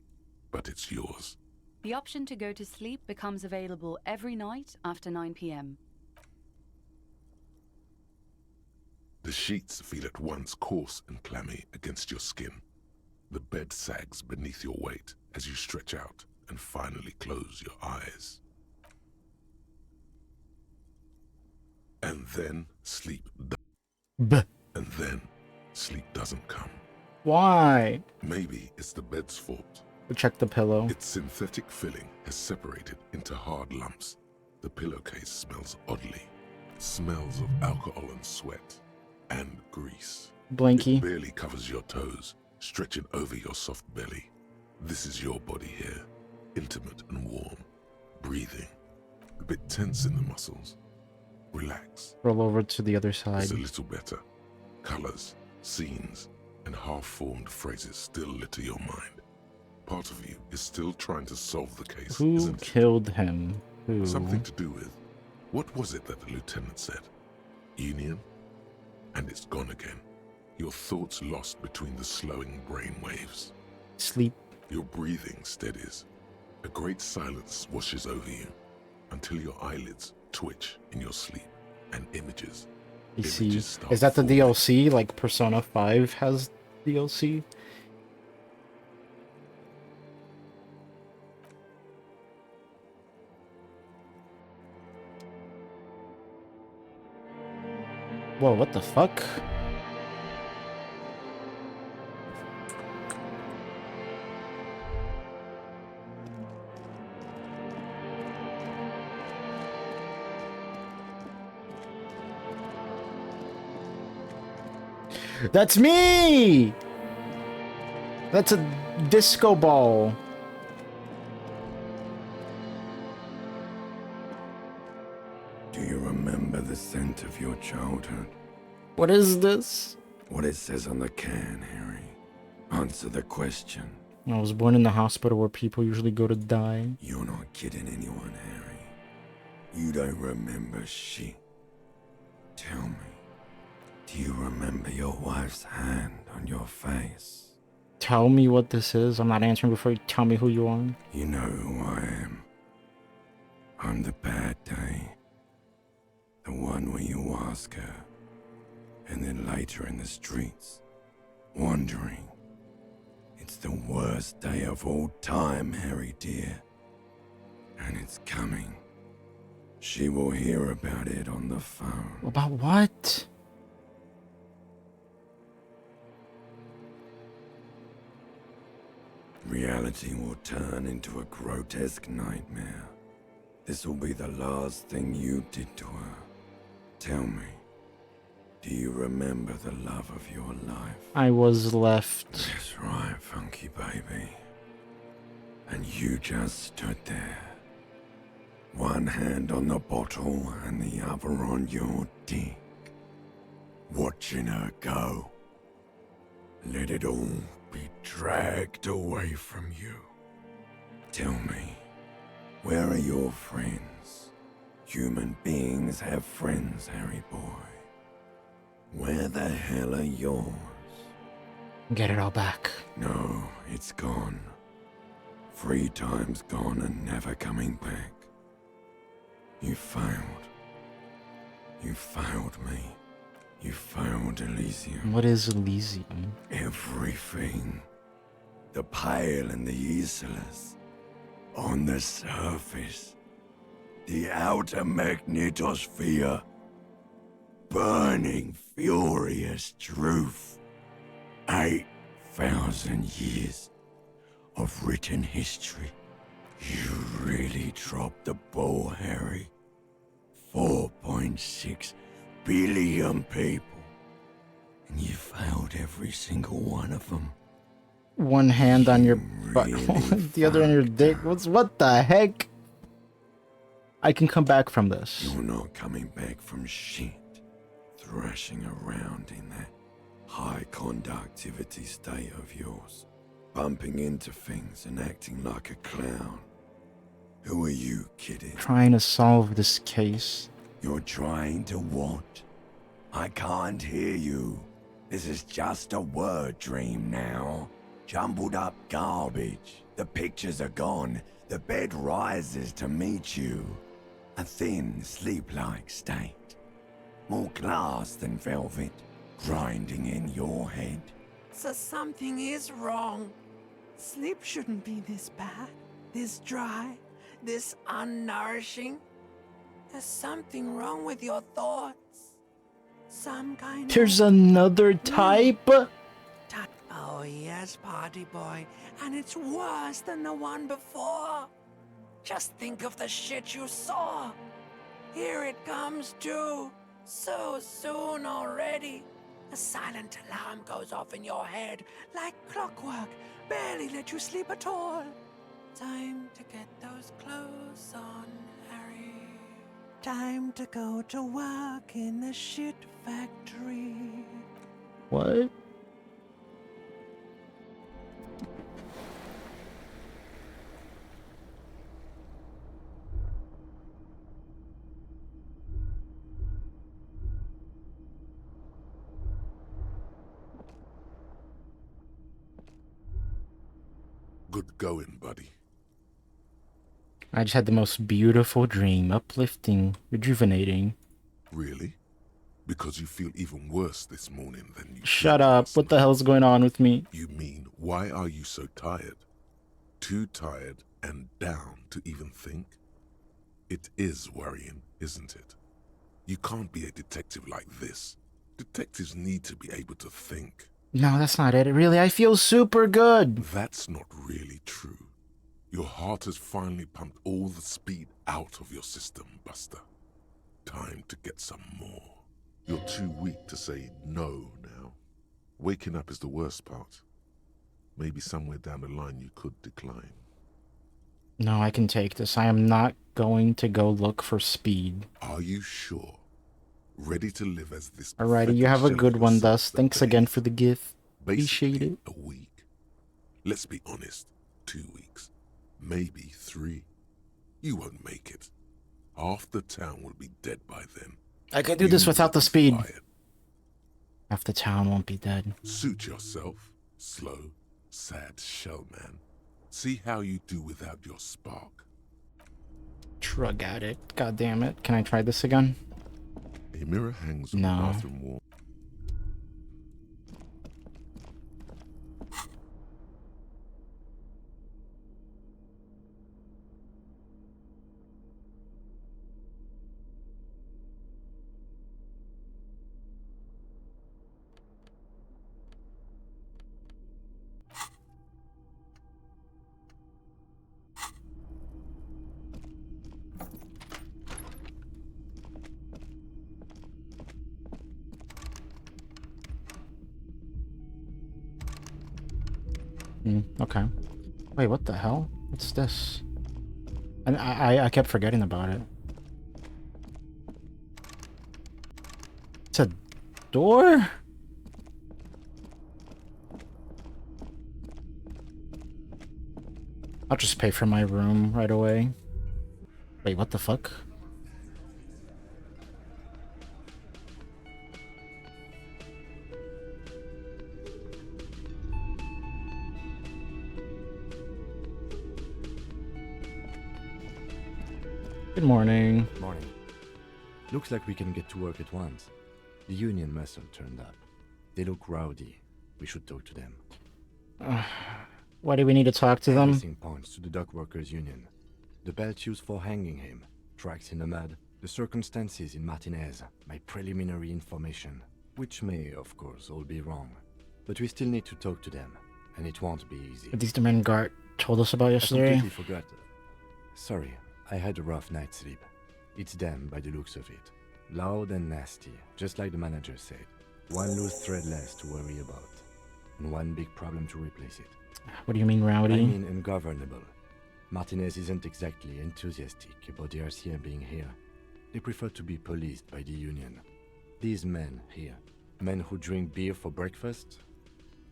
But it's yours. The option to go to sleep becomes available every night after 9 p.m. The sheets feel at once coarse and clammy against your skin. The bed sags beneath your weight as you stretch out and finally close your eyes. And then sleep And then sleep doesn't come. Why? Maybe it's the bed's fault. Check the pillow. Its synthetic filling has separated into hard lumps. The pillowcase smells oddly. It smells of alcohol and sweat. And grease. Blinky. It barely covers your toes, stretching over your soft belly. This is your body here, intimate and warm, breathing, a bit tense in the muscles. Relax. Roll over to the other side. It's a little better. Colors, scenes, and half-formed phrases still litter your mind. Part of you is still trying to solve the case, Who isn't it? killed him? Who? Something to do with... What was it that the lieutenant said? Union? And it's gone again. Your thoughts lost between the slowing brain waves. Sleep. Your breathing steadies. A great silence washes over you until your eyelids twitch in your sleep and images. You see, is that the DLC? Like Persona 5 has DLC? Whoa, what the fuck? That's me! That's a disco ball. Do you remember the scent of your childhood? What is this? What it says on the can, Harry. Answer the question. I was born in the hospital where people usually go to die. You're not kidding anyone, Harry. You don't remember shit. Tell me, do you remember your wife's hand on your face? Tell me what this is. I'm not answering before you tell me who you are. You know who I am. I'm the bad day. The one where you ask her, and then later in the streets, wandering. It's the worst day of all time, Harry dear. And it's coming. She will hear about it on the phone. About what? Reality will turn into a grotesque nightmare. This will be the last thing you did to her. Tell me, do you remember the love of your life? I was left. That's right, funky baby. And you just stood there. One hand on the bottle and the other on your dick. Watching her go. Let it all be dragged away from you. Tell me, where are your friends? Human beings have friends, Harry boy. Where the hell are yours? Get it all back. No, it's gone. 3 times gone and never coming back. You failed. You failed me. You failed Elysium. What is Elysium? Everything. The Pale and the Isolus. On the surface. The outer magnetosphere. Burning, furious truth. 8,000 years of written history. You really dropped the ball, Harry. 4.6 billion people. And you failed every single one of them. One hand on your butt, the other on your dick. What the heck? I can come back from this. You're not coming back from shit. Thrashing around in that high conductivity state of yours. Bumping into things and acting like a clown. Who are you kidding? Trying to solve this case. You're trying to what? I can't hear you. This is just a word dream now. Jumbled up garbage. The pictures are gone. The bed rises to meet you. A thin, sleep-like state. More glass than velvet. Grinding in your head. So something is wrong. Sleep shouldn't be this bad, this dry, this unnourishing. There's something wrong with your thoughts. Some kind There's another type? Oh yes, party boy. And it's worse than the one before. Just think of the shit you saw. Here it comes too. So soon already. A silent alarm goes off in your head like clockwork. Barely let you sleep at all. Time to get those clothes on, Harry. Time to go to work in the shit factory. What? Good going, buddy. I just had the most beautiful dream. Uplifting, rejuvenating. Really? Because you feel even worse this morning than you Shut up. What the hell's going on with me? You mean, why are you so tired? Too tired and down to even think? It is worrying, isn't it? You can't be a detective like this. Detectives need to be able to think. No, that's not it. Really, I feel super good. That's not really true. Your heart has finally pumped all the speed out of your system, Buster. Time to get some more. You're too weak to say no now. Waking up is the worst part. Maybe somewhere down the line you could decline. No, I can take this. I am not going to go look for speed. Are you sure? Ready to live as this? Alrighty, you have a good one, Thus. Thanks again for the gift. Appreciate it. A week. Let's be honest. 2 weeks. Maybe 3. You won't make it. Half the town will be dead by then. I can do this without the speed. Half the town won't be dead. Suit yourself. Slow, sad shellman. See how you do without your spark. Drug addict. God damn it. Can I try this again? A mirror hangs on the bathroom wall. Okay. Wait, what the hell? What's this? And I kept forgetting about it. It's a door? I'll just pay for my room right away. Wait, what the fuck? Good morning. Morning. Looks like we can get to work at once. The Union must have turned up. They look rowdy. We should talk to them. Why do we need to talk to them? Everything points to the Dock Workers Union. The belt used for hanging him, tracks in the mud, the circumstances in Martinez, my preliminary information, which may, of course, all be wrong. But we still need to talk to them, and it won't be easy. Are these the men Gart told us about yesterday? I completely forgot. Sorry, I had a rough night's sleep. It's them by the looks of it. Loud and nasty, just like the manager said. One loose thread less to worry about, and one big problem to replace it. What do you mean, rowdy? I mean ungovernable. Martinez isn't exactly enthusiastic about the RCM being here. They prefer to be policed by the Union. These men here, men who drink beer for breakfast,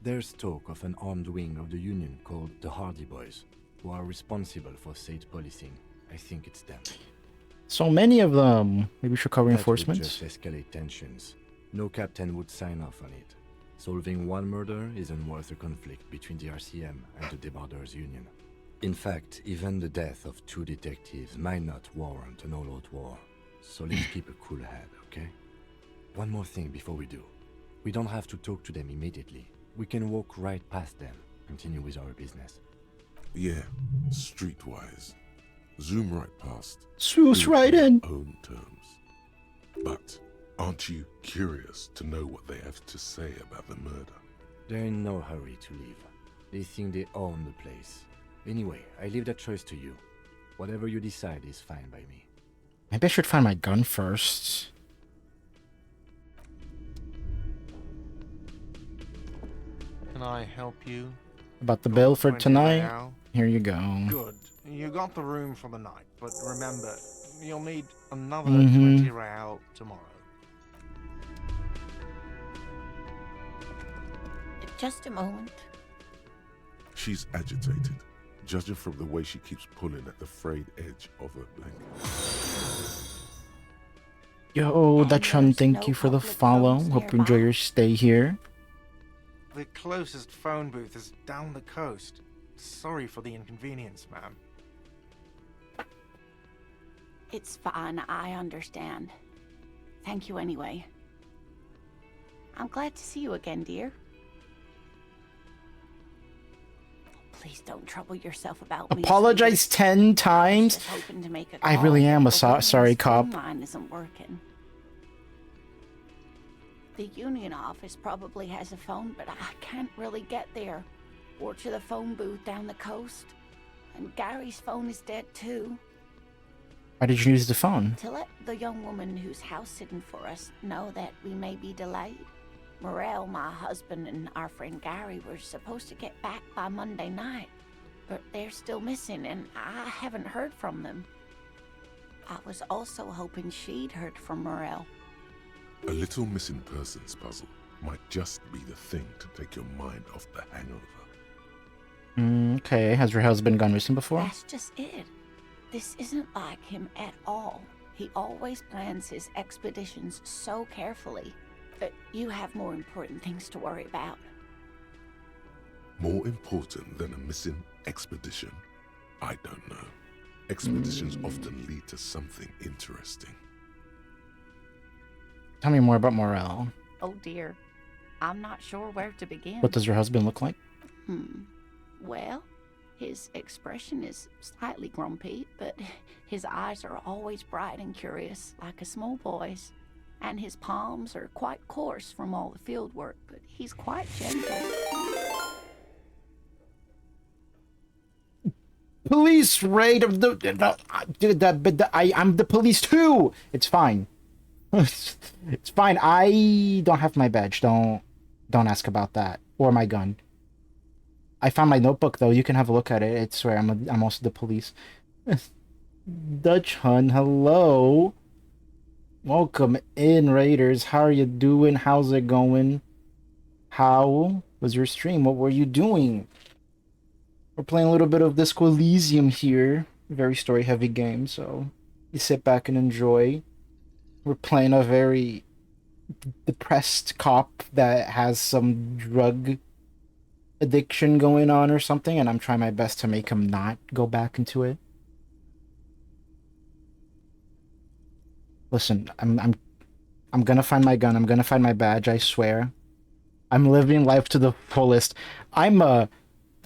there's talk of an armed wing of the Union called the Hardy Boys, who are responsible for state policing. I think it's them. So many of them. Maybe we should call That would reinforcements. just escalate tensions. No captain would sign off on it. Solving one murder isn't worth a conflict between the RCM and the Debarders Union. In fact, even the death of 2 detectives might not warrant an all-out war. So let's keep a cool head, okay? One more thing before we do. We don't have to talk to them immediately. We can walk right past them, continue with our business. Yeah, streetwise. Zoom right past. Swoosh Do it right on in. your own terms. But aren't you curious to know what they have to say about the murder? They're in no hurry to leave. They think they own the place. Anyway, I leave that choice to you. Whatever you decide is fine by me. Maybe I should find my gun first. Can I help you? About the bill for 20 tonight? now. Here you go. Good. You got the room for the night, but remember, you'll need another Mhm. 20 real tomorrow. Just a moment. She's agitated, judging from the way she keeps pulling at the frayed edge of her blanket. Yo, Dachshund, thank you for the follow. Hope you enjoy your stay here. The closest phone booth is down the coast. Sorry for the inconvenience, ma'am. It's fine, I understand. Thank you anyway. I'm glad to see you again, dear. Please don't trouble yourself about me. Apologize 10 times? Just hoping to make a I call, really am a but one sorry man's phone cop. line isn't working. The union office probably has a phone, but I can't really get there. Or to the phone booth down the coast. And Gary's phone is dead too. Why did you use the phone? To let the young woman who's house sitting for us know that we may be delayed. Morel, my husband, and our friend Gary were supposed to get back by Monday night, but they're still missing, and I haven't heard from them. I was also hoping she'd heard from Morel. A little missing persons puzzle might just be the thing to take your mind off the hangover. Okay, has your husband gone missing before? That's just it. This isn't like him at all. He always plans his expeditions so carefully. But you have more important things to worry about. More important than a missing expedition? I don't know. Expeditions often lead to something interesting. Tell me more about Morel. Oh dear. I'm not sure where to begin. What does your husband look like? Well, his expression is slightly grumpy, but his eyes are always bright and curious, like a small boy's. And his palms are quite coarse from all the field work, but he's quite gentle. Police raid of I'm the police too. It's fine. It's fine. I don't have my badge. Don't ask about that or my gun. I found my notebook though. You can have a look at it. It's where I'm also the police. Dutch Hun, hello. Welcome in, Raiders. How are you doing? How's it going? How was your stream? What were you doing? We're playing a little bit of Disco Elysium here. Very story-heavy game, so you sit back and enjoy. We're playing a very depressed cop that has some drug addiction going on or something, and I'm trying my best to make him not go back into it. Listen, I'm gonna find my gun. I'm gonna find my badge. I swear. I'm living life to the fullest. I'm a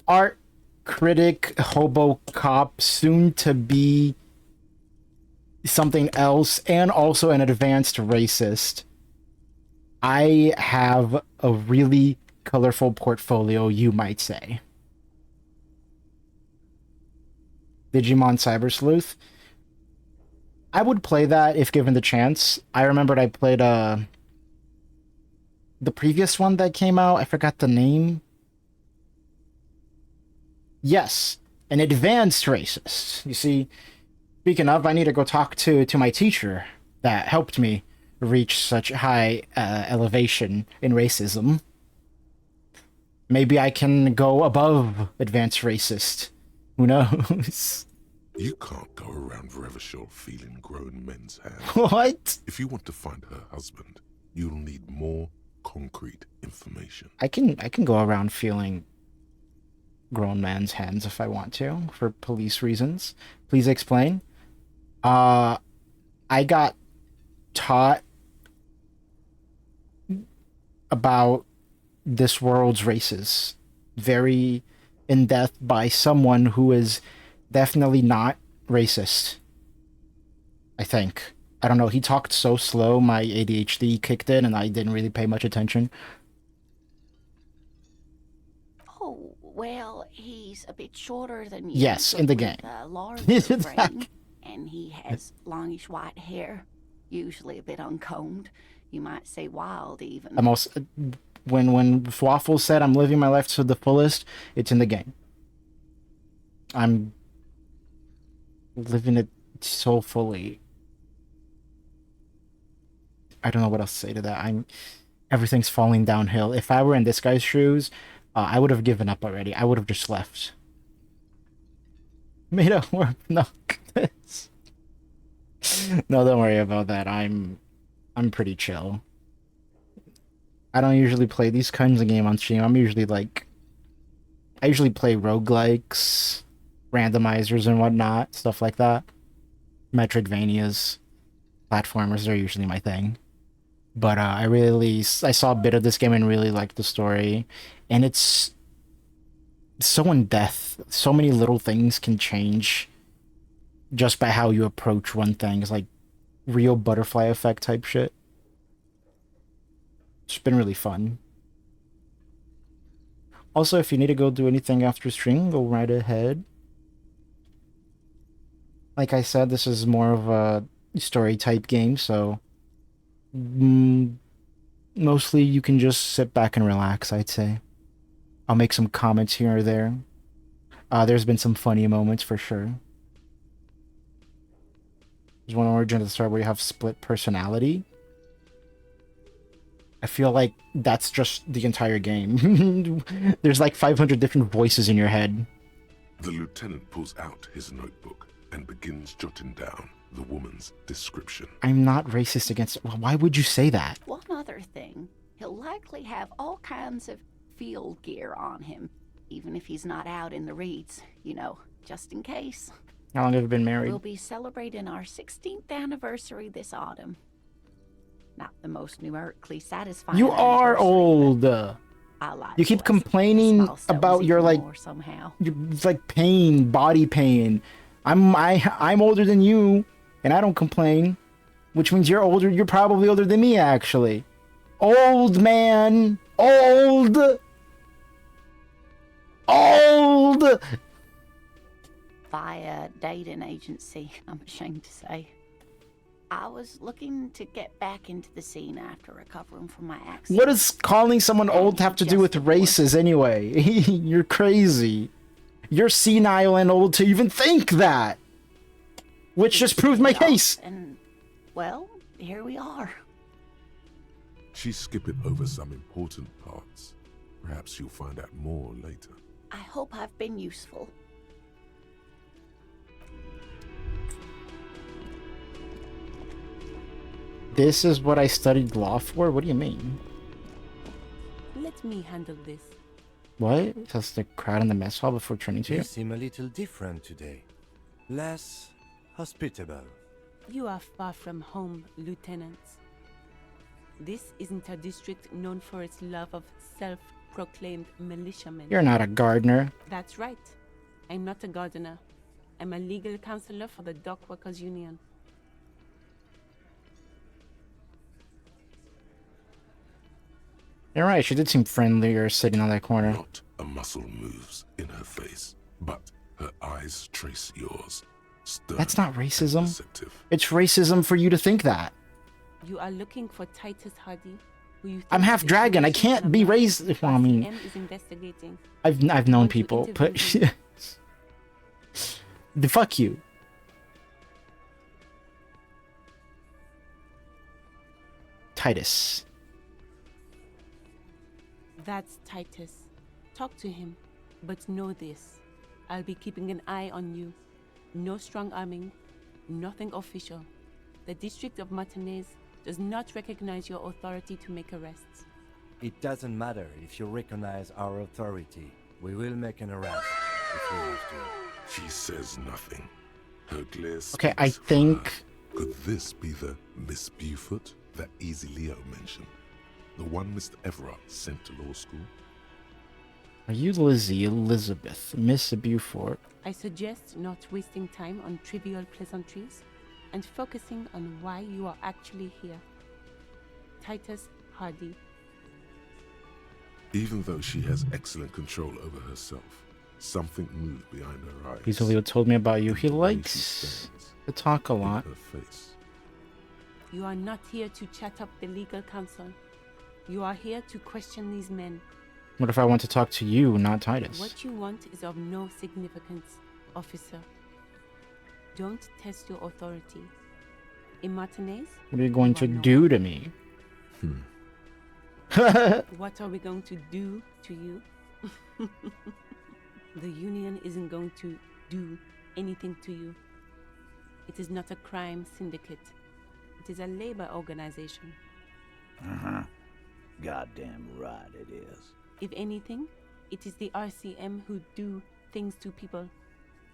art critic, hobo cop, soon to be something else, and also an advanced racist. I have a really colorful portfolio, you might say. Digimon Cyber Sleuth. I would play that if given the chance. I remembered I played the previous one that came out. I forgot the name. Yes, an advanced racist. You see, speaking of, I need to go talk to my teacher that helped me reach such high elevation in racism. Maybe I can go above advanced racist. Who knows? You can't go around Revachol feeling grown men's hands. What? If you want to find her husband, you'll need more concrete information. I can go around feeling grown man's hands if I want to, for police reasons. Please explain. I got taught about this world's races very in depth by someone who is definitely not racist. I think. I don't know, he talked so slow, my ADHD kicked in and I didn't really pay much attention. Oh, well, he's a bit shorter than you. Yes, in the game. A larger brain, and he has longish white hair, usually a bit uncombed. You might say wild, even. I'm also, when Waffle said I'm living my life to the fullest, it's in the game. I'm living it so fully. I don't know what else to say to that. Everything's falling downhill. If I were in this guy's shoes, I would have given up already. I would have just left. Made a work. No, no, don't worry about that. I'm pretty chill. I don't usually play these kinds of games on stream. I usually play roguelikes, randomizers and whatnot, stuff like that. Metroidvanias, platformers are usually my thing. But I saw a bit of this game and really liked the story. And it's so in depth. So many little things can change just by how you approach one thing. It's like real butterfly effect type shit. It's been really fun. Also, if you need to go do anything after stream, go right ahead. Like I said, this is more of a story type game, so mostly you can just sit back and relax, I'd say. I'll make some comments here or there. There's been some funny moments for sure. There's one origin at the start where you have split personality. I feel like that's just the entire game. There's like 500 different voices in your head. The lieutenant pulls out his notebook and begins jotting down the woman's description. I'm not racist against... Why would you say that? One other thing, he'll likely have all kinds of field gear on him, even if he's not out in the reeds, you know, just in case. How long have you been married? We'll be celebrating our 16th anniversary this autumn. Not the most numerically satisfying. You are old. You keep complaining about your like, it's like pain, body pain. I'm older than you, and I don't complain, which means you're older. You're probably older than me, actually. Old man, old. Via dating agency, I'm ashamed to say. I was looking to get back into the scene after recovering from my accident. What does calling someone old have to do with races anyway? You're crazy. You're senile and old to even think that. Which just proves my case. And, well, here we are. She's skipping over some important parts. Perhaps you'll find out more later. I hope I've been useful. This is what I studied law for? What do you mean? Let me handle this. What? That's the crowd in the mess hall before turning to you? You seem a little different today. Less hospitable. You are far from home, Lieutenant. This isn't a district known for its love of self-proclaimed militiamen. You're not a gardener. That's right. I'm not a gardener. I'm a legal counselor for the Dock Workers Union. You're right, she did seem friendlier sitting on that corner. Not a muscle moves in her face, but her eyes trace yours. That's not racism. It's racism for you to think that. You are looking for Titus Hardy, who you I'm half dragon. I can't be racist. Well, I mean, is investigating. I've known people, but the fuck you. Titus. That's Titus. Talk to him, but know this. I'll be keeping an eye on you. No strong arming, nothing official. The District of Martinez does not recognize your authority to make arrests. It doesn't matter if you recognize our authority. We will make an arrest if we have to. She says nothing. Her glare Okay, I speaks think... for her. Could this be the Miss Buford that Easy Leo mentioned? The one Mr. Everard sent to law school? Are you Lizzie Elizabeth, Miss Buford? I suggest not wasting time on trivial pleasantries and focusing on why you are actually here. Titus Hardy. Even though she has excellent control over herself, something moved behind her eyes. Easy Leo told me about you. He likes to talk a lot. Her face. You are not here to chat up the legal counsel. You are here to question these men. What if I want to talk to you, not Titus? What you want is of no significance, officer. Don't test your authority. In Martinez? What are you going to do to me? What are we going to do to you? The Union isn't going to do anything to you. It is not a crime syndicate. It is a labor organization. Uh-huh. Goddamn right it is. If anything, it is the RCM who do things to people.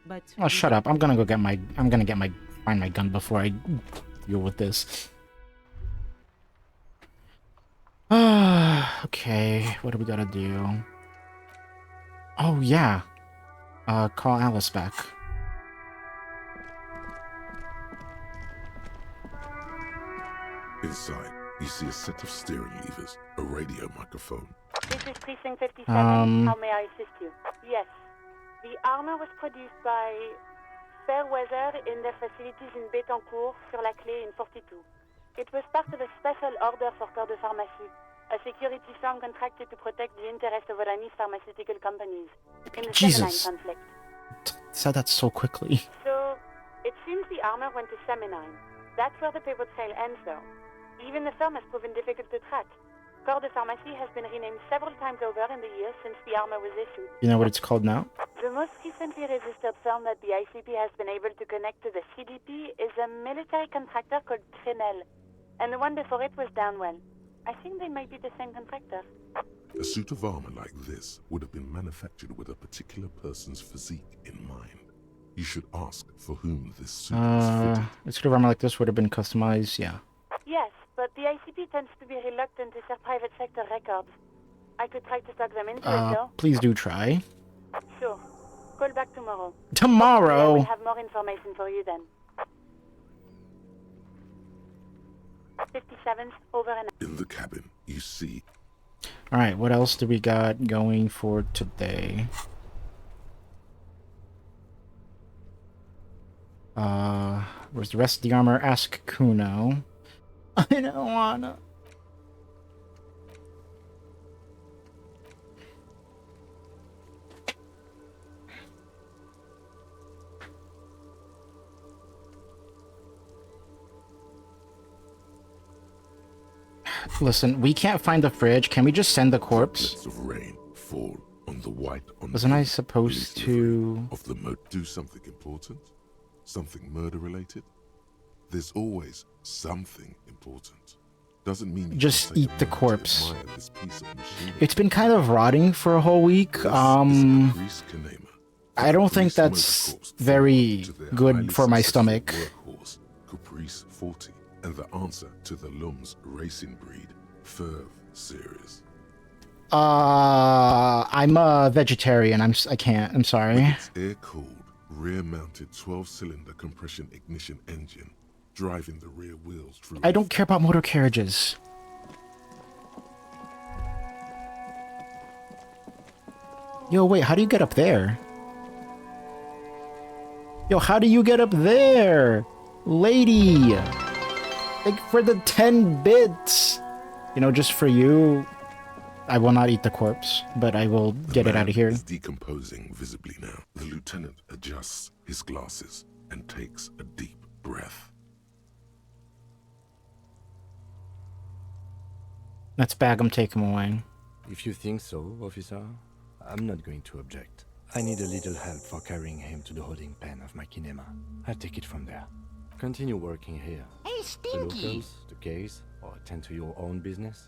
But oh, shut up. I'm gonna find my gun before I deal with this. Okay, what do we gotta do? Oh, yeah. Call Alice back. Inside, you see a set of steering levers, a radio microphone. This is Precinct 57. How may I assist you? Yes. The armor was produced by Fairweather in their facilities in Bétancourt, sur la Clé in 42. It was part of a special order for Corps de Pharmacie. a security firm contracted to protect the interests of Aramis pharmaceutical companies in the Jesus. Semenine conflict. Said that so quickly. So, it seems the armor went to Semenine. That's where the paper trail ends, though. Even the firm has proven difficult to track. Corps de Pharmacie has been renamed several times over in the years since the armor was issued. You know what it's called now? The most recently registered firm that the ICP has been able to connect to the CDP is a military contractor called Trinell. And the one before it was Downwell. I think they might be the same contractor. A suit of armor like this would have been manufactured with a particular person's physique in mind. You should ask for whom this suit was fitted. A suit of armor like this would have been customized, yeah. Yes, but the ICP tends to be reluctant to share private sector records. I could try to talk them into it, though. Please do try. Sure. Call back tomorrow. Tomorrow? We'll have more information for you then. 57th, over and out. In the cabin, you see. Alright, what else do we got going for today? Where's the rest of the armor? Ask Kuno. I don't wanna. Listen, we can't find the fridge. Can we just send the corpse? Droplets of rain fall on the white on Wasn't I supposed to of the do something important? Something murder related? There's always something important. Doesn't mean you just can take eat a the moment to corpse? admire this piece of machinery. It's been kind of rotting for a whole week. Caprice Canema. I don't think that's very good for my stomach. Workhorse, Caprice 40, and the answer to the Lum's racing breed, Ferv series. I'm a vegetarian. I can't. I'm sorry. With its air-cooled, rear-mounted 12-cylinder compression ignition engine, driving the rear wheels through. I don't care about motor carriages. Yo, wait, how do you get up there? Yo, how do you get up there? Lady! Like, for the 10 bits! You know, just for you, I will not eat the corpse, but I will get it out of here. Is decomposing visibly now. The lieutenant adjusts his glasses and takes a deep breath. Let's bag him, take him away. If you think so, officer, I'm not going to object. I need a little help for carrying him to the holding pen of my kinema. I'll take it from there. Continue working here. Hey, Stinky! The locals, the case, or attend to your own business.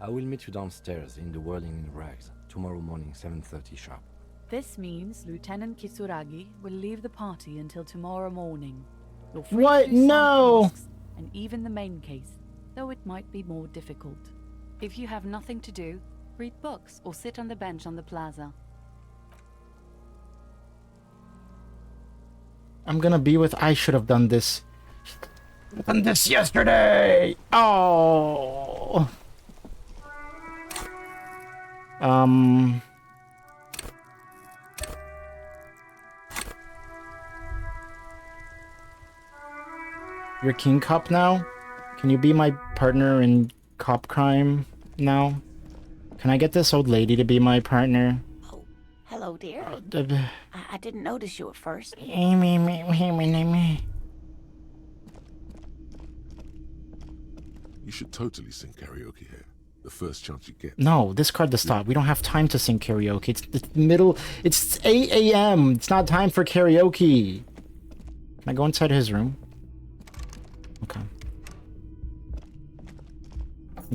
I will meet you downstairs in the Whirling in Rags tomorrow morning, 7:30 sharp. This means Lieutenant Kisuragi will leave the party until tomorrow morning. You're free What? to do side No! tasks, and even the main case, though it might be more difficult. If you have nothing to do, read books or sit on the bench on the plaza. I'm gonna be with. I should have done this. Done this yesterday. Oh. You're King Cop now? Can you be my partner in cop crime now? Can I get this old lady to be my partner? Hello, dear. I didn't notice you at first. You should totally sing karaoke here. The first chance you get. No, discard the stop. We don't have time to sing karaoke. It's the middle. It's 8 a.m. It's not time for karaoke. Can I go inside his room? Okay.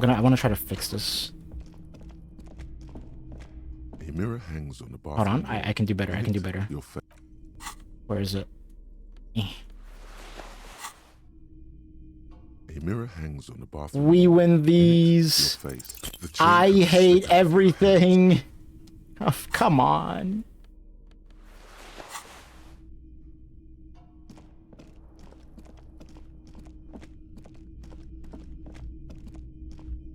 I want to try to fix this. A mirror hangs on the bathroom. Hold on. I can do better. I can do better. Where is it? A mirror hangs on the bathroom. We win these. I hate everything. Oh, come on.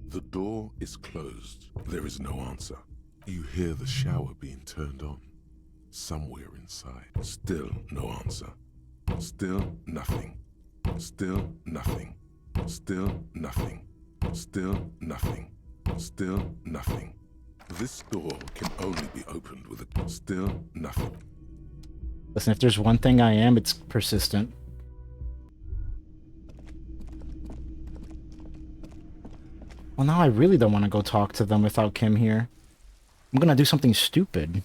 The door is closed. There is no answer. You hear the shower being turned on. Somewhere inside. Still no answer. Still nothing. Still nothing. Still nothing. Still nothing. Still nothing. This door can only be opened with a... Still nothing. Listen, if there's one thing I am, it's persistent. Well, now I really don't want to go talk to them without Kim here. I'm gonna do something stupid.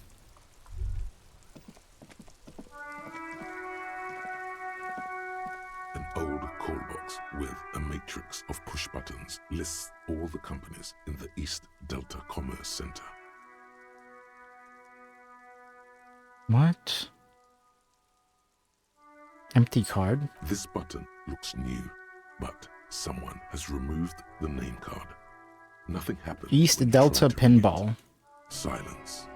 An old call box with a matrix of push buttons lists all the companies in the East Delta Commerce Center. What? Empty card? This button looks new, but someone has removed the name card. Nothing happens. East Delta Pinball. Silence.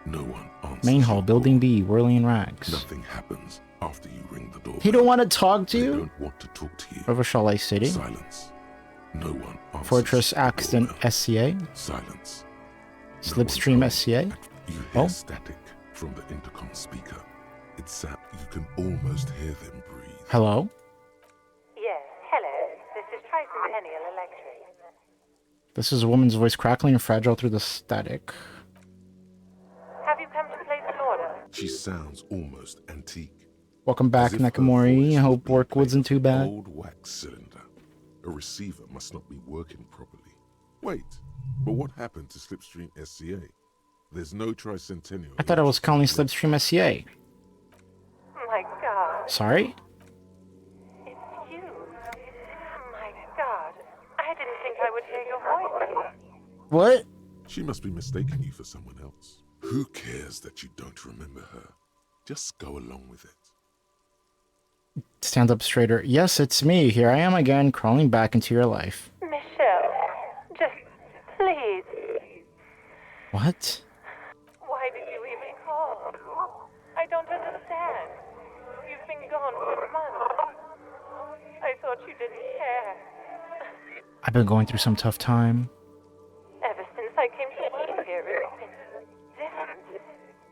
No one answers. Main hall, building B, Whirling in Rags. Nothing happens after you ring the door. He don't want to talk to They you? don't want to talk to you. Revershall City. Silence. No one answers. Fortress Accident SCA. Silence. Slipstream SCA. You hear static from the intercom speaker. It's you can almost hear them breathe. Hello? Yes, hello. This is Triton Peniel Electric. This is a woman's voice crackling and fragile through the static. Have you come to place an order? She sounds almost antique. Welcome back, As if her Nakamori. I hope work wasn't too bad. Old wax cylinder. A receiver must not be working properly. Wait, but what happened to Slipstream SCA? There's no Tricentennial. I thought I was calling Slipstream SCA. My God. Sorry? It's you. My God. I didn't think I would hear your voice. What? She must be mistaking you for someone else. Who cares that you don't remember her? Just go along with it. Stand up straighter. Yes, it's me. Here I am again, crawling back into your life. Michelle, just please. What? Why did you even call? I don't understand. You've been gone for months. I thought you didn't care. I've been going through some tough time. Ever since I came to work here, it's been different.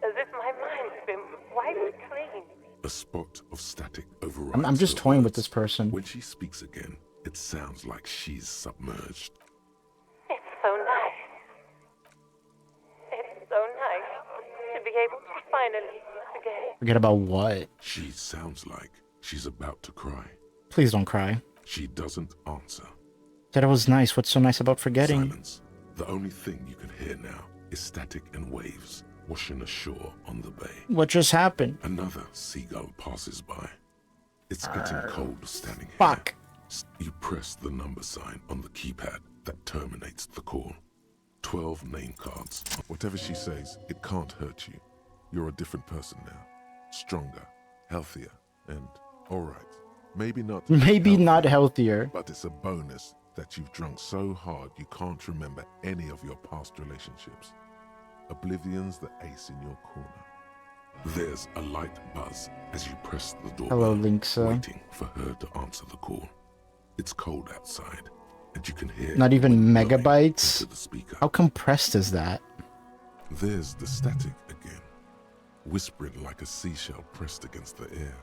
As if my mind's been wiped clean. A spot of static overrides. I'm just her toying with words. this person. When she speaks again, it sounds like she's submerged. It's so nice. It's so nice to be able to finally forget. Forget about what? She sounds like she's about to cry. Please don't cry. She doesn't answer. Said it was nice. What's so nice about forgetting? Silence. The only thing you can hear now is static and waves washing ashore on the bay. What just happened? Another seagull passes by. It's getting cold standing here. Fuck. You press the number sign on the keypad that terminates the call. 12 name cards. Whatever she says, it can't hurt you. You're a different person now. Stronger, healthier, and alright. Maybe not not healthier. But it's a bonus that you've drunk so hard you can't remember any of your past relationships. Oblivion's the ace in your corner. There's a light buzz as you press the door. Hello, Linksa. Waiting for her to answer the call. It's cold outside, and you can hear Not even wind blowing megabytes? into the speaker. How compressed is that? There's the static again, whispering like a seashell pressed against the air.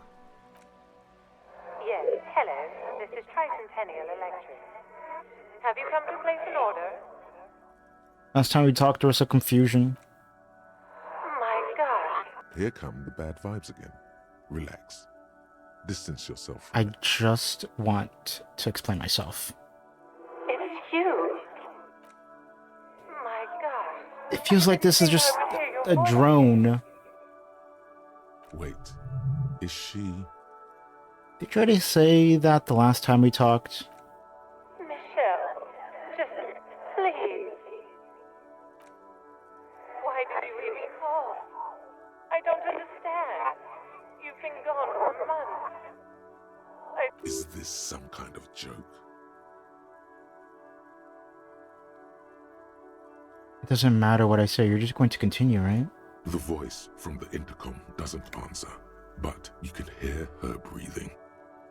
Yes, hello. This is Tricentennial Electric. Have you come to place an order? Last time we talked, there was a confusion. My God. Here come the bad vibes again. Relax. Distance yourself. I just want to explain myself. It's you. My God. It feels like this is just a drone. Wait, is she... Did you already say that the last time we talked? Michelle, just please. Why did you even call? I don't understand. You've been gone for months. Is this some kind of joke? It doesn't matter what I say, you're just going to continue, right? The voice from the intercom doesn't answer, but you can hear her breathing.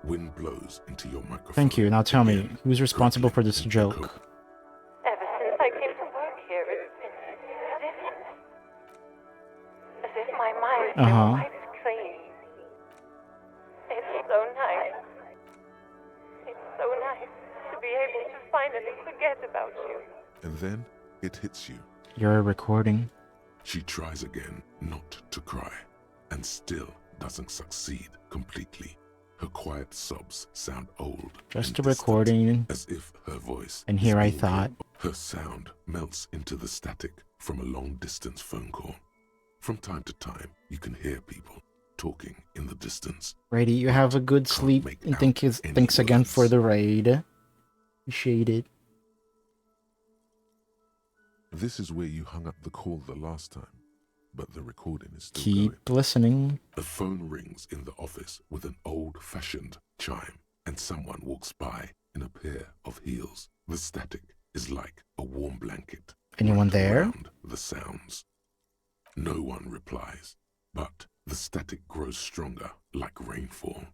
Wind blows into your microphone. Thank you. Now tell me, who's responsible for this joke? Ever since I came to work here, it's been different. As if my mind's been wiped clean. It's so nice. It's so nice to be able to finally forget about you. and then it hits you. You're recording. She tries again not to cry, and still doesn't succeed completely. Her quiet sobs sound old. Just and a distant, recording. as if her voice. And is here I already- thought. Her sound melts into the static from a long-distance phone call. From time to time, you can hear people talking in the distance. Righty, you have a good sleep, and thanks again for the raid. Appreciate it. This is where you hung up the call the last time, but the recording is still Keep going. listening. The phone rings in the office with an old-fashioned chime, and someone walks by in a pair of heels. The static is like a warm blanket. Anyone wrapped there? around the sounds. No one replies, but the static grows stronger like rainfall.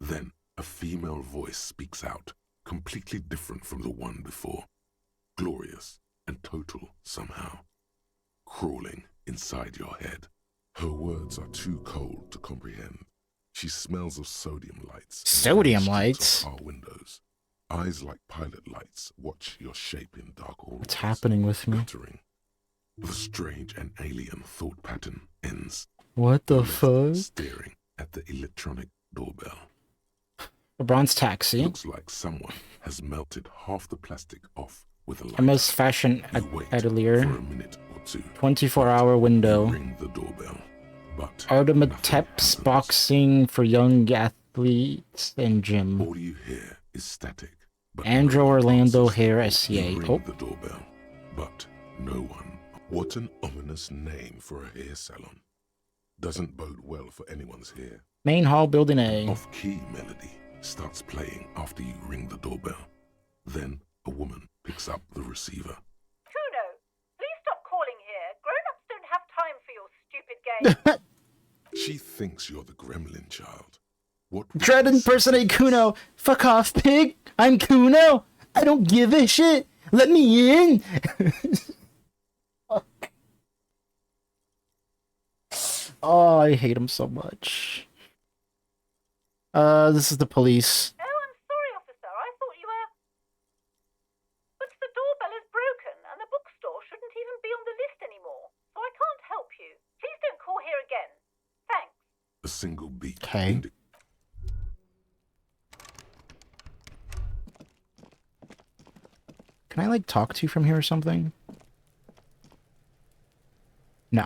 Then a female voice speaks out, completely different from the one before. Glorious and total somehow. Crawling inside your head. Her words are too cold to comprehend. She smells of sodium lights. Sodium Streets of lights? Our windows. Eyes like pilot lights watch your shape in dark halls. What's happening with me? Guttering. The strange and alien thought pattern ends. What the Left fuck? Staring at the electronic doorbell. LeBron's taxi. Looks like someone has melted half the plastic off with a lighter. MS Fashion Atelier. For a minute or two. 24-hour window. Ring the doorbell. But Ultimate Teps boxing for young athletes and gym. all you hear is static. Andrew Orlando Hair SCA. You ring Oh, the doorbell, but no one. What an ominous name for a hair salon. Doesn't bode well for anyone's hair. main hall, building A. Off-key melody starts playing after you ring the doorbell. Then a woman picks up the receiver. Kuno, please stop calling here. Grown-ups don't have time for your stupid game. She thinks you're the gremlin child. What? Try to impersonate Kuno. Fuck off, pig. I'm Kuno. I don't give a shit. Let me in. Fuck. Oh, I hate him so much. This is the police. Oh, I'm sorry, officer. I thought you were... But the doorbell is broken, and the bookstore shouldn't even be on the list anymore. So I can't help you. Please don't call here again. Thanks. A single beat. Okay. Can I, like, talk to you from here or something? No.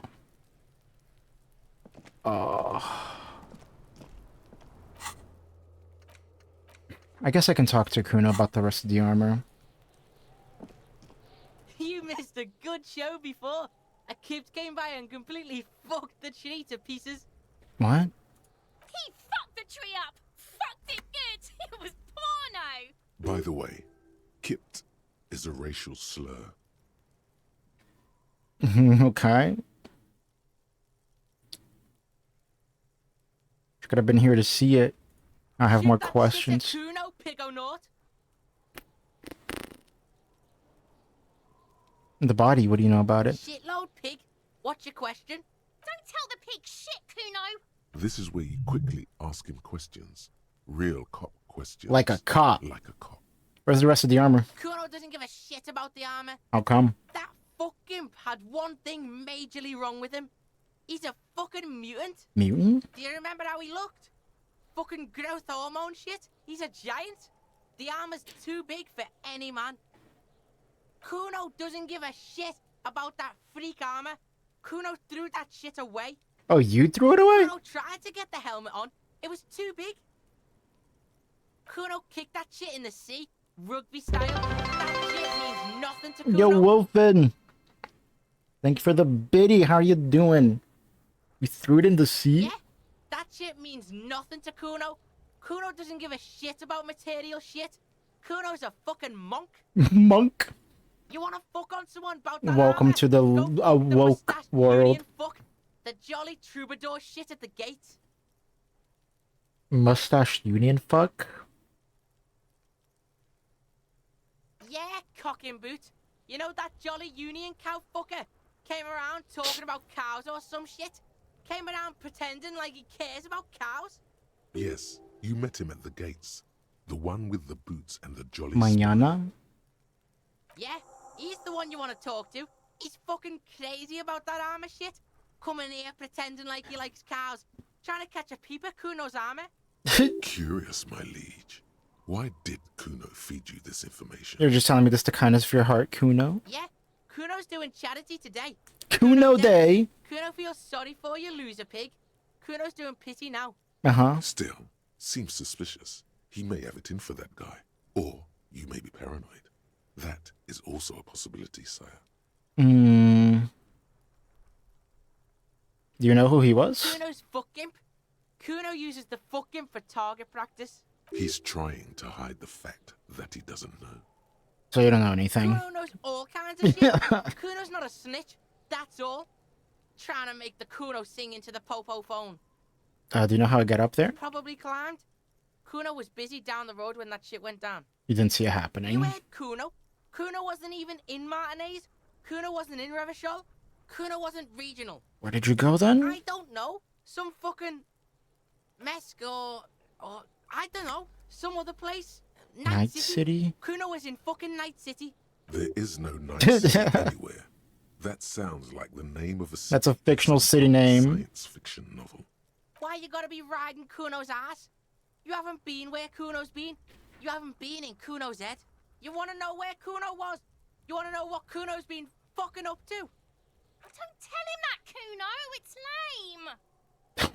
I guess I can talk to Kuno about the rest of the armor. You missed a good show before. A kid came by and completely fucked the tree to pieces. What? He fucked the tree up! Fucked it good! It was porno! By the way, Kipt is a racial slur. Okay. She could have been here to see it. I have more questions. Kuno, Pigonaut. The body, what do you know about it? Shitload pig. What's your question? Don't tell the pig shit, Kuno! This is where you quickly ask him questions. Real cop questions. Like a cop. Like a cop. Where's the rest of the armor? Kuno doesn't give a shit about the armor. How come? That fucking had one thing majorly wrong with him. He's a fucking mutant. Mutant? Do you remember how he looked? Fucking growth hormone shit. He's a giant. The armor's too big for any man. Kuno doesn't give a shit about that freak armor. Kuno threw that shit away. Oh, you threw it away? Kuno tried to get the helmet on. It was too big. Kuno kicked that shit in the sea, rugby style. That shit means nothing to Kuno. Yo, Wolfen. Thank you for the biddy. How are you doing? You threw it in the sea? Yeah, that shit means nothing to Kuno. Kuno doesn't give a shit about material shit. Kuno's a fucking monk. Monk. You wanna fuck on someone about that Welcome armor? to the woke world. Union fuck. The jolly troubadour shit at the gate. Mustache Union fuck? Yeah, cock and boot. You know that jolly Union cow fucker? Came around talking about cows or some shit? Came around pretending like he cares about cows? Yes, you met him at the gates. The one with the boots and the jolly Mañana? Yeah, He's the one you want to talk to. He's fucking crazy about that armor shit. Coming here pretending like he likes cows. Trying to catch a peep at Kuno's armor. Curious, my liege. Why did Kuno feed you this information? You're just telling me this to kindness of your heart, Kuno? Yeah, Kuno's doing charity today. Kuno Day! Kuno feels sorry for you, loser pig. Kuno's doing pity now. Uh-huh. Still, seems suspicious. He may have it in for that guy. Or you may be paranoid. That is also a possibility, sire. Do you know who he was? Kuno's fuck imp. Kuno uses the fuck imp for target practice. He's trying to hide the fact that he doesn't know. So you don't know anything. Kuno knows all kinds of shit. Kuno's not a snitch, that's all. Trying to make the Kuno sing into the popo phone. Do you know how I got up there? Probably climbed. Kuno was busy down the road when that shit went down. You didn't see it happening. You heard Kuno? Kuno wasn't even in Martinez. Kuno wasn't in Revachol. Kuno wasn't regional. Where did you go then? I don't know. Some fucking Mesk or I don't know. Some other place. Night City? Kuno was in fucking Night City. There is no Night City anywhere. That sounds like the name of a city. That's a fictional city name. Science fiction novel. Why you gotta be riding Kuno's ass? You haven't been where Kuno's been. You haven't been in Kuno's head. You wanna know where Kuno was? You wanna know what Kuno's been fucking up to? Don't tell him that, Kuno. It's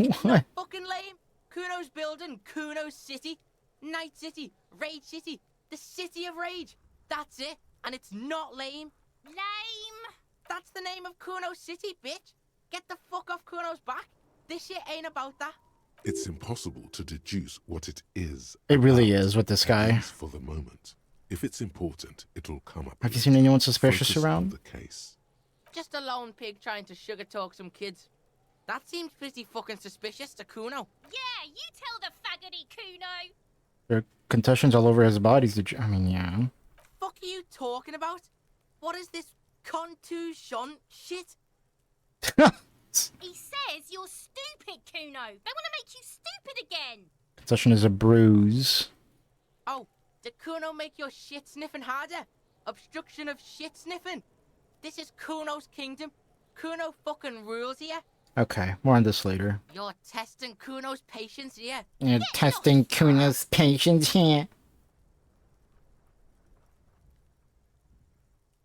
lame. What? Not fucking lame. Kuno's building Kuno's city. Night City. Rage City. The city of rage. That's it. And it's not lame. Lame. That's the name of Kuno's city, bitch. Get the fuck off Kuno's back. This shit ain't about that. It's impossible to deduce what it is. It really is with this guy. For the moment. If it's important, it'll come up. Have you seen anyone suspicious Focus on around? the case. Just a lone pig trying to sugar talk some kids. That seems pretty fucking suspicious to Kuno. Yeah, you tell the faggoty, Kuno. There are contusions all over his body. I mean, yeah. Fuck are you talking about? What is this contusion shit? He says you're stupid, Kuno. They want to make you stupid again. Contusion is a bruise. Oh, did Kuno make your shit sniffing harder? Obstruction of shit sniffing? This is Kuno's kingdom. Kuno fucking rules here. Okay, more on this later. You're testing Kuno's patience here. You're testing Kuno's patience here.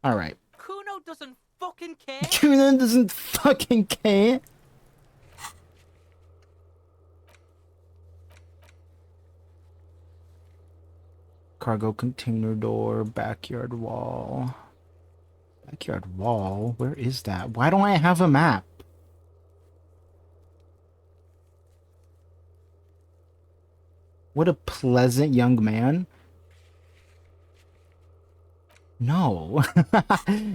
Alright. Kuno doesn't fucking care. Kuno doesn't fucking care. Cargo container door, backyard wall. Backyard wall? Where is that? Why don't I have a map? What a pleasant young man. No.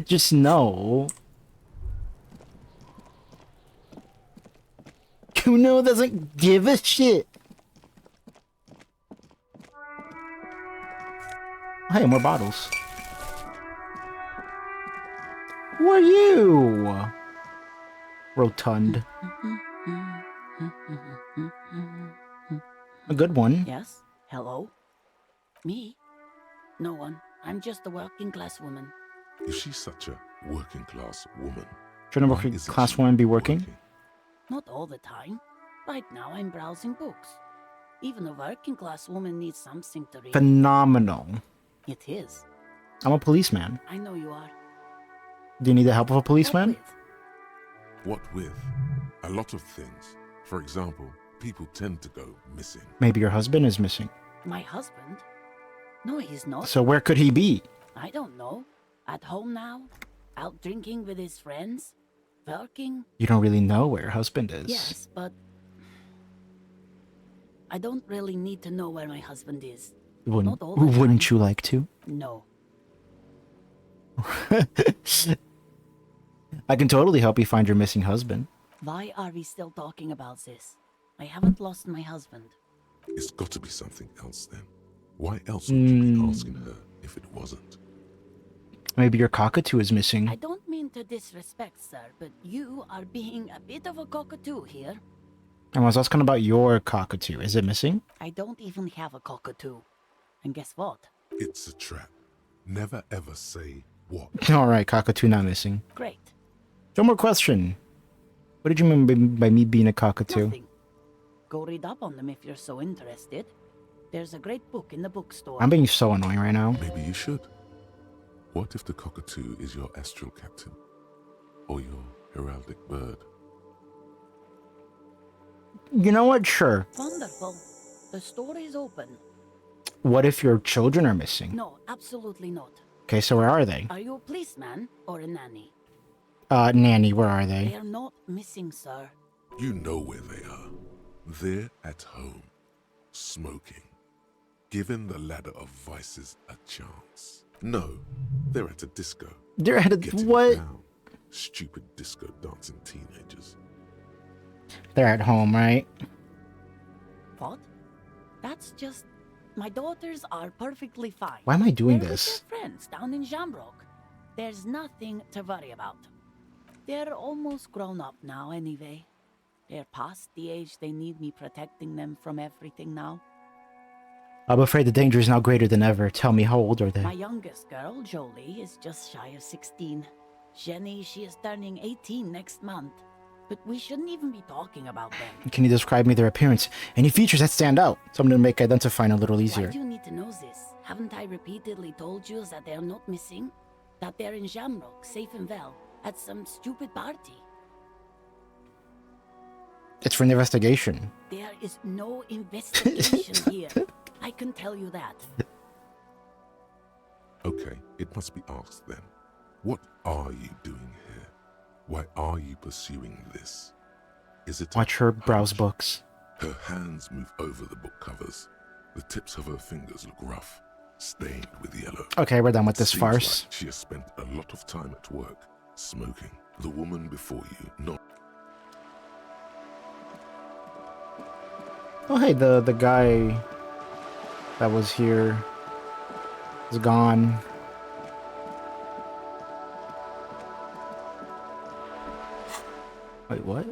Just no. Kuno doesn't give a shit. Hey, more bottles. Who are you? Rotund. A good one. Yes? Hello? Me? No one. I'm just a working class woman. If she's such a working class woman, Shouldn't a working class woman be working? Not all the time. Right now I'm browsing books. Even a working class woman needs something to read. Phenomenal. It is. I'm a policeman. I know you are. Do you need the help of a policeman? what with? A lot of things. For example, people tend to go missing. Maybe your husband is missing. My husband? No, he's not. So where could he be? I don't know. At home now? Out drinking with his friends? Working? You don't really know where your husband is. Yes, but I don't really need to know where my husband is. Wouldn't, Not all the time. wouldn't you like to? No. I can totally help you find your missing husband. Why are we still talking about this? I haven't lost my husband. It's got to be something else then. Why else would you be asking her if it wasn't? Maybe your cockatoo is missing. I don't mean to disrespect, sir, but you are being a bit of a cockatoo here. I was asking about your cockatoo. Is it missing? I don't even have a cockatoo. And guess what? It's a trap. Never ever say, What? Alright, cockatoo not missing. Great. One more question. What did you mean by me being a cockatoo? Nothing. Go read up on them if you're so interested. There's a great book in the bookstore. I'm being so annoying right now. Maybe you should. What if the cockatoo is your astral captain? Or your heraldic bird? You know what? Sure. Wonderful. The store is open. What if your children are missing? No, absolutely not. Okay, so where are they? Are you a policeman or a nanny? Nanny, where are They they? are not missing, sir. You know where they are. They're at home, smoking, giving the ladder of vices a chance. No, they're at a disco. They're at a Getting what? down. Stupid disco dancing teenagers. They're at home, right? What? That's just... My daughters are perfectly fine. Why am I doing They're this? with their friends down in Shamrock. There's nothing to worry about. They're almost grown up now anyway. They're past the age they need me protecting them from everything now. I'm afraid the danger is now greater than ever. Tell me, how old are they? My youngest girl, Jolie, is just shy of 16. Jenny, she is turning 18 next month. But we shouldn't even be talking about them. Can you describe me their appearance? Any features that stand out? Something to make identifying a little Why easier. do you need to know this? Haven't I repeatedly told you that they're not missing? That they're in Shamrock, safe and well, at some stupid party? It's for an investigation. There is no investigation here. I can tell you that. Okay, it must be asked then. What are you doing here? Why are you pursuing this? Is it... Watch her browse books. Her hands move over the book covers. The tips of her fingers look rough, stained with yellow. Okay, we're done with this Seems farce. like she has spent a lot of time at work, smoking. The woman before you, not... Oh, hey, the guy that was here is gone. Wait, what?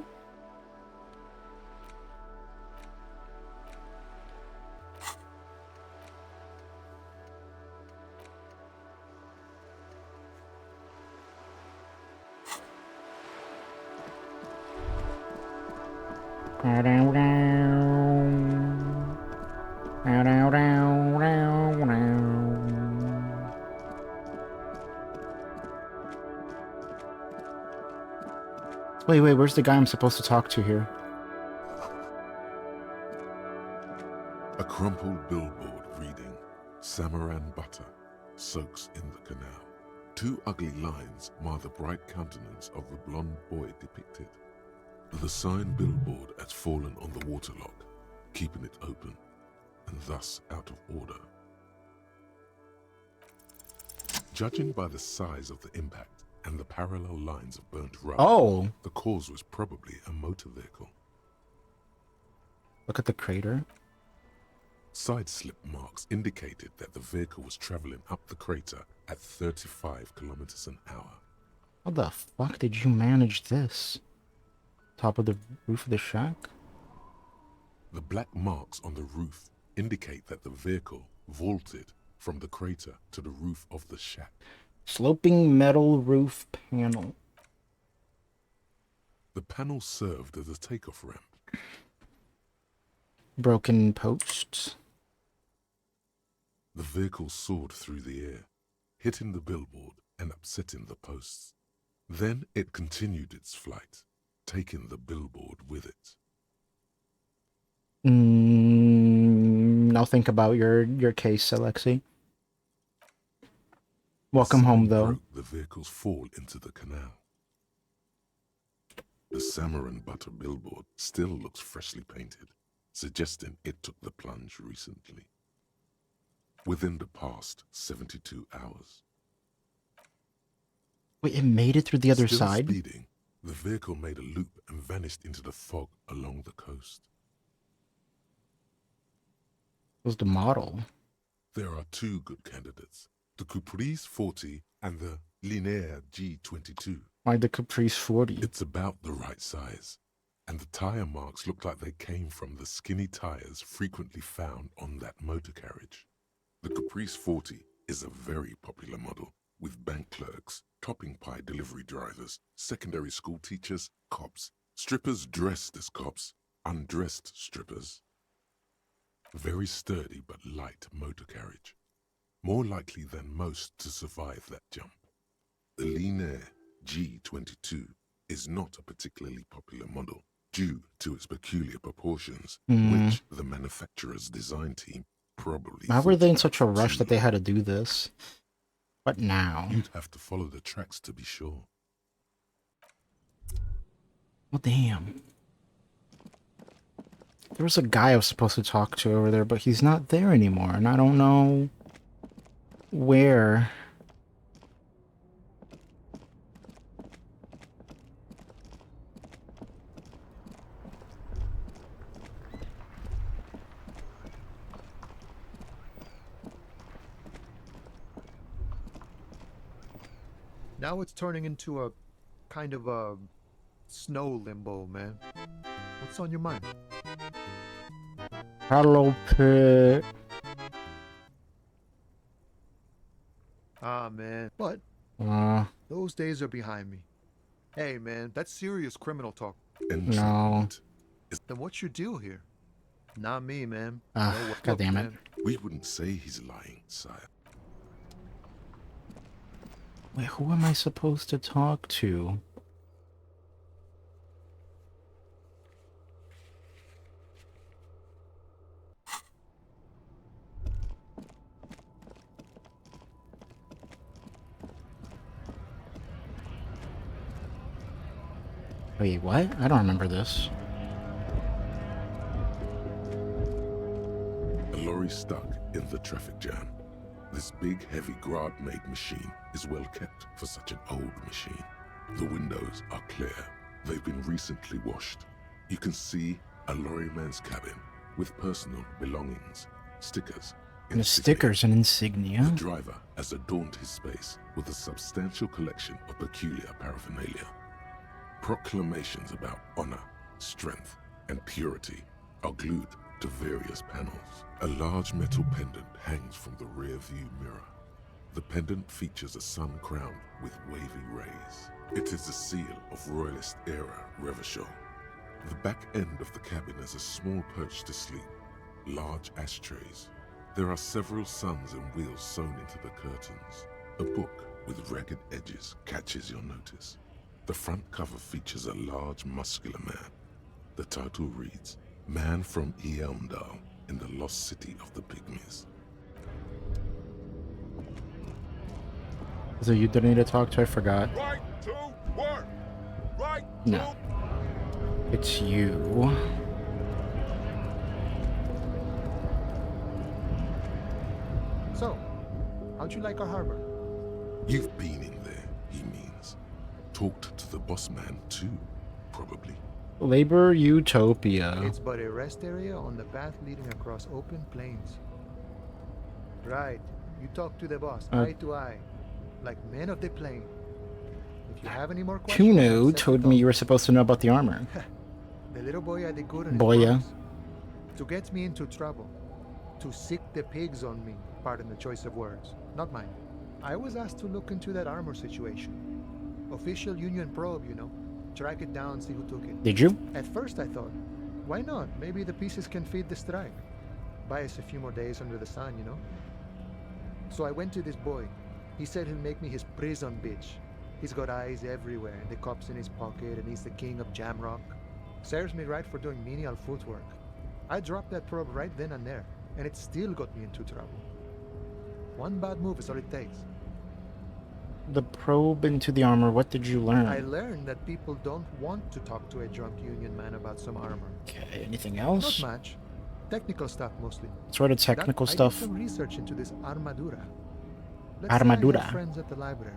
Wait, where's the guy I'm supposed to talk to here? A crumpled billboard reading, Samaran butter soaks in the canal. Two ugly lines mar the bright countenance of the blonde boy depicted. The sign billboard has fallen on the waterlock, keeping it open, and thus out of order. Judging by the size of the impact and the parallel lines of burnt rubber, the cause was probably a motor vehicle. Look at the crater. Side slip marks indicated that the vehicle was traveling up the crater at 35 kilometers an hour. How the fuck did you manage this? Top of the roof of the shack? The black marks on the roof indicate that the vehicle vaulted from the crater to the roof of the shack. Sloping metal roof panel. The panel served as a takeoff ramp. Broken posts. The vehicle soared through the air, hitting the billboard and upsetting the posts. Then it continued its flight, taking the billboard with it. Now think about your case, Alexei. Welcome home, though. Broke the vehicle's fall into the canal. The Samaran butter billboard still looks freshly painted, suggesting it took the plunge recently. Within the past 72 hours. Wait, it made it through the other Still side? Speeding, the vehicle made a loop and vanished into the fog along the coast. What was the model? There are two good candidates, the Caprice 40 and the Linear G22. Why the Caprice 40? It's about the right size, and the tire marks look like they came from the skinny tires frequently found on that motor carriage. The Caprice 40 is a very popular model, with bank clerks, topping pie delivery drivers, secondary school teachers, cops, strippers dressed as cops, undressed strippers. Very sturdy but light motor carriage. More likely than most to survive that jump. The Linear G22 is not a particularly popular model due to its peculiar proportions, which the manufacturer's design team probably... Why were they in such a rush that they had to do this? What now? You'd have to follow the tracks to be sure. Oh, damn. There was a guy I was supposed to talk to over there, but he's not there anymore, and I don't know where. Now it's turning into a kind of a snow limbo, man. What's on your mind? Hello, Pit. Ah, man. But those days are behind me. Hey, man, that's serious criminal talk. No. Then what's your deal here? Not me, man. God damn it. We wouldn't say he's lying, sire. Wait, who am I supposed to talk to? Wait, what? I don't remember this. A lorry stuck in the traffic jam. This big, heavy Grad-made machine is well kept for such an old machine. The windows are clear. They've been recently washed. You can see a lorryman's cabin with personal belongings, stickers, And stickers and insignia. The driver has adorned his space with a substantial collection of peculiar paraphernalia. Proclamations about honor, strength, and purity are glued to various panels. A large metal pendant hangs from the rear view mirror. The pendant features a sun crowned with wavy rays. It is the seal of Royalist era Revachol. The back end of the cabin has a small perch to sleep, large ashtrays. There are several suns and wheels sewn into the curtains. A book with ragged edges catches your notice. The front cover features a large, muscular man. The title reads, Man from Eelmdal in the Lost City of the Pygmies. Is it you that I need to talk to? I forgot. Right to work! Right No. It's you. So, how'd you like our harbor? You've been in there, he means. Talked to the boss man too, probably. Labor Utopia. It's but a rest area on the path leading across open plains. Right. You talk to the boss, eye to eye, like men of the plain. If you have any more questions, Kuno told me you were supposed to know about the armor. the little boy had the good on his Boya. promise. To get me into trouble. To sick the pigs on me. Pardon the choice of words. Not mine. I was asked to look into that armor situation. Official Union probe, you know. Track it down, see who took it. Did you? At first I thought, why not? Maybe the pieces can feed the strike. Buy us a few more days under the sun, you know? So I went to this boy. He said he'll make me his prison bitch. He's got eyes everywhere, and the cop's in his pocket, and he's the king of Jamrock. Serves me right for doing menial footwork. I dropped that probe right then and there, and it still got me into trouble. One bad move is all it takes. The probe into the armor, what did you learn? I learned that people don't want to talk to a drunk Union man about some armor. Okay, anything else? Not much. Technical stuff mostly. Sort of technical stuff. I did some research into this armadura. Armadura. Say I have friends at the library.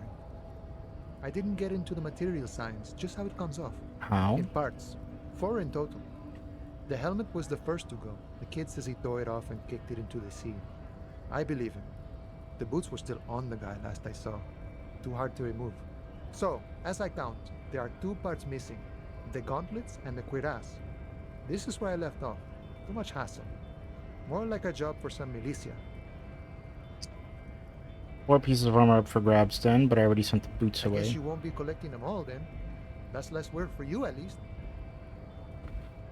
I didn't get into the material science, just how it comes off. How? In parts. 4 in total. The helmet was the first to go. The kid says he tore it off and kicked it into the sea. I believe him. The boots were still on the guy last I saw. Too hard to remove. So, as I count, there are 2 parts missing. The gauntlets and the cuirass. This is where I left off. Too much hassle. More like a job for some militia. 4 pieces of armor up for grabs then, but I already sent the boots I guess away. you won't be collecting them all then. That's less work for you at least.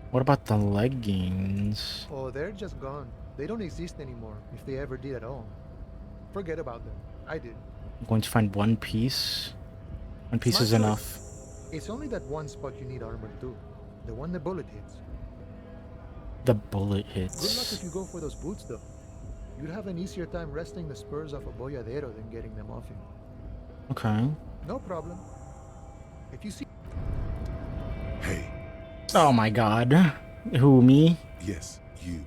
What about the leggings? Oh, they're just gone. They don't exist anymore, if they ever did at all. Forget about them. I did. I'm going to find 1 piece. 1 piece Smart is choice. enough. It's only that one spot you need armor to. The one the bullet hits. The bullet Good luck hits. if you go for those boots though. You'd have an easier time wresting the spurs off a boyadero than getting them off him. Okay. No problem. If you see... Hey. Oh my god. Who, me? Yes, you.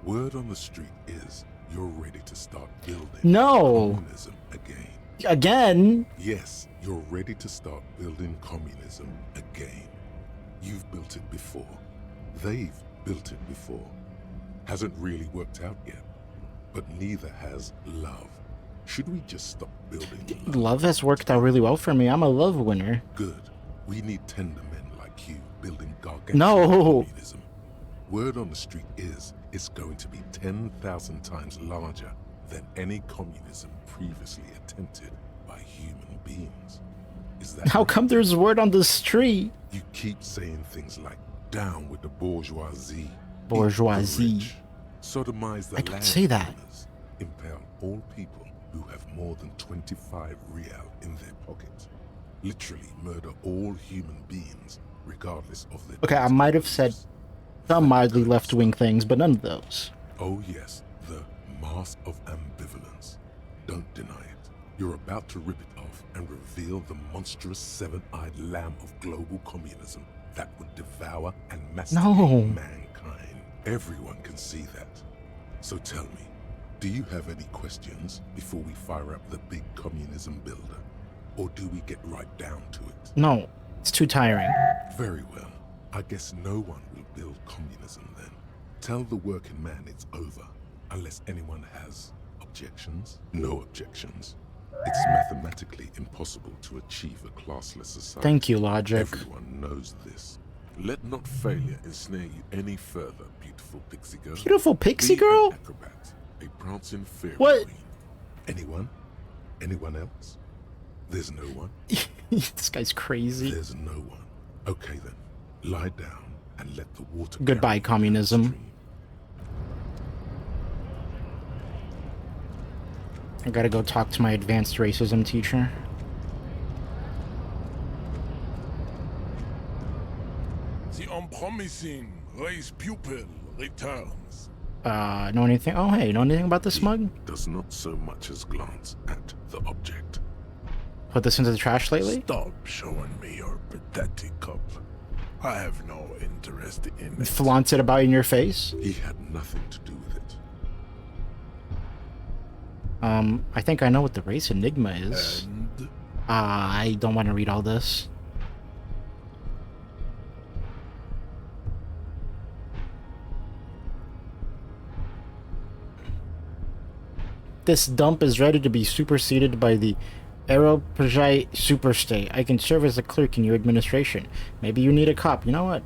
Word on the street is you're ready to start building No. communism again. Again? Yes, you're ready to start building communism again. You've built it before. They've built it before. Hasn't really worked out yet. But neither has love. Should we just stop building love? Love has worked out really well for me. I'm a love winner. Good. We need tender men like you building gargantuan No. communism. Word on the street is it's going to be 10,000 times larger than any communism previously attempted by human beings. Is that How right? come there's word on the street? You keep saying things like, down with the bourgeoisie. eat the Bourgeoisie. rich, sodomize the I don't say that. landowners, impale all people who have more than 25 real in their pockets. Literally murder all human beings, regardless of their... Okay, I might have said some mildly left-wing things, but none of those. Oh yes, the mask of ambivalence. Don't deny it. You're about to rip it off and reveal the monstrous seven-eyed lamb of global communism that would devour and masticate No. mankind. Everyone can see that. So tell me, do you have any questions before we fire up the big communism builder? Or do we get right down to it? No, it's too tiring. Very well. I guess no one will build communism then. Tell the working man it's over, unless anyone has objections. No objections. It's mathematically impossible to achieve a classless society. Thank you, Logic. Everyone knows this. Let not failure ensnare you any further, beautiful pixie girl. Beautiful pixie Be girl? An acrobat, a prancing fairy What? queen. Anyone? Anyone else? There's no one. This guy's crazy. There's no one. Okay then. Lie down and let the water. Goodbye, communism. I gotta go talk to my advanced racism teacher. The unpromising race pupil returns. Know anything? Oh, hey, know anything about this mug? Does not so much as glance at the object. Put this into the trash lately? Stop showing me your pathetic cup. I have no interest in it. Flaunt it about in your face? He had nothing to do with it. I think I know what the race enigma is. And I don't want to read all this. This dump is ready to be superseded by the Aeropajai Superstate. I can serve as a clerk in your administration. Maybe you need a cop. You know what?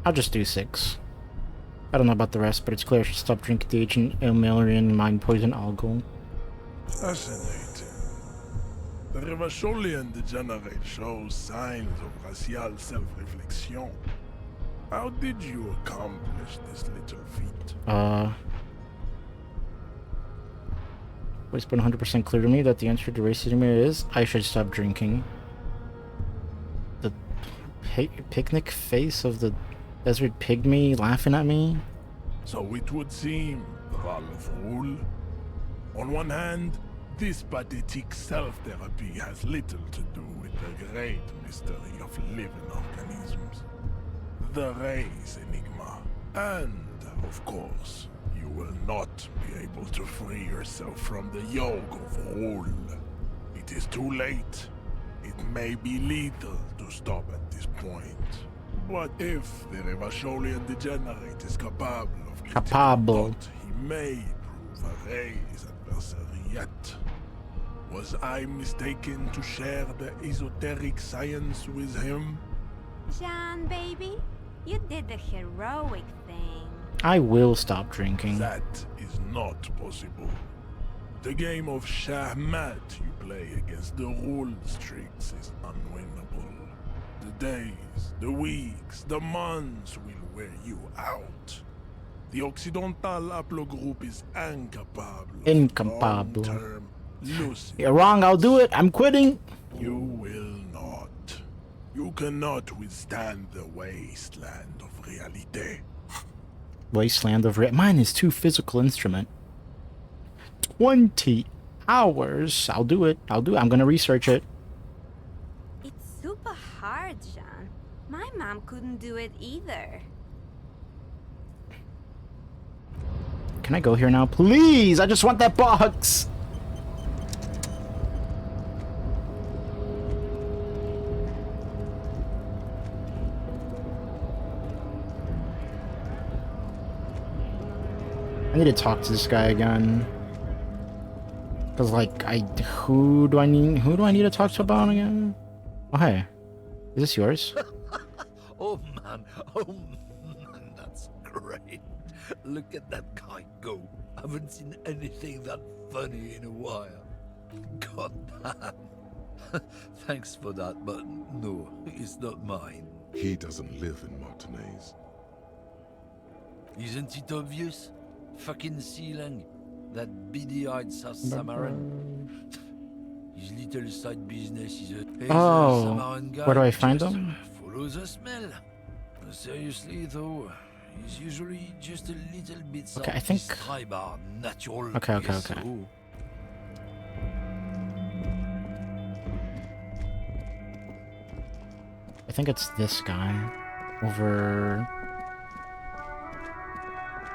I'll just do 6. I don't know about the rest, but it's clear I should stop drinking the Agent Elmarian mind poison alcohol. fascinating. The Revacholian degenerate shows signs of racial self-reflection. How did you accomplish this little feat? It's been 100% clear to me that the answer to racism is I should stop drinking. The picnic face of the desert pygmy laughing at me? So it would seem, Ralph Rule. On one hand, this pathetic self-therapy has little to do with the great mystery of living organisms. The race enigma. And, of course, you will not be able to free yourself from the yoke of rule. It is too late. It may be lethal to stop at this point. But if the Revacholian degenerate is capable of Capable. he may prove a race adversary yet. Was I mistaken to share the esoteric science with him? John, baby, you did the heroic thing. I will stop drinking. That is not possible. The game of Shahmat you play against the rule streaks is unwinnable. The days, the weeks, the months will wear you out. The Occidental Haplogroup is incapable. Incapable. Long-term lucid. You're wrong, I'll do it. I'm quitting. You will not. You cannot withstand the wasteland of reality. Wasteland of Mine is too physical instrument. 20 hours. I'll do it. I'm gonna research it. It's super hard, Jean. My mom couldn't do it either. Can I go here now? Please! I just want that box! I need to talk to this guy again. Cause like who do I need to talk to about again? Oh hey. Is this yours? Oh man, that's great. Look at that guy go. I haven't seen anything that funny in a while. God damn. Thanks for that, but no, it's not mine. He doesn't live in Martinez. Isn't it obvious? Fucking Sealang, that beady-eyed South Samaran. His little side business is a Samaran guy. Where do I find him? Follow the smell. Seriously though, he's usually just a little bit Okay, I think. natural. Okay. I think it's this guy over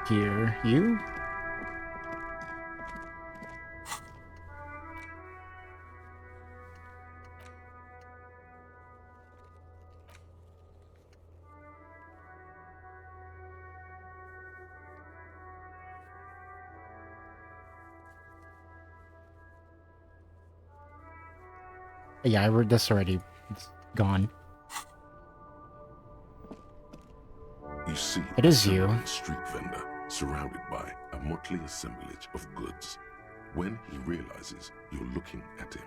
here. You? Yeah, I read this already. It's gone. You see, it is you. A street vendor surrounded by a motley assemblage of goods. When he realizes you're looking at him,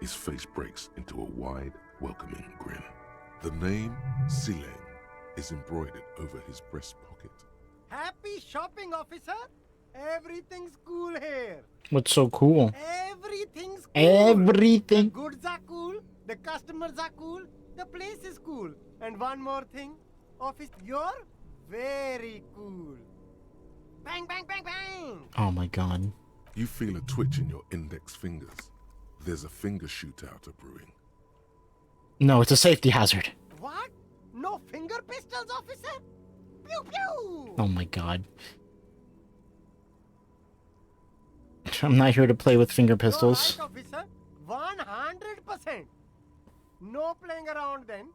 his face breaks into a wide, welcoming grin. The name Sealang is embroidered over his breast pocket. Happy shopping, officer. Everything's cool here. What's so cool? Everything's cool. Everything. The goods are cool. The customers are cool. The place is cool. And one more thing, office, you're very cool. Bang, bang, bang, bang. Oh my god. You feel a twitch in your index fingers. There's a finger shootout brewing. No, it's a safety hazard. What? No finger pistols, officer? Pew pew. Oh my god. I'm not here to play with finger pistols. Right, officer. 100%. No playing around then.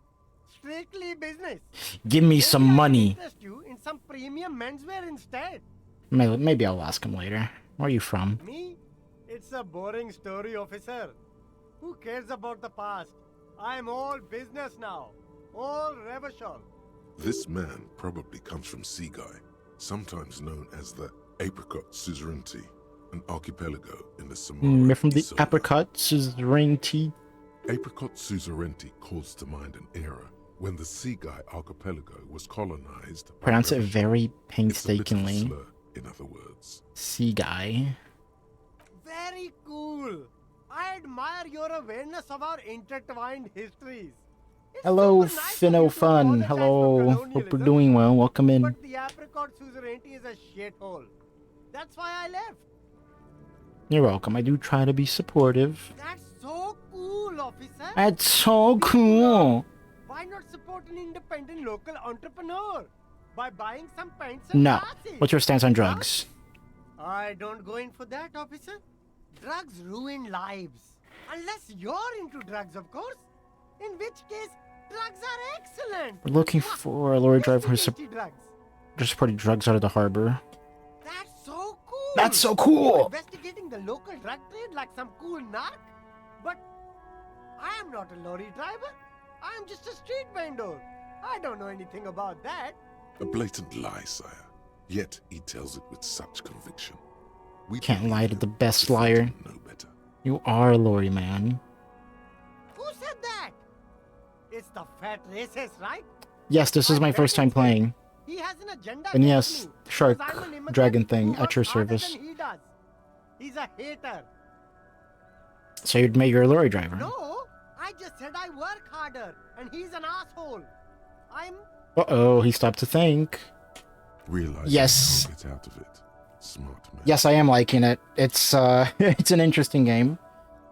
Strictly business. Give me some money. Interest you in some premium menswear instead. Maybe I'll ask him later. Where are you from? Me? It's a boring story, officer. Who cares about the past? I'm all business now. All Revachol. This man probably comes from Seaguy, sometimes known as the Apricot Suzerainty, an archipelago in the Samara. From the Apricot Suzerainty. Apricot Suzerainty calls to mind an era when the Seaguy archipelago was colonized. Pronounce it very painstakingly. Slur, in other words. Seaguy. Very cool. I admire your awareness of our intertwined histories. Hello, Finno Fun. Hello. Hope you're doing well. Welcome in. But the Apricot Suzerainty is a shithole. That's why I left. You're welcome. I do try to be supportive. That's so cool, officer. That's so cool. Why not support an independent local entrepreneur by buying some pants and No. glasses? What's your stance on drugs? I don't go in for that, officer. Drugs ruin lives. Unless you're into drugs, of course. In which case, drugs are excellent. We're looking for a lorry driver who's drugs. transporting drugs out of the harbor. That's so cool. That's so cool. Investigating the local drug trade like some cool narc. But I am not a lorry driver. I am just a street vendor. I don't know anything about that. A blatant lie, sire. Yet he tells it with such conviction. We Can't lie to the best liar. You are Lori, man. Who said that? It's the fat racist, right? Yes, this is my first time playing. He has an agenda. And against yes, me, shark because I'm an immigrant dragon thing who at your works harder service. than he does. He's a hater. So you'd make your a lorry driver. No, I just said I work harder, and he's an asshole. I'm. Uh-oh, he stopped to think. Realize Yes. get out of it. Smart man. Yes, I am liking it. It's it's an interesting game.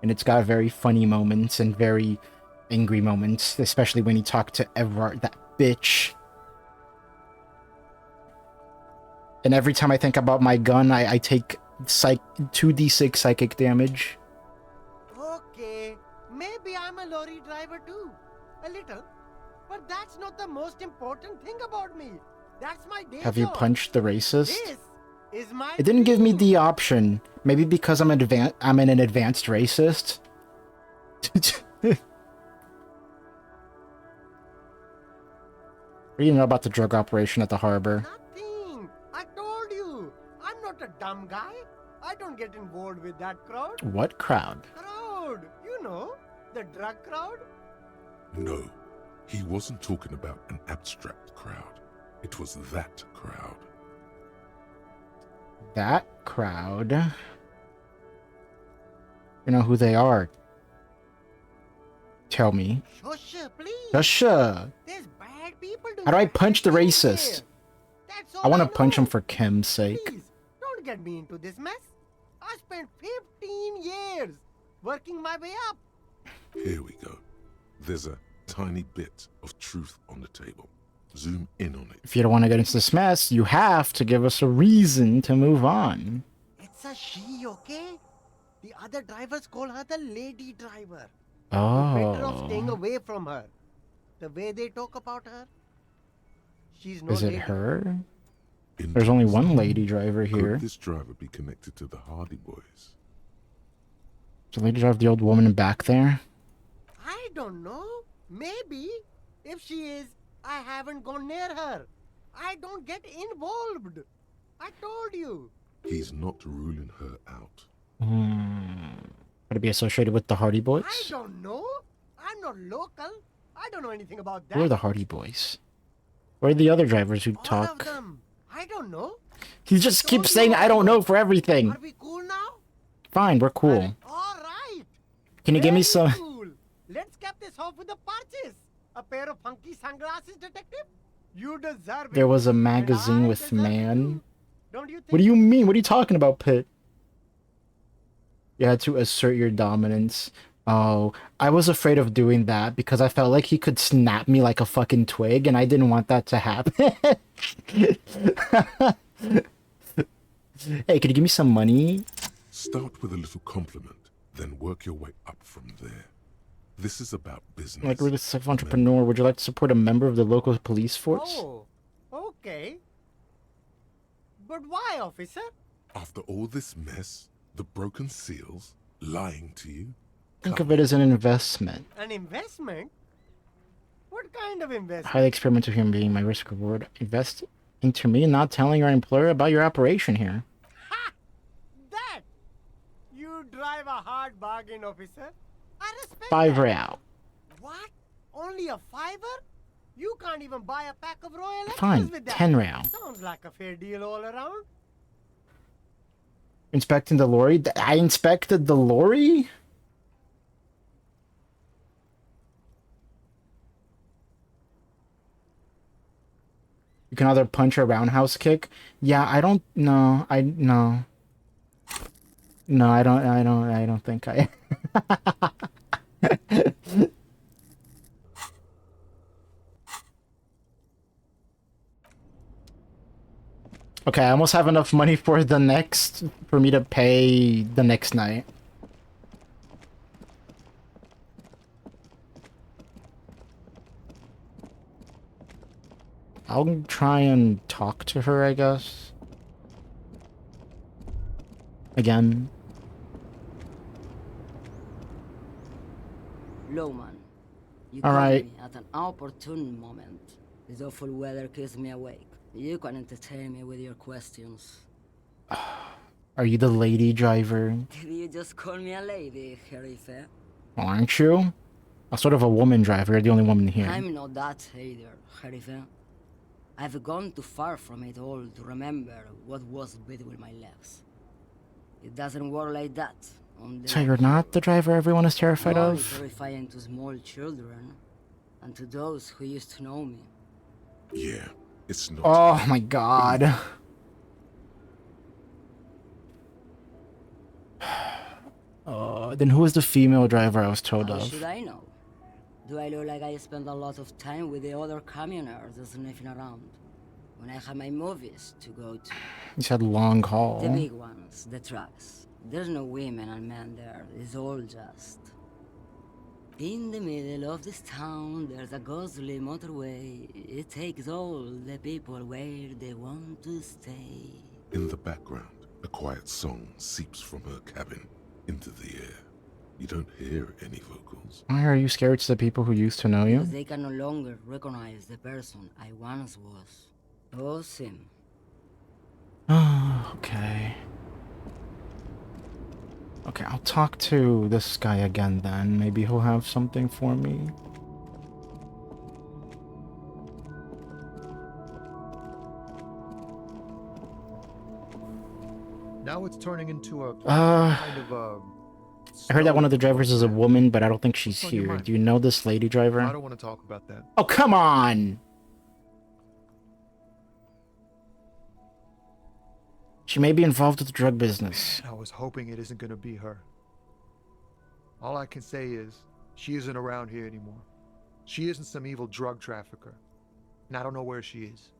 And it's got very funny moments and very angry moments, especially when you talk to Everard, that bitch. And every time I think about my gun, I take 2d6 psychic damage. Okay, maybe I'm a lorry driver too. A little. But that's not the most important thing about me. That's my day Have you job. punched the racist? This is my It didn't give me the option. Maybe because I'm an advanced racist. What do you know about the drug operation at the harbor? Nothing. I told you. I'm not a dumb guy. I don't get involved with that crowd. What crowd? Crowd. You know, the drug crowd. No, he wasn't talking about an abstract crowd. It was that crowd. That crowd? You know who they are. Tell me. Shush, please. Shusha. There's bad people doing How do I bad punch the things racist? here. That's I all want to know. punch him for Kim's sake. Please, don't get me into this mess. I spent 15 years working my way up. Here we go. There's a tiny bit of truth on the table. Zoom in on it. If you don't want to get into this mess, you have to give us a reason to move on. It's a she, okay? The other drivers call her the lady driver. Oh. You're better off staying away from her. The way they talk about her, she's no Is it lady. her? There's only one lady driver here. Could this driver be connected to the Hardy Boys? Is the lady driver the old woman back there? I don't know. Maybe. If she is, I haven't gone near her. I don't get involved. I told you. He's not ruling her out. Would it be associated with the Hardy Boys? I don't know. I'm not local. I don't know anything about that. Who are the Hardy Boys? Where are the other drivers who All talk? of them. I don't know. He just keeps saying, I don't know for everything. Are we cool now? Fine, we're cool. All right. Can you give me Very some... Cool. Let's cap this off with a purchase. A pair of funky sunglasses, detective. You deserve it. There was a And magazine I with deserve it man. too. Don't you think? What do you mean? What are you talking about, Pitt? You had to assert your dominance. Oh, I was afraid of doing that because I felt like he could snap me like a fucking twig and I didn't want that to happen. Hey, could you give me some money? Start with a little compliment, then work your way up from there. This is about business. Like, we're the self-entrepreneur. Would you like to support a member of the local police force? Oh, okay. But why, officer? After all this mess, the broken seals, lying to you, Think of it as an investment. An investment? What kind of investment? Highly experimental human being, my risk reward. Invest into me and not telling your employer about your operation here. That! You drive a hard bargain, officer. I respect $5 that. real. What? Only a $5? You can't even buy a pack of Royal Extras Fine, with that. 10 real. Sounds like a fair deal all around. Inspecting the lorry? I inspected the lorry? You can either punch or roundhouse kick. Yeah, I don't know. No, I don't think I Okay, I almost have enough money for me to pay the next night. I'll try and talk to her, I guess. Again. Lowman, you All caught right. me at an opportune moment. This awful weather keeps me awake. You can entertain me with your questions. Are you the lady driver? Did you just call me a lady, Herife? Aren't you? I'm sort of a woman driver. You're the only woman here. I'm not that either, Herife. I've gone too far from it all to remember what was between my legs. It doesn't work like that. So you're not the driver everyone is terrified More of? terrifying to small children, and to those who used to know me. Yeah, it's not. Oh my god. Then who is the female driver I was told How of? should I know? Do I look like I spend a lot of time with the other communers sniffing around? When I have my movies to go to. You said long haul. The big ones, the trucks. There's no women and men there. It's all just... In the middle of this town, there's a ghostly motorway. It takes all the people where they want to stay. In the background, a quiet song seeps from her cabin into the air. You don't hear any vocals. Why are you scared to the people who used to know you? Because they can no longer recognize the person I once was. Oh, Sim. Oh, okay. Okay, I'll talk to this guy again then. Maybe he'll have something for me. Now it's turning into a kind of a... I heard that one of the drivers is a woman, but I don't think she's here. Do you know this lady driver? I don't want to talk about that. Oh, come on! She may be involved with the drug business. I was hoping it isn't going to be her. All I can say is, she isn't around here anymore. She isn't some evil drug trafficker. And I don't know where she is.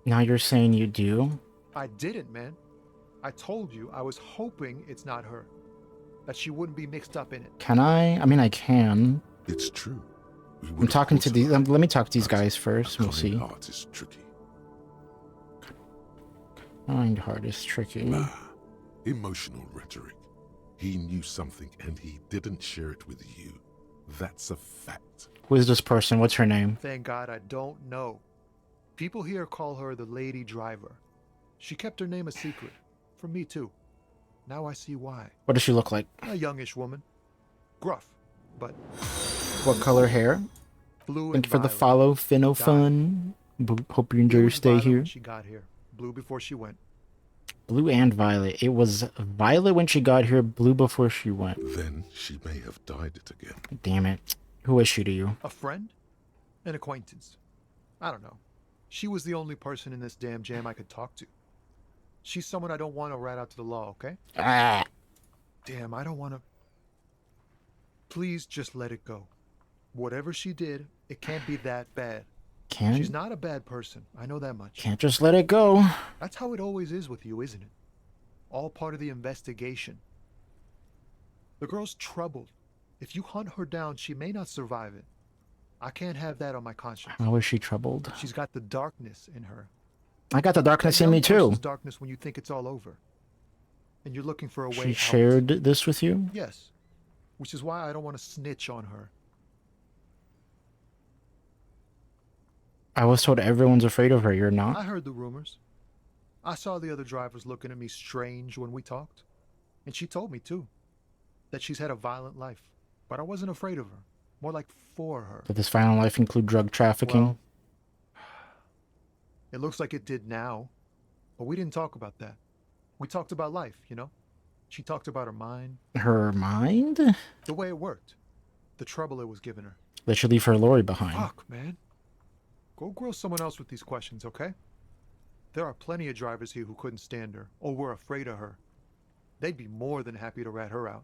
Now you're saying you do? I didn't, man. I told you I was hoping it's not her. That she wouldn't be mixed up in it. Can I? I mean, I can. It's true. I'm talking to these... let me talk to these guys first. We'll see. Art is tricky. Kind heart is tricky. Emotional rhetoric. He knew something and he didn't share it with you. That's a fact. Who is this person? What's her name? Thank God I don't know. People here call her the lady driver. She kept her name a secret. From me too. Now I see why. What does she look like? A youngish woman. Gruff, but... What color hair? Blue Thank and you for the violet. follow, Finofun. Hope you enjoy your stay Violet here. when she got here. Blue before she went. Blue and violet. It was violet when she got here, blue before she went. Then she may have dyed it again. Damn it. Who is she to you? A friend? An acquaintance? I don't know. She was the only person in this damn jam I could talk to. She's someone I don't want to rat out to the law, okay? Ah. Damn, I don't want to... Please just let it go. Whatever she did, it can't be that bad. Can't? She's not a bad person. I know that much. Can't just let it go. That's how it always is with you, isn't it? All part of the investigation. The girl's troubled. If you hunt her down, she may not survive it. I can't have that on my conscience. How is she troubled? She's got the darkness in her. I got the darkness That in me young too. person's darkness when you think it's all over. And you're looking for a way She out. shared this with you? Yes. Which is why I don't want to snitch on her. I was told everyone's afraid of her. You're not? I heard the rumors. I saw the other drivers looking at me strange when we talked. And she told me, too, that she's had a violent life. But I wasn't afraid of her. More like for her. Did this final life include drug trafficking? Well, it looks like it did now. But we didn't talk about that. We talked about life, you know? She talked about her mind. Her mind? The way it worked. The trouble it was giving her. They should leave her lorry behind. Fuck, man. Go grill someone else with these questions, okay? There are plenty of drivers here who couldn't stand her, or were afraid of her. They'd be more than happy to rat her out.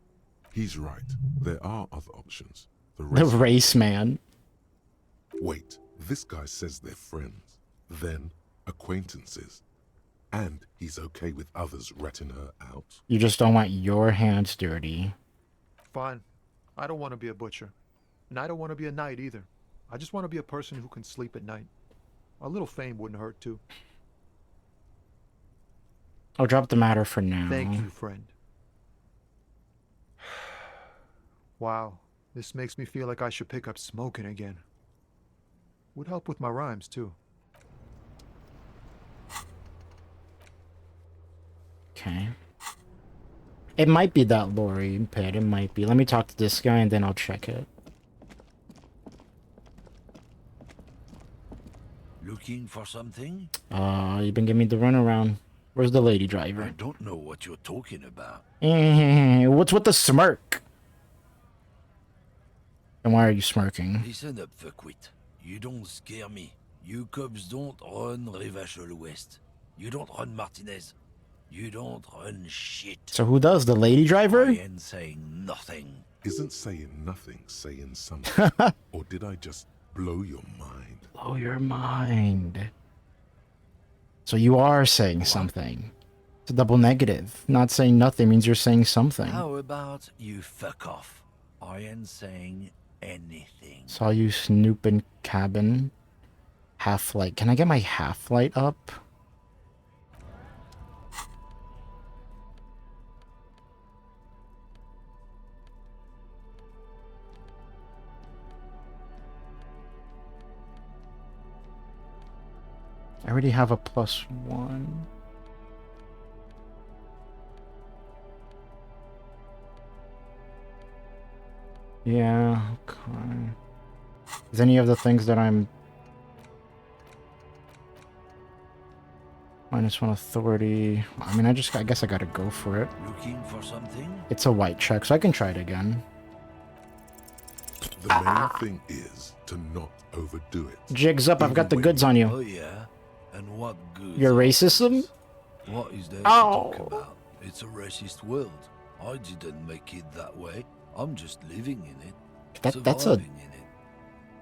He's right. There are other options. The race man. Wait, this guy says they're friends, then acquaintances, and he's okay with others ratting her out. You just don't want your hands dirty. Fine. I don't want to be a butcher. And I don't want to be a knight either. I just want to be a person who can sleep at night. A little fame wouldn't hurt too. I'll drop the matter for now. Thank you, friend. Wow, this makes me feel like I should pick up smoking again. Would help with my rhymes, too. Okay. It might be that lorry pit. It might be. Let me talk to this guy and then I'll check it. Looking for something? You've been giving me the runaround. Where's the lady driver? I don't know what you're talking about. What's with the smirk? And why are you smirking? Listen up, fuckwit. You don't scare me. You cubs don't run Rivachol West. You don't run Martinez. You don't run shit. So who does? The lady driver? I ain't saying nothing. Isn't saying nothing saying something? Or did I just blow your mind? Blow your mind. So you are saying something. It's a double negative. Not saying nothing means you're saying something. How about you fuck off? I ain't saying anything. Saw you snooping cabin. Half-light. Can I get my half-light up? I already have a +1. Yeah, okay. Is any of the things that I'm... -1 authority. I mean, I guess I gotta go for it. Looking for something? It's a white check, so I can try it again. The main thing is to not overdo it. Jigs up, I've got the goods on Oh you. yeah? And what good? Your racism? What is there to Oh. talk about? It's a racist world. I didn't make it that way. I'm just living in it. That's a... surviving in it.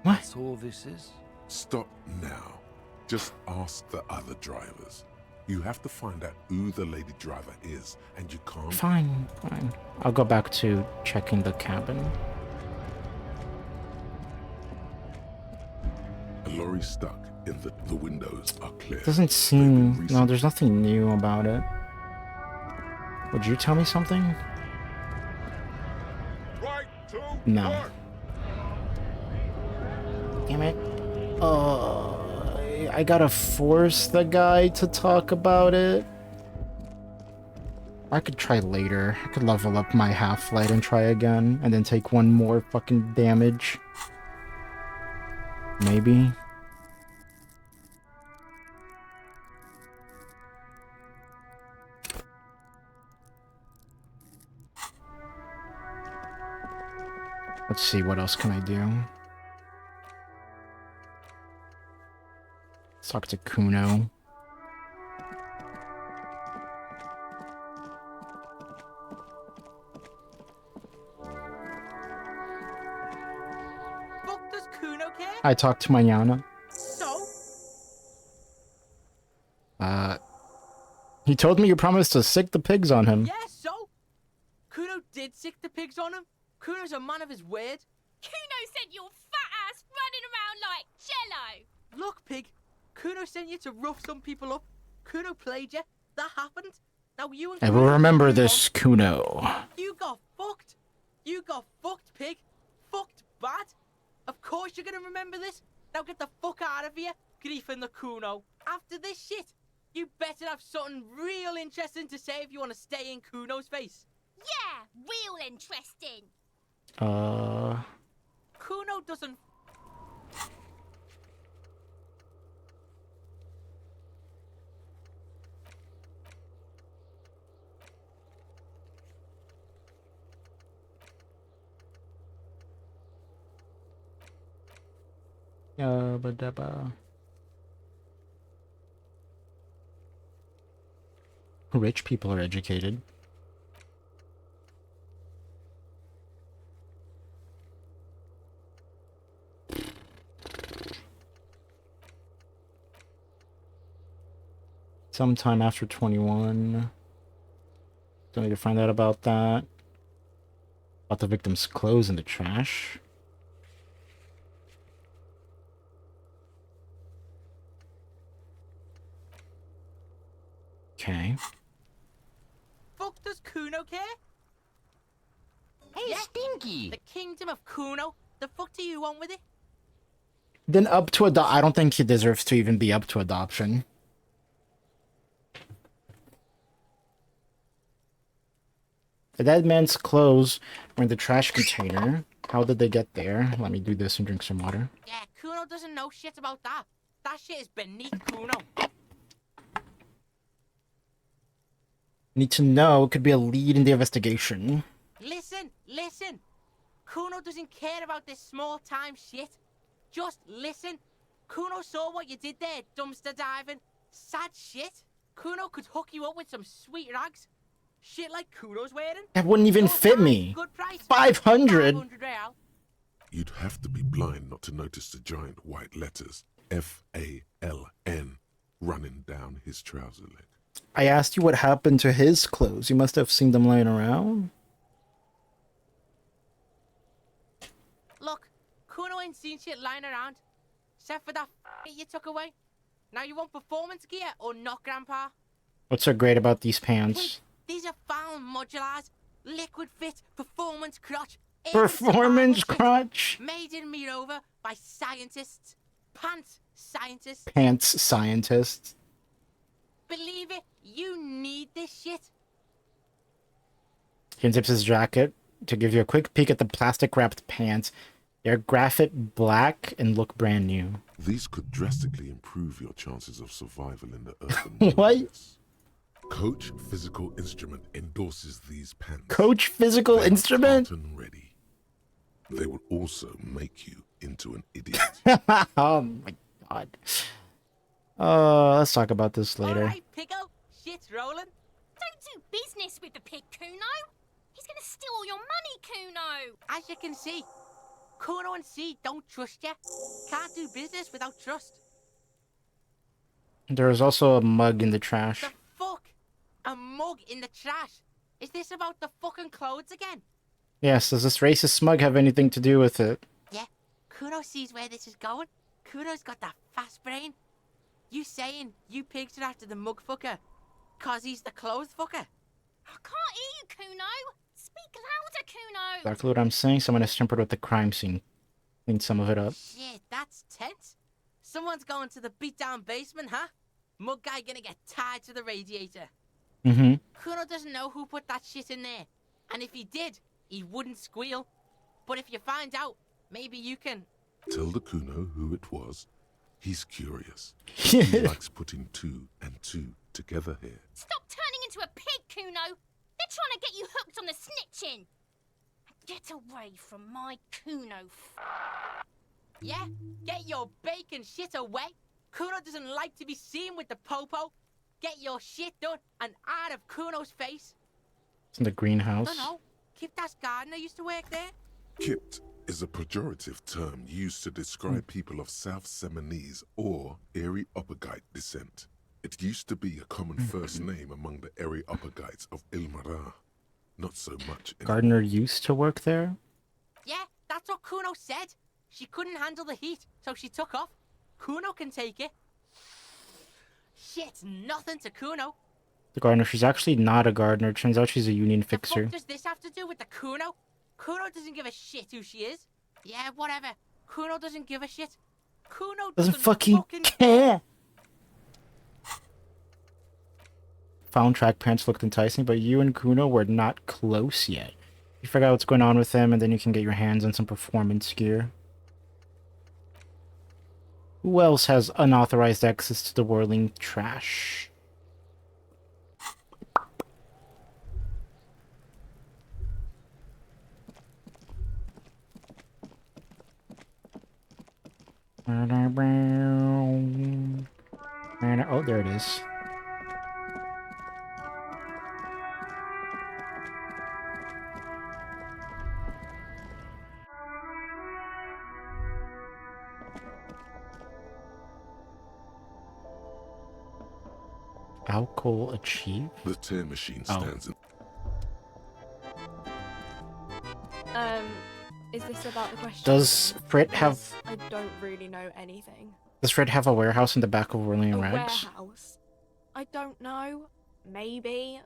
What? That's all this is. Stop now. Just ask the other drivers. You have to find out who the lady driver is, and you can't... Fine, fine. I'll go back to checking the cabin. A lorry stuck in the windows are clear. Doesn't seem... No, there's nothing new about it. Would you tell me something? No. Damn it. I gotta force the guy to talk about it. I could try later. I could level up my half-light and try again, and then take one more fucking damage. Maybe. Let's see, what else can I do? Let's talk to Kuno. Fuck does Kuno care? I talked to Mañana. So? He told me you promised to sick the pigs on him. Yeah, so? Kuno did sick the pigs on him. Kuno's a man of his word. Kuno sent your fat ass running around like jello. Look, pig. Kuno sent you to rough some people up. Kuno played you. That happened. Now you and I will Kuno remember move this, on. Kuno. You got fucked. You got fucked, pig. Fucked bad. Of course you're gonna remember this. Now get the fuck out of here, Grief and the Kuno. After this shit, you better have something real interesting to say if you want to stay in Kuno's face. Yeah, real interesting. Kuno doesn't... Rich people are educated. Sometime after 21. Don't need to find out about that. About the victim's clothes in the trash. Okay. Fuck does Kuno care? Hey, Stinky! The kingdom of Kuno? The fuck do you want with it? Then up to I don't think he deserves to even be up to adoption. The dead man's clothes were in the trash container. How did they get there? Let me do this and drink some water. Yeah, Kuno doesn't know shit about that. That shit is beneath Kuno. Need to know. It could be a lead in the investigation. Listen. Kuno doesn't care about this small-time shit. Just listen. Kuno saw what you did there, dumpster diving. Sad shit. Kuno could hook you up with some sweet rags. Shit like Kuno's wearing. That wouldn't even fit me. 500. You'd have to be blind not to notice the giant white letters F-A-L-N running down his trouser leg. I asked you what happened to his clothes. You must have seen them laying around. Look, Kuno ain't seen shit lying around. Except for that you took away. Now you want performance gear or not, Grandpa? What's so great about these pants? These are found modulars. Liquid fit, performance crotch. Performance crotch? Made in Mirova by scientists. Pants scientists. Pants scientists. Believe it, you need this shit. He unzips his jacket to give you a quick peek at the plastic-wrapped pants. They're graphite black and look brand new. These could drastically improve your chances of survival in the urban What? wilderness. Coach Physical Instrument endorses these pants. Coach Physical They are Instrument? Spartan ready. They will also make you into an idiot. Oh my god. Let's talk about this later. Alright, Pico. Shit's rolling. Don't do business with the pig, Kuno. He's gonna steal all your money, Kuno. As you can see, Kuno and C don't trust you. Can't do business without trust. There is also a mug in the trash. The fuck? A mug in the trash? Is this about the fucking clothes again? Yes, does this racist mug have anything to do with it? Yeah, Kuno sees where this is going. Kuno's got that fast brain. You saying you pigs are after the mug fucker, cause he's the clothes fucker? I can't hear you, Kuno. Speak louder, Kuno. Exactly what I'm saying. Someone is tempered with the crime scene. Clean some of it up. Shit, that's tense. Someone's going to the beat-down basement, huh? Mug guy gonna get tied to the radiator. Mm-hmm. Kuno doesn't know who put that shit in there. And if he did, he wouldn't squeal. But if you find out, maybe you can... Tell the Kuno who it was. He's curious. He likes putting 2 and 2 together here. Stop turning into a pig, Kuno. They're trying to get you hooked on the snitching. Get away from my Kuno. Yeah, get your bacon shit away. Kuno doesn't like to be seen with the popo. Get your shit done and out of Kuno's face. It's in the greenhouse. No. Kiptas gardener used to work there. Kipt is a pejorative term used to describe people of South Seminese or Areopagite descent. It used to be a common first name among the Areopagites of Ilmara. Not so much anymore. Gardner used to work there? Yeah, that's what Kuno said. She couldn't handle the heat, so she took off. Kuno can take it. Shit's nothing to Kuno. The gardener. She's actually not a gardener. Turns out she's a union fixer. What does this have to do with the Kuno? Kuno doesn't give a shit who she is. Yeah, whatever. Kuno doesn't give a shit. Kuno Doesn't fucking care. Found track pants looked enticing, but you and Kuno were not close yet. You figure out what's going on with him, and then you can get your hands on some performance gear. Who else has unauthorized access to the whirling trash? Oh, there it is. Alcohol achieved? The tear machine stands in... Is this about the question? Does Frit have... I don't really know anything. Does Frit have a warehouse in the back of Whirling A Rags? warehouse? I don't know. Maybe.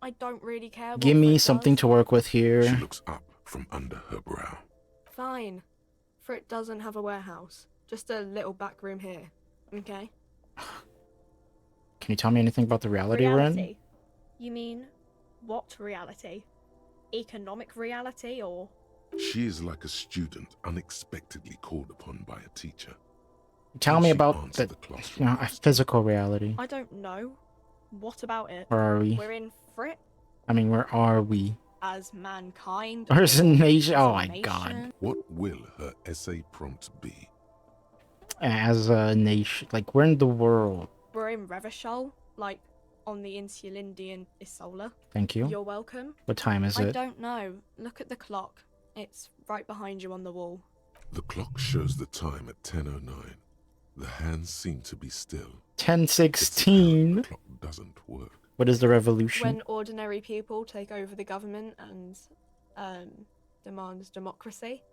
I don't really care what Give me Frit something does. to work with here. She looks up from under her brow. Fine. Frit doesn't have a warehouse. Just a little back room here, okay? Can you tell me anything about the reality we're in? Reality? You mean what reality? Economic reality or? She is like a student unexpectedly called upon by a teacher. Tell me She about answered the classroom. you know, a physical reality. I don't know. What about it? Where are we? We're in Frit I mean, where are we? as mankind. Or as a nation? as Oh a my nation. god. What will her essay prompt be? As a nation, like we're in the world. We're in Revachol, like on the Insulindian Isola. Thank you. You're welcome. What time is I it? don't know. Look at the clock. It's right behind you on the wall. The clock shows the time at 10:09. The hands seem to be still. 10:16. Clock doesn't work. What is the revolution? When ordinary people take over the government and demand democracy.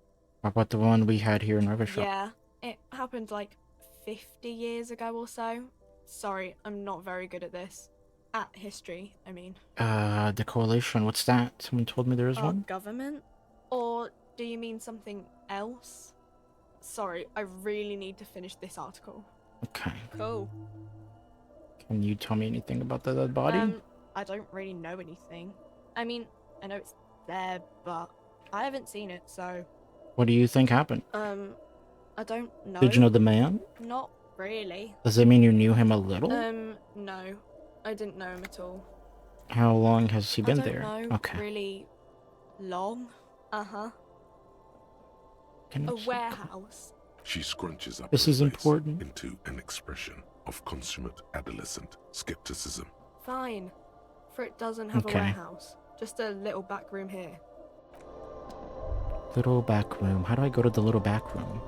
What about the one we had here in Rivershop? Yeah, it happened like 50 years ago or so. Sorry, I'm not very good at this. At history, I mean. The coalition. What's that? Someone told me there is Our one. government? Or do you mean something else? Sorry, I really need to finish this article. Okay. Cool. Can you tell me anything about the dead body? I don't really know anything. I mean, I know it's there, but I haven't seen it, so... What do you think happened? I don't know. Did you know the man? Not really. Does that mean you knew him a little? No. I didn't know him at all. How long has he been I don't there? know Okay. really long. Uh-huh. Can A you- warehouse. She scrunches up This her is face important. into an expression of consummate adolescent skepticism. Fine. For it doesn't have Okay. a warehouse. Just a little back room here. Little back room. How do I go to the little back room?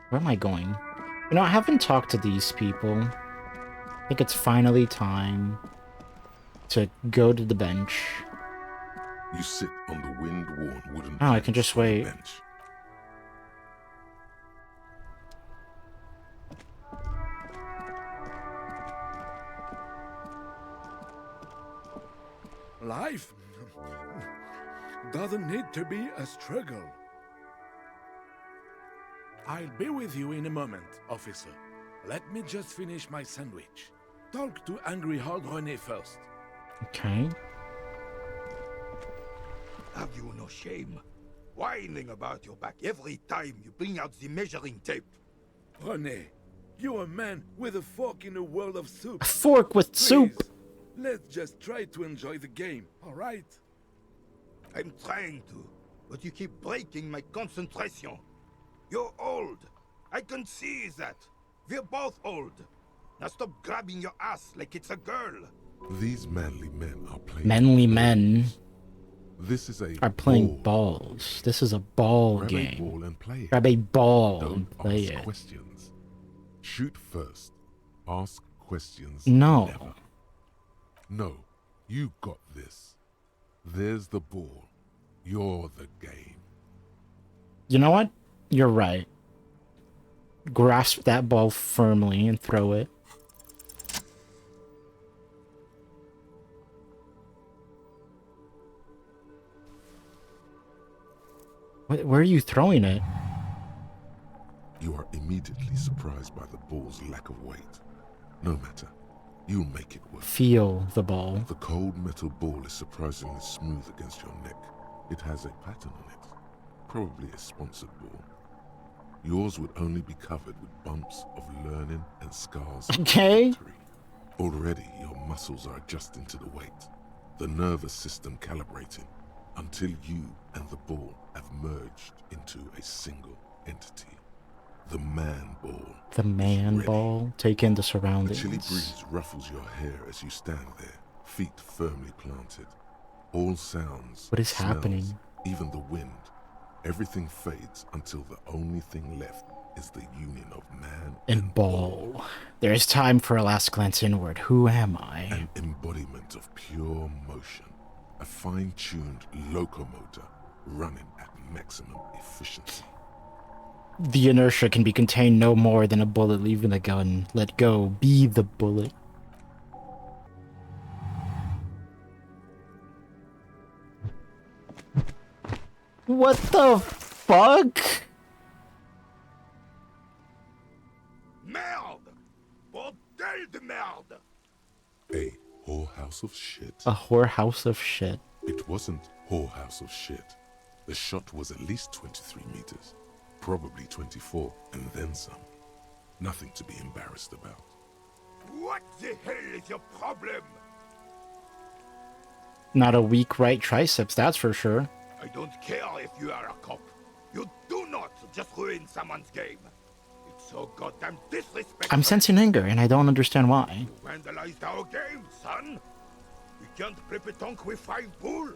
Where am I going? You know, I haven't talked to these people. I think it's finally time to go to the bench. You sit on the wind-worn wooden Oh, I can just wait. bench. Life doesn't need to be a struggle. I'll be with you in a moment, officer. Let me just finish my sandwich. Talk to Angry Hard René first. Okay. Have you no shame? Whining about your back every time you bring out the measuring tape. René, you're a man with a fork in a world of soup. A fork with soup. Let's just try to enjoy the game, all right? I'm trying to, but you keep breaking my concentration. You're old. I can see that. We're both old. Now stop grabbing your ass like it's a girl. These manly men are playing. Manly men This is a are playing balls. This is a ball Grab game. a ball and play it. Grab a ball Don't and play ask it. questions. Shoot first. Ask questions. No. Never. No, you got this. There's the ball. You're the game. You know what? You're right. Grasp that ball firmly and throw it. Where are you throwing it? You are immediately surprised by the ball's lack of weight. No matter. You'll make it work. Feel the ball. The cold metal ball is surprisingly smooth against your neck. It has a pattern on it. Probably a sponsored ball. Yours would only be covered with bumps of learning and scars. Okay. Already, your muscles are adjusting to the weight. The nervous system calibrating until you and the ball have merged into a single entity. The man ball. The man ball. Take in the A surroundings. chilly breeze ruffles your hair as you stand there, feet firmly planted. All sounds, What is smells, happening? even the wind, everything fades until the only thing left is the union of man and ball. There is time for a last glance inward. Who am I? An embodiment of pure motion. A fine-tuned locomotor running at maximum efficiency. The inertia can be contained no more than a bullet leaving the gun. Let go. Be the bullet. What the fuck? Merde! Bordel de merde! A whorehouse of shit. A whorehouse of shit. It wasn't whorehouse of shit. The shot was at least 23 meters. Probably 24, and then some. Nothing to be embarrassed about. What the hell is your problem? Not a weak right triceps, that's for sure. I don't care if you are a cop. You do not just ruin someone's game. It's so goddamn disrespectful. I'm sensing anger, and I don't understand why. You vandalized our game, son. We can't play pétanque with 5 bull.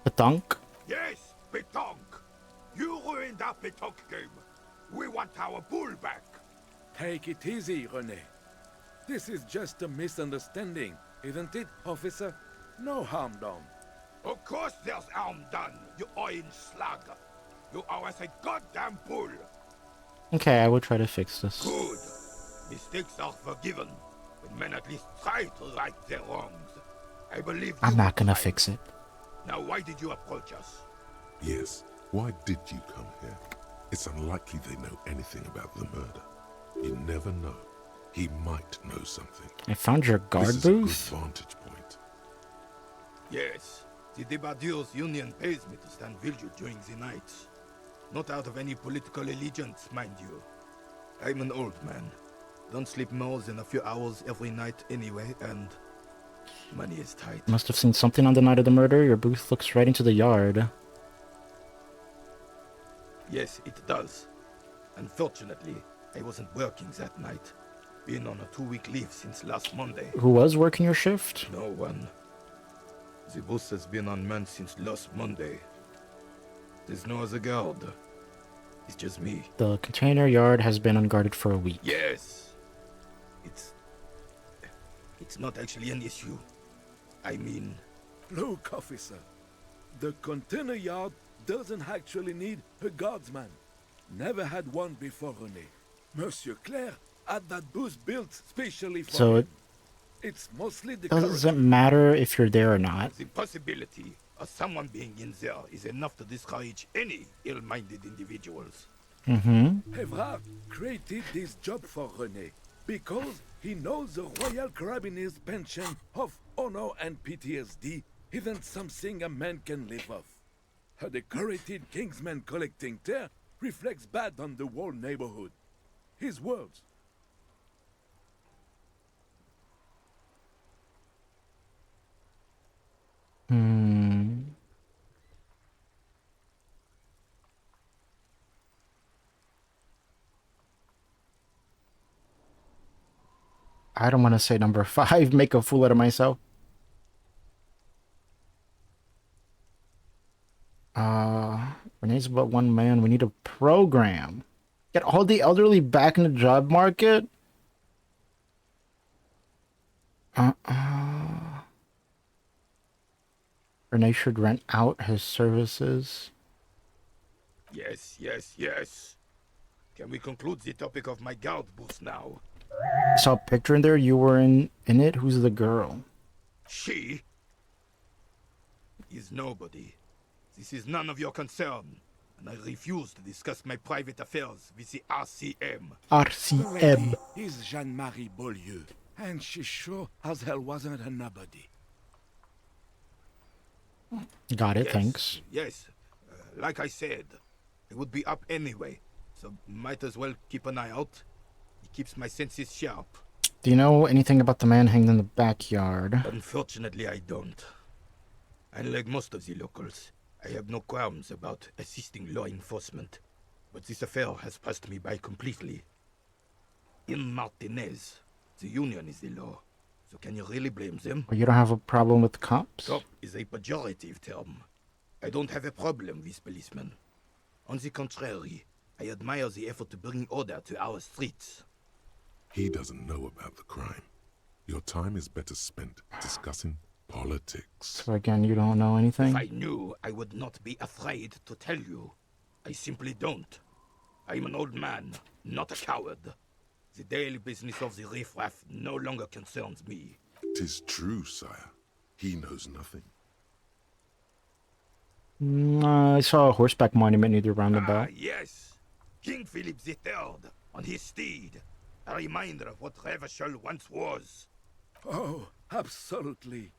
Pétanque? Yes, pétanque. You ruined our pétanque game. We want our bull back. Take it easy, René. This is just a misunderstanding, isn't it, officer? No harm done. Of course there's harm done, you orange slug. You owe us a goddamn bull. Okay, I will try to fix this. Good. Mistakes are forgiven, when men at least try to right their wrongs. I believe I'm not gonna fix it. Now why did you approach us? Yes, why did you come here? It's unlikely they know anything about the murder. You never know. He might know something. I found your guard this is booth. A good vantage point. Yes, the Debardeurs Union pays me to stand vigil during the nights. Not out of any political allegiance, mind you. I'm an old man. Don't sleep more than a few hours every night anyway, and money is tight. Must have seen something on the night of the murder. Your booth looks right into the yard. Yes, it does. Unfortunately, I wasn't working that night. Been on a 2-week leave since last Monday. Who was working your shift? No one. The bus has been unmanned since last Monday. There's no other guard. It's just me. The container yard has been unguarded for a week. Yes. It's not actually an issue. I mean... Look, officer. The container yard doesn't actually need a guardsman. Never had one before, René. Monsieur Claire had that booth built specially for So him. It's mostly the doesn't matter if you're there or not. The possibility of someone being in there is enough to discourage any ill-minded individuals. Mm-hmm. Evrard created this job for René because he knows the Royal Carabiniers' pension of honor and PTSD isn't something a man can live off. A decorated Kingsman collecting tear reflects bad on the whole neighborhood. His words. I don't want to say number 5, make a fool out of myself. Renee's about one man. We need a program. Get all the elderly back in the job market? Renee should rent out his services. Yes, yes, yes. Can we conclude the topic of my guard booth now? I saw a picture in there. You were in it. Who's the girl? She is nobody. This is none of your concern, and I refuse to discuss my private affairs with the RCM. RCM. Is Jeanne-Marie Beaulieu, and she sure as hell wasn't a nobody. Got it, Yes, thanks. Yes, like I said, I would be up anyway, so might as well keep an eye out. It keeps my senses sharp. Do you know anything about the man hanged in the backyard? Unfortunately, I don't. Unlike most of the locals, I have no qualms about assisting law enforcement, but this affair has passed me by completely. In Martinez, the Union is the law, so can you really blame them? Well, you don't have a problem with cops? Cop is a pejorative term. I don't have a problem with policemen. On the contrary, I admire the effort to bring order to our streets. He doesn't know about the crime. Your time is better spent discussing politics. So again, you don't know anything? If I knew, I would not be afraid to tell you. I simply don't. I am an old man, not a coward. The daily business of the riffraff no longer concerns me. 'Tis true, sire. He knows nothing. I saw a horseback monument near the roundabout. Yes, King Philip III on his steed. A reminder of what Revachol once was. Oh, absolutely.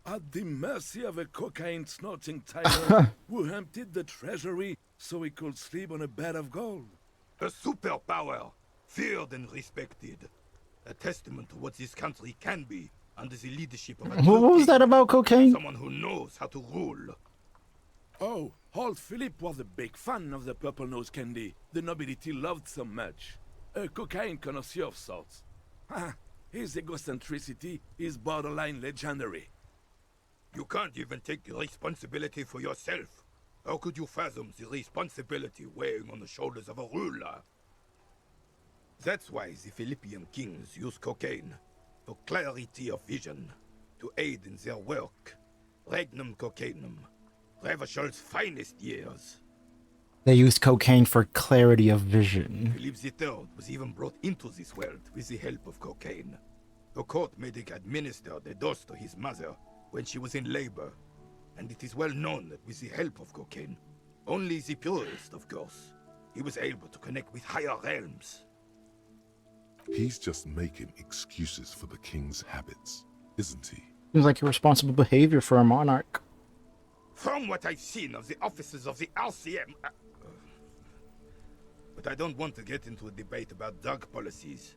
At the mercy of a cocaine-snorting tyrant who emptied the treasury so he could sleep on a bed of gold. A superpower, feared and respected. A testament to what this country can be under the leadership of a What was that about cocaine? someone who knows how to rule. Oh, old Philip was a big fan of the purple nose candy the nobility loved so much. A cocaine connoisseur of sorts. His egocentricity is borderline legendary. You can't even take responsibility for yourself. How could you fathom the responsibility weighing on the shoulders of a ruler? That's why the Philippian kings use cocaine for clarity of vision, to aid in their work. Regnum cocainum, Revachol's finest years. They used cocaine for clarity of vision. Philip III was even brought into this world with the help of cocaine. The court medic administered a dose to his mother when she was in labor, and it is well known that with the help of cocaine, only the purest, of course, he was able to connect with higher realms. He's just making excuses for the king's habits, isn't he? Seems like irresponsible behavior for a monarch. From what I've seen of the officers of the RCM... but I don't want to get into a debate about drug policies.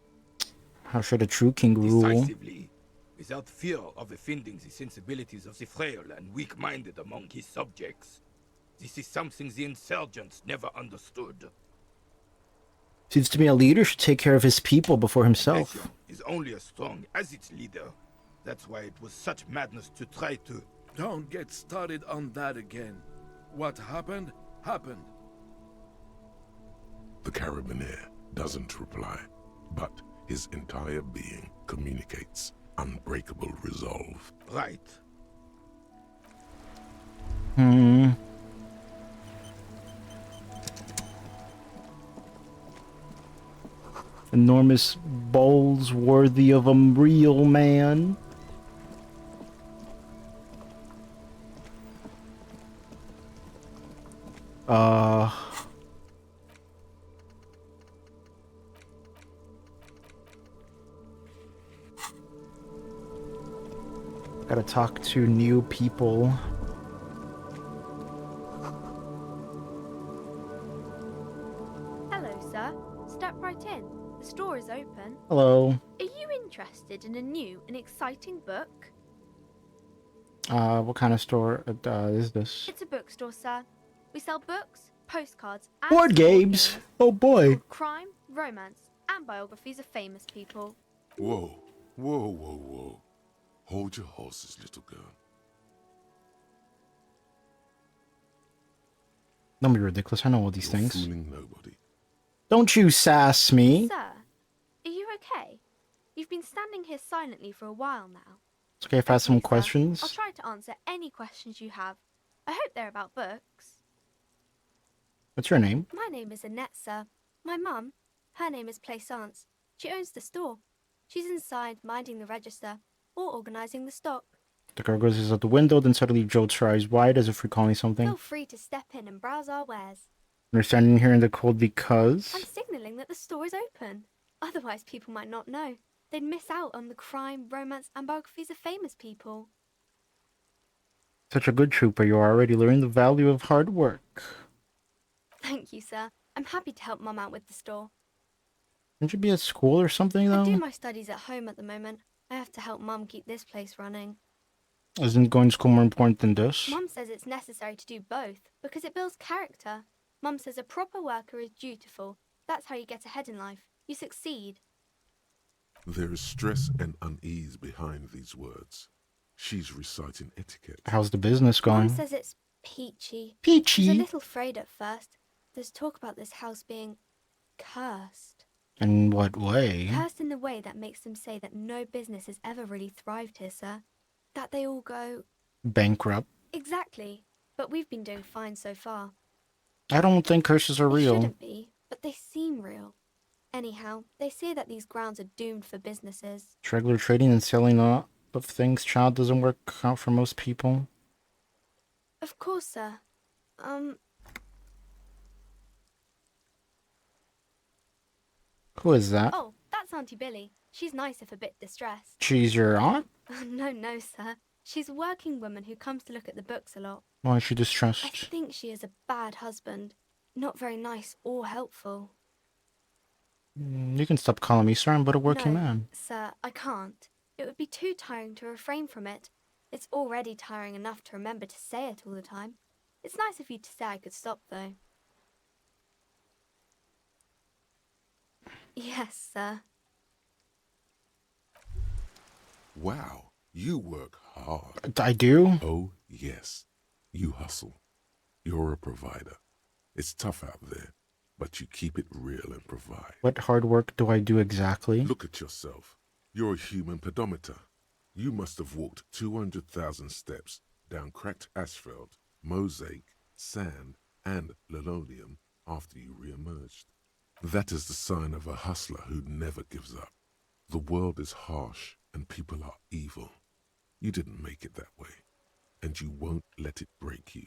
How should a true king rule? Decisively, without fear of offending the sensibilities of the frail and weak-minded among his subjects. This is something the insurgents never understood. Seems to me a leader should take care of his people before himself. Nation is only as strong as its leader. That's why it was such madness to try to... Don't get started on that again. What happened, happened. The Carabinier doesn't reply, but his entire being communicates unbreakable resolve. Right. Enormous bowls worthy of a real man. Gotta talk to new people. Hello, sir. Step right in. The store is open. Hello. Are you interested in a new and exciting book? What kind of store is this? It's a bookstore, sir. We sell books, postcards, and Board games. Oh boy. crime, romance, and biographies of famous people. Whoa, whoa, whoa, whoa. Hold your horses, little girl. Don't be ridiculous. I know all these You're things. fooling nobody. Don't you sass me. Sir, are you okay? You've been standing here silently for a while now. It's okay if I have some I'll questions. try to answer any questions you have. I hope they're about books. What's your name? My name is Annette, sir. My mum, her name is Plaisance. She owns the store. She's inside minding the register or organising the stock. The girl goes out the window, then suddenly jolts her eyes wide as if recalling something. Feel free to step in and browse our wares. We're standing here in the cold because... I'm signalling that the store is open. Otherwise, people might not know. They'd miss out on the crime, romance, and biographies of famous people. Such a good trooper, you already learned the value of hard work. Thank you, sir. I'm happy to help Mum out with the store. Shouldn't you be at school or something, I do though? my studies at home at the moment. I have to help Mum keep this place running. Isn't going to school more important than this? Mum says it's necessary to do both because it builds character. Mum says a proper worker is dutiful. That's how you get ahead in life. You succeed. There is stress and unease behind these words. She's reciting etiquette. How's the business going? Mum says it's peachy. Peachy? I was a little afraid at first, There's talk about this house being cursed. In what way? Cursed in the way that makes them say that no business has ever really thrived here, sir. That they all go... Bankrupt. Exactly. But we've been doing fine so far. I don't think curses are They real. shouldn't be, but they seem real. Anyhow, they say that these grounds are doomed for businesses. It's regular trading and selling of things, child, doesn't work out for most people. Of course, sir. Who is that? Oh, that's Auntie Billy. She's nice if a bit distressed. She's your aunt? No, sir. She's a working woman who comes to look at the books a lot. Why is she I distressed? think she is a bad husband. Not very nice or helpful. You can stop calling me sir, I'm but a working No, man. sir, I can't. It would be too tiring to refrain from it. It's already tiring enough to remember to say it all the time. It's nice of you to say I could stop, though. Yes, sir. Wow, you work hard. I do? Oh, yes. You hustle. You're a provider. It's tough out there, but you keep it real and provide. What hard work do I do exactly? Look at yourself. You're a human pedometer. You must have walked 200,000 steps down cracked asphalt, mosaic, sand, and linoleum after you re-emerged. That is the sign of a hustler who never gives up. The world is harsh and people are evil. You didn't make it that way, and you won't let it break you.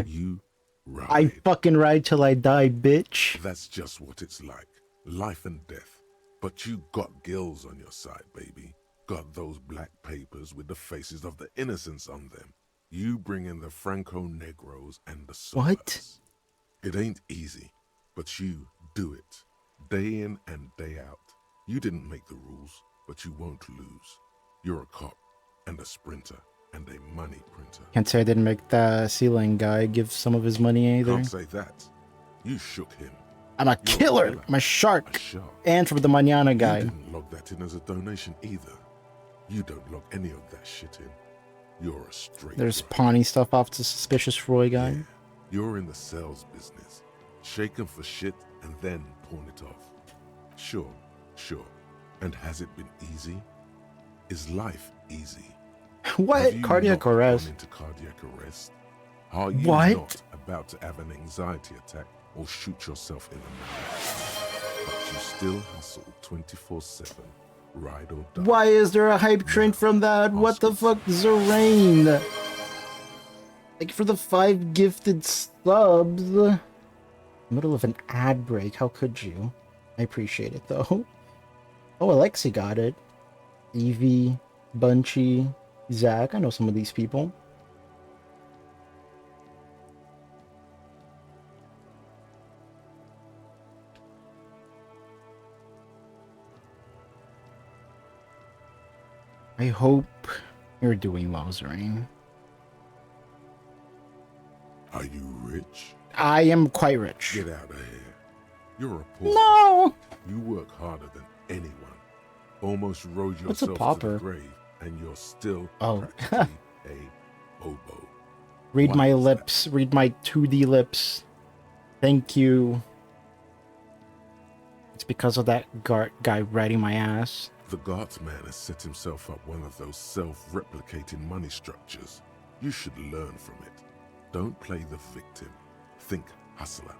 You ride. I fucking ride till I die, bitch. That's just what it's like. Life and death. But you got gills on your side, baby. Got those black papers with the faces of the innocents on them. You bring in the Franco-Negros and the Solas. What? It ain't easy, but you do it. Day in and day out. You didn't make the rules, but you won't lose. You're a cop and a sprinter and a money printer. Can't say I didn't make the ceiling guy give some of his money either. Can't say that. You shook him. I'm a killer. I'm a shark. And from the Mañana guy. You didn't log that in as a donation either. You don't log any of that shit in. You're a straight. There's pawning stuff off to suspicious Roy guy. Yeah, you're in the sales business. Shake 'em for shit and then pawn it off. Sure. And has it been easy? Is life easy? What? Have you Cardiac not gone arrest? into cardiac arrest? Are you What? not about to have an anxiety attack or shoot yourself in the mouth? But you still hustle 24/7, ride or die. Why is there a hype train from that? What the fuck, Zerain? Thank you for the 5 gifted subs. Middle of an ad break, how could you? I appreciate it though. Oh, Alexi got it. Evie, Bunchy, Zach, I know some of these people. I hope you're doing well, Zerain. Are you rich? I am quite rich. Get out of here. You're a pauper. No! You work harder than anyone. Almost rode What's a yourself to pauper? the grave, and you're still Oh. practically a hobo. Read Why my is that? lips. Read my 2D lips. Thank you. It's because of that guy riding my ass. The Guardsman has set himself up one of those self-replicating money structures. You should learn from it. Don't play the victim. Think hustler.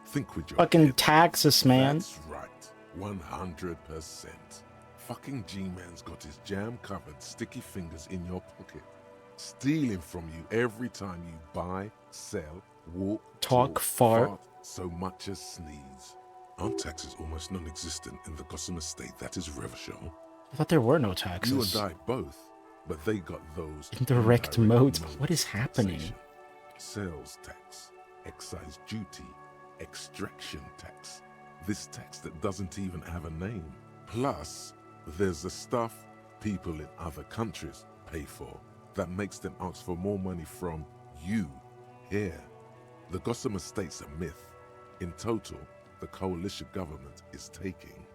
Think with your Fucking head. taxes, man. That's right. 100%. Fucking G-Man's got his jam-covered sticky fingers in your pocket. Stealing from you every time you buy, sell, walk, Talk, fart. so much as sneeze. Aren't taxes almost non-existent in the Gotham estate that is Revachol? I thought there were no You taxes. and I both, but they got those Indirect modes. What is happening? Sales tax, excise duty, extraction tax. This tax that doesn't even have a name. Plus, there's the stuff people in other countries pay for that makes them ask for more money from you here. The Gotham estate's a myth. In total, the coalition government is taking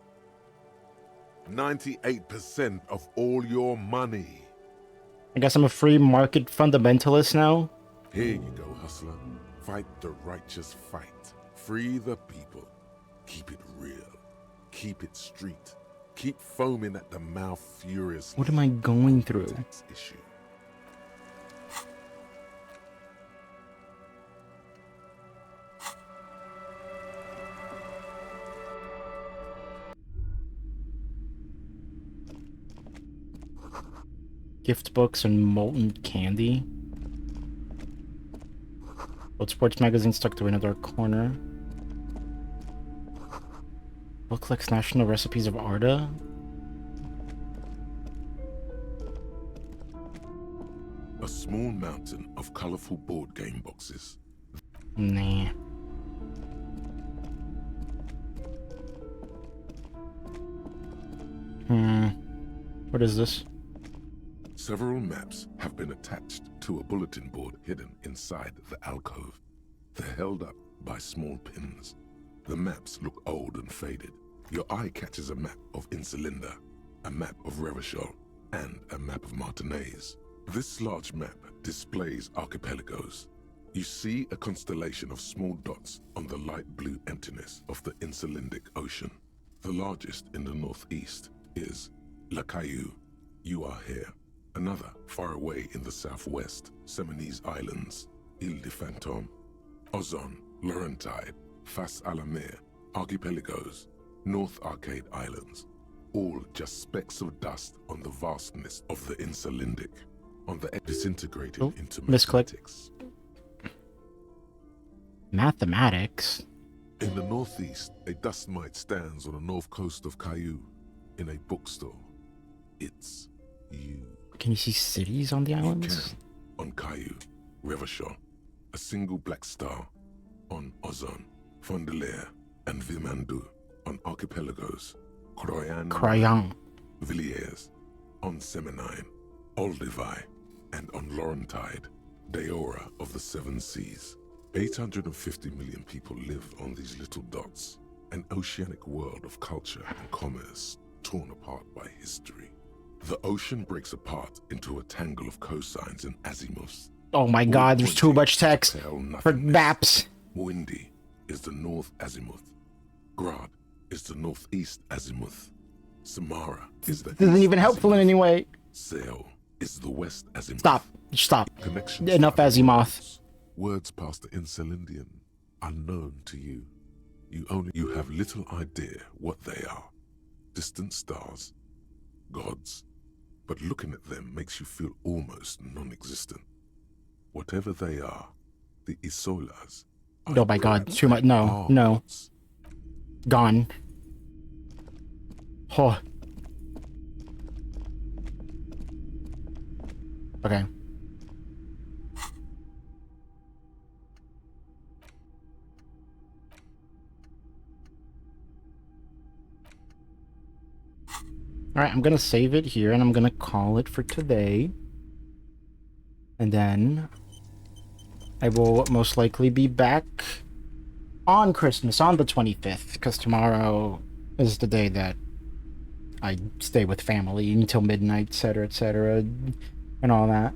98% of all your money. I guess I'm a free market fundamentalist now. Here you go, hustler. Fight the righteous fight. Free the people. Keep it real. Keep it street. Keep foaming at the mouth furiously. What am I going through? Tax issue. Gift books and molten candy. Old sports magazine stuck to another corner. Book like National Recipes of Arda. A small mountain of colorful board game boxes. Nah. What is this? Several maps have been attached to a bulletin board hidden inside the alcove. They're held up by small pins. The maps look old and faded. Your eye catches a map of Insulinda, a map of Revachol, and a map of Martinaise. This large map displays archipelagos. You see a constellation of small dots on the light blue emptiness of the Insulindic Ocean. The largest in the northeast is La Caillou. You are here. Another far away in the southwest, Seminese Islands, Ile de Fantôme, Ozon, Laurentide, Fas à la Mer, Archipelagos, North Arcade Islands, all just specks of dust on the vastness of the Insulindic, on the disintegrated into Misclick. Mathematics? In the northeast, a dust mite stands on the north coast of Caillou, in a bookstore. It's you. Can you see cities on the islands? On Caillou, Revachol, a single black star. On Ozon, Fondelier, and Vilmandu. On Archipelagos, Croyan, Villiers. On Seminine, Olduvai, and on Laurentide, Deora of the Seven Seas. 850 million people live on these little dots, an oceanic world of culture and commerce torn apart by history. The ocean breaks apart into a tangle of cosines and azimuths. Oh my god, there's too much text for maps. Windy is the north azimuth. Grad is the northeast azimuth. Samara is the This isn't even helpful in any way. Sail is the west azimuth. Stop. Connections Enough Azimuth. Words past the Insulindian, unknown to you. You have little idea what they are. Distant stars, gods, but looking at them makes you feel almost non-existent. Whatever they are, the Isolas. Oh my god, too much. No. Gone. Oh. Okay. Alright, I'm gonna save it here and I'm gonna call it for today. And then I will most likely be back on Christmas, on the 25th, because tomorrow is the day that I stay with family until midnight, etc., and all that.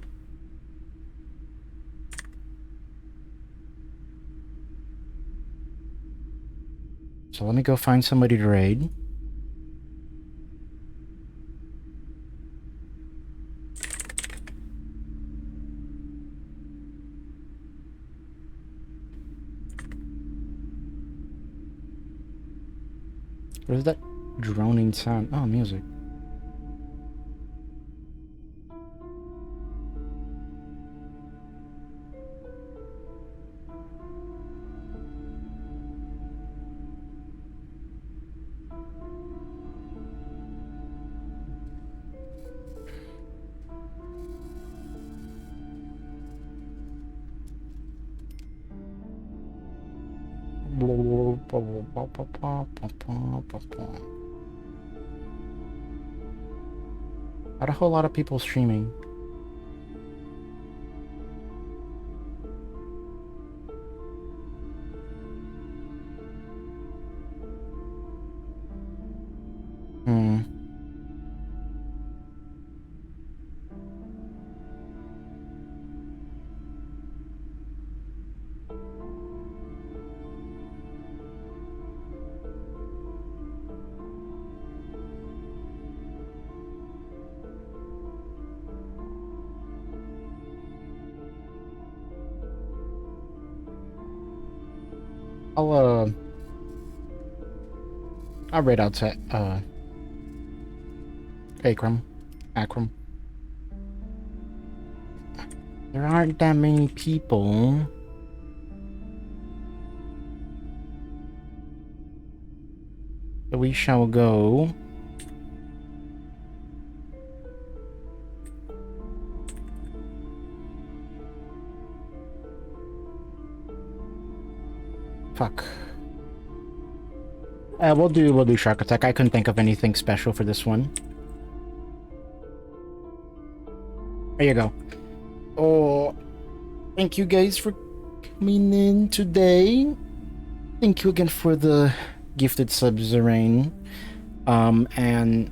So let me go find somebody to raid. What is that droning sound? Oh, music. Not a whole lot of people streaming. I'll read out to Akram. There aren't that many people. So we shall go. Fuck. We'll do Shark Attack. I couldn't think of anything special for this one. There you go. Oh, thank you guys for coming in today. Thank you again for the gifted subs, Zerain. And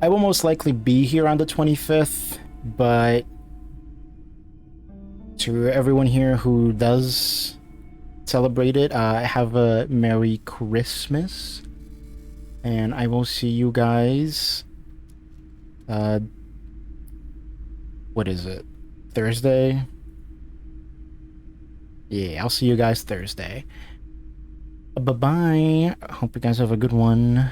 I will most likely be here on the 25th, but to everyone here who does celebrate it, have a Merry Christmas, and I will see you guys what is it, Thursday? Yeah, I'll see you guys Thursday. Bye bye. Hope you guys have a good one.